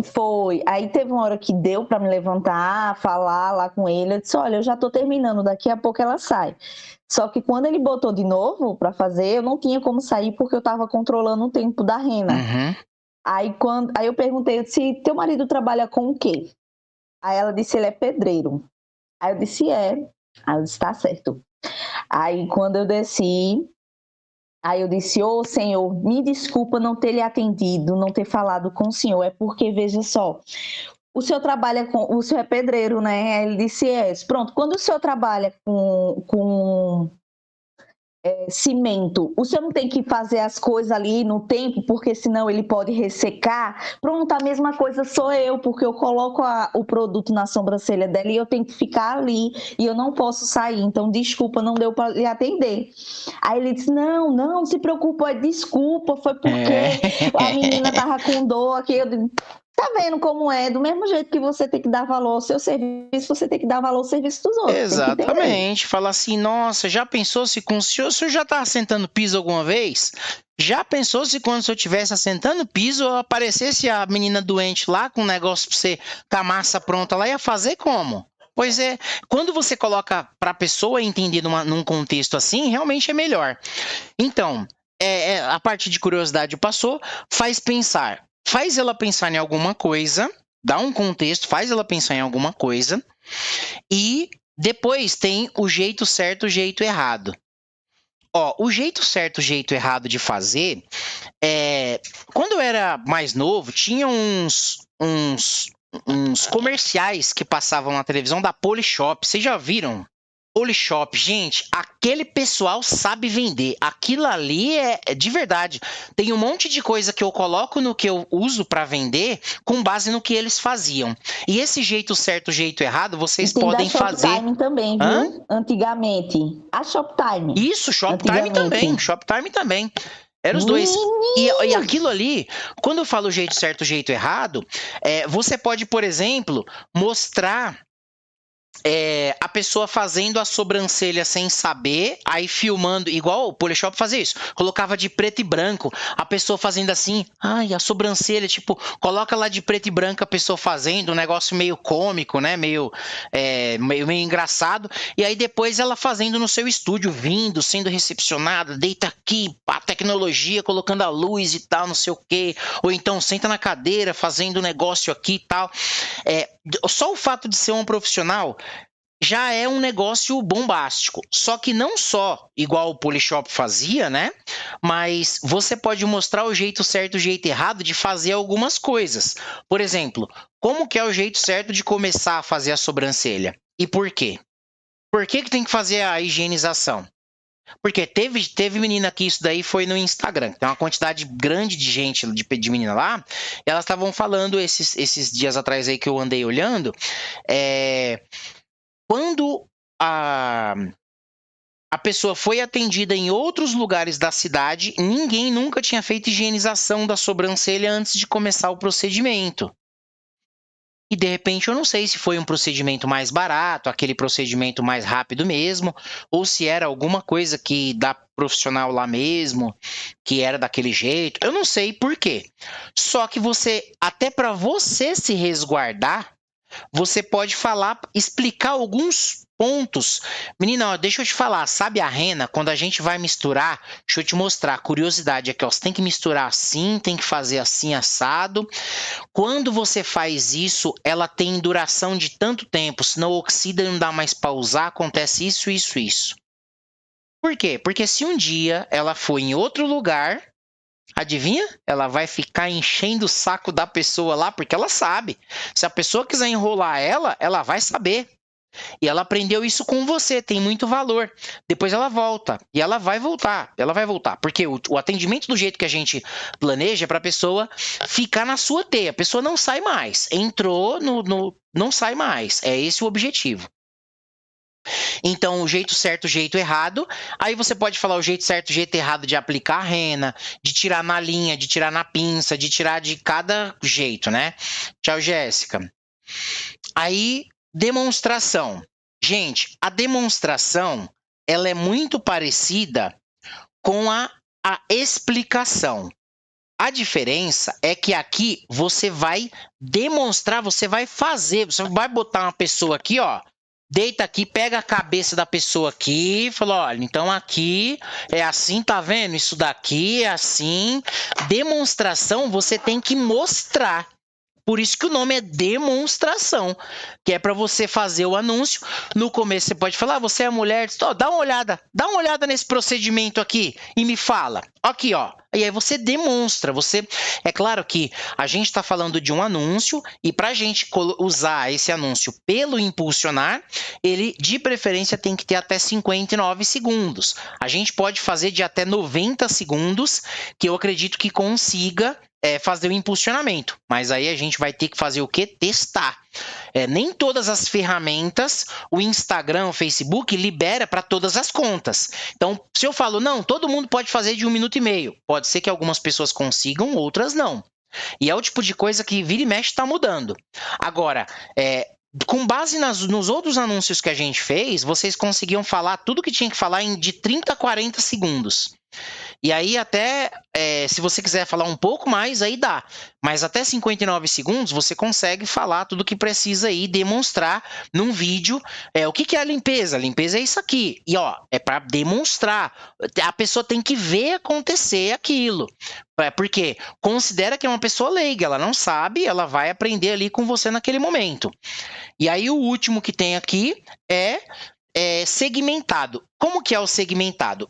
teve uma hora que deu para me levantar, falar lá com ele. Eu disse, olha, eu já tô terminando, daqui a pouco ela sai. Só que quando ele botou de novo para fazer, eu não tinha como sair porque eu tava controlando o tempo da rena. Uhum. Aí eu perguntei, eu disse, teu marido trabalha com o quê? Aí ela disse, ele é pedreiro. Aí eu disse, é. Aí eu disse, tá certo. Aí quando eu desci, aí eu disse, ô senhor, me desculpa não ter lhe atendido, não ter falado com o senhor, é porque, veja só, o senhor é pedreiro, né? Aí ele disse, pronto, quando o senhor trabalha com cimento, o senhor não tem que fazer as coisas ali no tempo, porque senão ele pode ressecar. Pronto, a mesma coisa sou eu, porque eu coloco o produto na sobrancelha dela e eu tenho que ficar ali e eu não posso sair, então desculpa, não deu para lhe atender. Aí ele disse, não se preocupa, desculpa, foi porque a menina tava com dor aqui. Eu disse, tá vendo como é? Do mesmo jeito que você tem que dar valor ao seu serviço, você tem que dar valor ao serviço dos outros. Exatamente. Fala assim, nossa, já pensou se com o senhor já tá assentando piso alguma vez? Já pensou se quando o senhor estivesse assentando piso, aparecesse a menina doente lá com um negócio pra você, com a massa pronta lá, ia fazer como? Pois é, quando você coloca pra pessoa entender num contexto assim, realmente é melhor. Então, a parte de curiosidade passou, faz ela pensar em alguma coisa, dá um contexto, faz ela pensar em alguma coisa, e depois tem o jeito certo, o jeito errado. O jeito certo, o jeito errado de fazer, quando eu era mais novo, tinha uns comerciais que passavam na televisão da Polishop, vocês já viram? Polishop, gente, aquele pessoal sabe vender. Aquilo ali é de verdade. Tem um monte de coisa que eu coloco no que eu uso para vender com base no que eles faziam. E esse jeito certo, jeito errado, vocês podem fazer. Shoptime também, viu? Antigamente. A Shoptime. Isso, Shoptime também. Shoptime também. Eram os dois. E aquilo ali, quando eu falo jeito certo, jeito errado, você pode, por exemplo, mostrar a pessoa fazendo a sobrancelha sem saber, aí filmando, igual o Polishop fazia isso, colocava de preto e branco, a pessoa fazendo assim, a sobrancelha, tipo, coloca lá de preto e branco a pessoa fazendo, um negócio meio cômico, né, meio engraçado, e aí depois ela fazendo no seu estúdio, vindo, sendo recepcionada, deita aqui, pá, tecnologia, colocando a luz e tal, não sei o quê, ou então senta na cadeira, fazendo um negócio aqui e tal. Só o fato de ser um profissional já é um negócio bombástico. Só que não só igual o Polishop fazia, né? Mas você pode mostrar o jeito certo e o jeito errado de fazer algumas coisas. Por exemplo, como que é o jeito certo de começar a fazer a sobrancelha? E por quê? Por que tem que fazer a higienização? Porque teve menina que isso daí foi no Instagram. Tem uma quantidade grande de gente, de menina lá. E elas estavam falando esses dias atrás aí que eu andei olhando. Quando a pessoa foi atendida em outros lugares da cidade, ninguém nunca tinha feito higienização da sobrancelha antes de começar o procedimento. E de repente eu não sei se foi um procedimento mais barato, aquele procedimento mais rápido mesmo, ou se era alguma coisa que da profissional lá mesmo, que era daquele jeito. Eu não sei por quê. Só que até para você se resguardar, você pode explicar alguns pontos. Menina, ó, deixa eu te falar, sabe a rena, quando a gente vai misturar, deixa eu te mostrar, curiosidade aqui, ó, você tem que misturar assim, tem que fazer assim, assado. Quando você faz isso, ela tem duração de tanto tempo, senão oxida e não dá mais para usar, acontece isso, isso, isso. Por quê? Porque se um dia ela for em outro lugar, adivinha? Ela vai ficar enchendo o saco da pessoa lá, porque ela sabe. Se a pessoa quiser enrolar ela vai saber. E ela aprendeu isso com você, tem muito valor. Depois ela volta, e ela vai voltar, porque o atendimento do jeito que a gente planeja é para a pessoa ficar na sua teia, a pessoa não sai mais, entrou não sai mais, é esse o objetivo. Então, o jeito certo, o jeito errado. Aí você pode falar o jeito certo, o jeito errado de aplicar a rena, de tirar na linha, de tirar na pinça, de tirar de cada jeito, né? Tchau, Jéssica. Aí, demonstração. Gente, a demonstração, ela é muito parecida com a explicação. A diferença é que aqui você vai demonstrar, você vai fazer, você vai botar uma pessoa aqui, ó, deita aqui, pega a cabeça da pessoa aqui, fala, olha, então aqui é assim, tá vendo? Isso daqui é assim. Demonstração, você tem que mostrar. Por isso que o nome é demonstração, que é para você fazer o anúncio. No começo você pode falar, você é mulher, dá uma olhada nesse procedimento aqui e me fala. Aqui, ó. E aí você demonstra, É claro que a gente está falando de um anúncio e para a gente usar esse anúncio pelo impulsionar, ele de preferência tem que ter até 59 segundos. A gente pode fazer de até 90 segundos, que eu acredito que consiga fazer o impulsionamento, mas aí a gente vai ter que fazer o quê? Testar. Nem todas as ferramentas, o Instagram, o Facebook, libera para todas as contas. Então, se eu falo, não, todo mundo pode fazer de 1 minuto e meio, pode ser que algumas pessoas consigam, outras não. E é o tipo de coisa que vira e mexe está mudando. Agora, com base nos outros anúncios que a gente fez, vocês conseguiam falar tudo que tinha que falar em de 30 a 40 segundos. E aí até, se você quiser falar um pouco mais, aí dá. Mas até 59 segundos você consegue falar tudo que precisa aí, demonstrar num vídeo. O que é a limpeza? A limpeza é isso aqui. E ó, é para demonstrar. A pessoa tem que ver acontecer aquilo. Porque considera que é uma pessoa leiga, ela não sabe, ela vai aprender ali com você naquele momento. E aí o último que tem aqui é segmentado. Como que é o segmentado?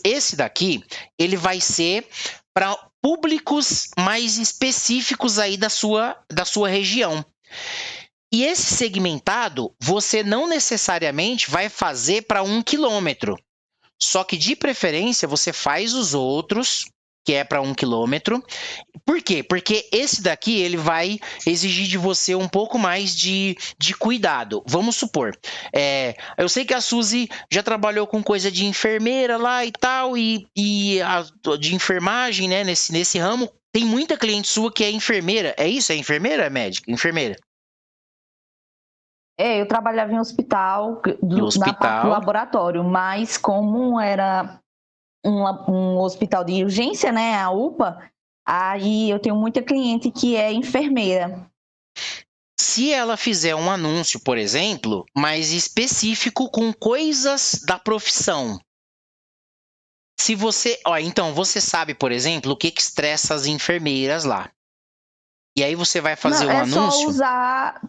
Esse daqui, ele vai ser para públicos mais específicos aí da sua região. E esse segmentado, você não necessariamente vai fazer para 1 quilômetro. Só que, de preferência, você faz os outros, que é para 1 quilômetro. Por quê? Porque esse daqui ele vai exigir de você um pouco mais de cuidado. Vamos supor, eu sei que a Suzy já trabalhou com coisa de enfermeira lá e tal, e de enfermagem, né, nesse ramo. Tem muita cliente sua que é enfermeira. É isso? É enfermeira ou é médica? Enfermeira. Eu trabalhava em hospital, na parte do laboratório, mas como era um hospital de urgência, né, a UPA, aí eu tenho muita cliente que é enfermeira. Se ela fizer um anúncio, por exemplo, mais específico com coisas da profissão. Se você, então você sabe, por exemplo, o que estressa as enfermeiras lá. E aí você vai fazer um anúncio. É só usar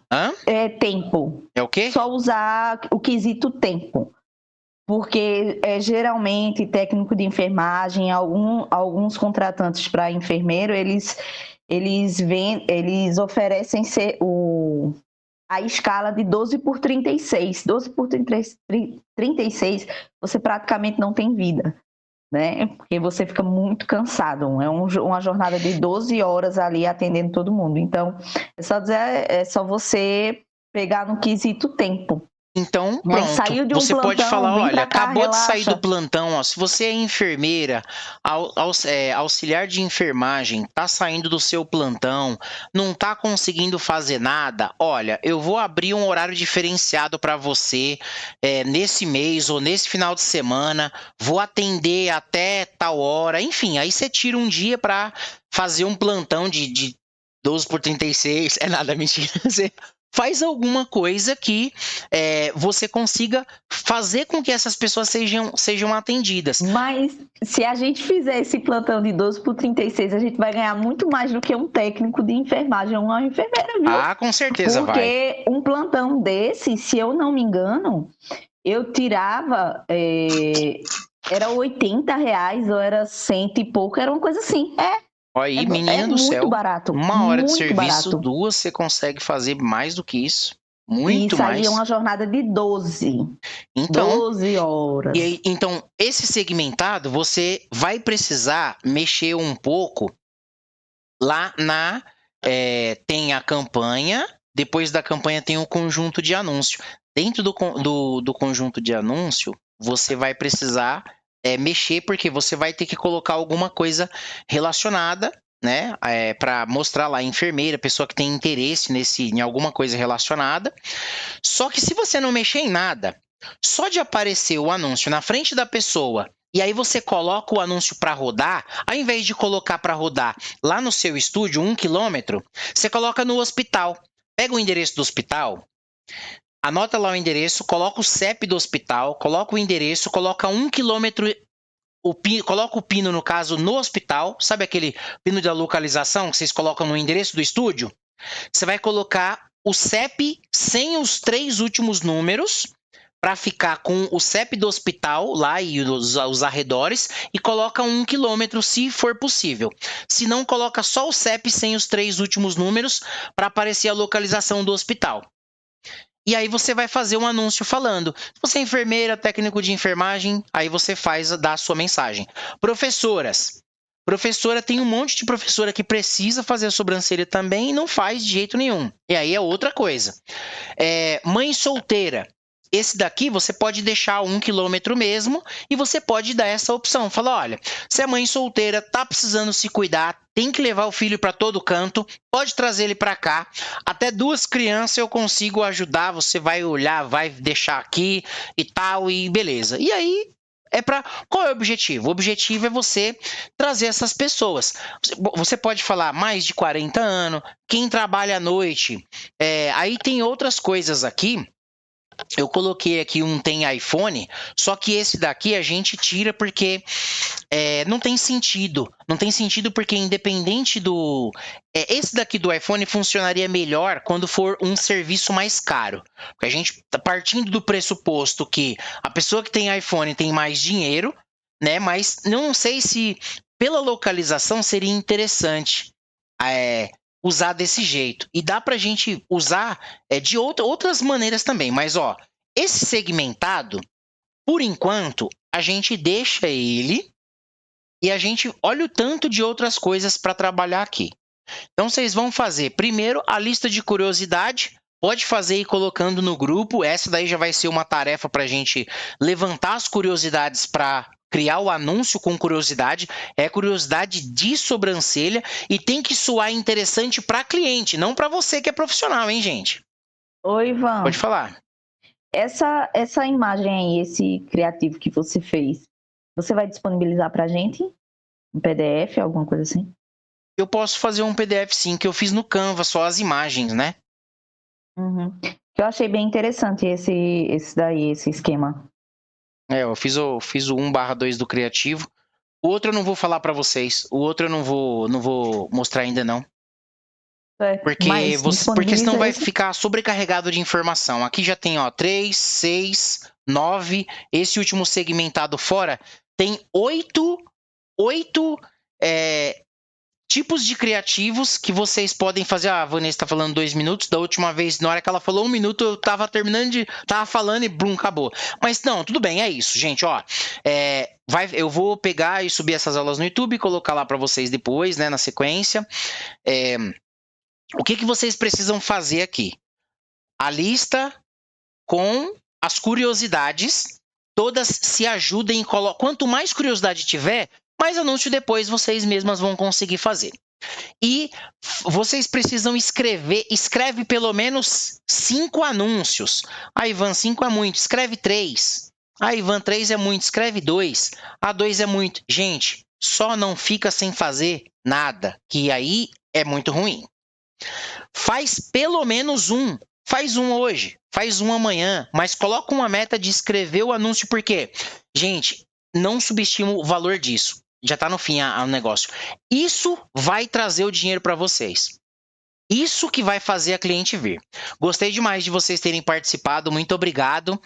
tempo. É o quê? Só usar o quesito tempo. Porque geralmente técnico de enfermagem, alguns contratantes para enfermeiro, eles oferecem a escala de 12 por 36. 12 por 36, você praticamente não tem vida, né? Porque você fica muito cansado. É uma jornada de 12 horas ali atendendo todo mundo. Então, é só você pegar no quesito tempo. Então, pronto, você pode falar, olha, acabou de sair do plantão, ó, se você é enfermeira, auxiliar de enfermagem, tá saindo do seu plantão, não tá conseguindo fazer nada, olha, eu vou abrir um horário diferenciado para você nesse mês ou nesse final de semana, vou atender até tal hora, enfim, aí você tira um dia para fazer um plantão de 12 por 36, nada, mentira, você faz alguma coisa que você consiga fazer com que essas pessoas sejam atendidas. Mas se a gente fizer esse plantão de 12 por 36, a gente vai ganhar muito mais do que um técnico de enfermagem ou uma enfermeira, viu? Ah, com certeza vai. Porque um plantão desse, se eu não me engano, eu tirava... era R$80 ou era 100 e pouco, era uma coisa assim. Olha aí, menina do céu. Muito barato. 1 hora de serviço, 2, você consegue fazer mais do que isso. Muito Isso aí mais. é uma jornada de 12. Então, 12 horas. e aí, então, esse segmentado, você vai precisar mexer um pouco lá tem a campanha, depois da campanha tem o conjunto de anúncio. Dentro do conjunto de anúncio, você vai precisar mexer, porque você vai ter que colocar alguma coisa relacionada, né, para mostrar lá a enfermeira, pessoa que tem interesse em alguma coisa relacionada. Só que se você não mexer em nada, só de aparecer o anúncio na frente da pessoa e aí você coloca o anúncio para rodar, ao invés de colocar para rodar lá no seu estúdio, 1 quilômetro, você coloca no hospital. Pega o endereço do hospital, anota lá o endereço, coloca o CEP do hospital, coloca o endereço, coloca 1 quilômetro, coloca o pino, no caso, no hospital. Sabe aquele pino da localização que vocês colocam no endereço do estúdio? Você vai colocar o CEP sem os 3 últimos números, para ficar com o CEP do hospital lá e os arredores, e coloca 1 quilômetro se for possível. Se não, coloca só o CEP sem os 3 últimos números para aparecer a localização do hospital. E aí você vai fazer um anúncio falando. Se você é enfermeira, técnico de enfermagem, aí você dá a sua mensagem. Professora, tem um monte de professora que precisa fazer a sobrancelha também e não faz de jeito nenhum. E aí é outra coisa. Mãe solteira. Esse daqui você pode deixar 1 quilômetro mesmo e você pode dar essa opção. Fala, olha, se é mãe solteira, tá precisando se cuidar, tem que levar o filho para todo canto, pode trazer ele para cá. Até 2 crianças eu consigo ajudar, você vai olhar, vai deixar aqui e tal, e beleza. E aí, qual é o objetivo? O objetivo é você trazer essas pessoas. Você pode falar mais de 40 anos, quem trabalha à noite. Aí tem outras coisas aqui. Eu coloquei aqui tem iPhone, só que esse daqui a gente tira porque não tem sentido. Não tem sentido porque independente do... esse daqui do iPhone funcionaria melhor quando for um serviço mais caro. Porque a gente tá partindo do pressuposto que a pessoa que tem iPhone tem mais dinheiro, né? Mas não sei se pela localização seria interessante usar desse jeito. E dá pra gente usar de outras maneiras também. Mas, esse segmentado, por enquanto, a gente deixa ele e a gente olha o tanto de outras coisas para trabalhar aqui. Então, vocês vão fazer, primeiro, a lista de curiosidade. Pode fazer ir colocando no grupo. Essa daí já vai ser uma tarefa para a gente levantar as curiosidades para criar o anúncio com curiosidade. É curiosidade de sobrancelha e tem que soar interessante para cliente, não para você que é profissional, hein, gente? Oi, Ivan. Pode falar. Essa imagem aí, esse criativo que você fez, você vai disponibilizar para a gente? Um PDF, alguma coisa assim? Eu posso fazer um PDF sim, que eu fiz no Canva, só as imagens, né? Uhum. Eu achei bem interessante esse esquema. Eu fiz o 1/2 do criativo. O outro eu não vou falar para vocês. O outro eu não vou mostrar ainda não. Porque senão vai ficar sobrecarregado de informação. Aqui já tem 3, 6, 9. Esse último segmentado fora tem 8 tipos de criativos que vocês podem fazer. A Vanessa está falando 2 minutos. Da última vez, na hora que ela falou 1 minuto, eu tava falando e blum, acabou. Mas não, tudo bem, é isso, gente. Eu vou pegar e subir essas aulas no YouTube e colocar lá para vocês depois, né, na sequência. O que vocês precisam fazer aqui? A lista com as curiosidades, todas se ajudem. Quanto mais curiosidade tiver, mais anúncio depois vocês mesmas vão conseguir fazer. E vocês precisam escreve pelo menos 5 anúncios. Ivan, 5 é muito, escreve 3. Ivan, 3 é muito, escreve 2. 2 é muito. Gente, só não fica sem fazer nada, que aí é muito ruim. Faz pelo menos um. Faz um hoje, faz um amanhã, mas coloca uma meta de escrever o anúncio, porque, gente, não subestima o valor disso. Já está no fim o negócio. Isso vai trazer o dinheiro para vocês. Isso que vai fazer a cliente vir. Gostei demais de vocês terem participado. Muito obrigado.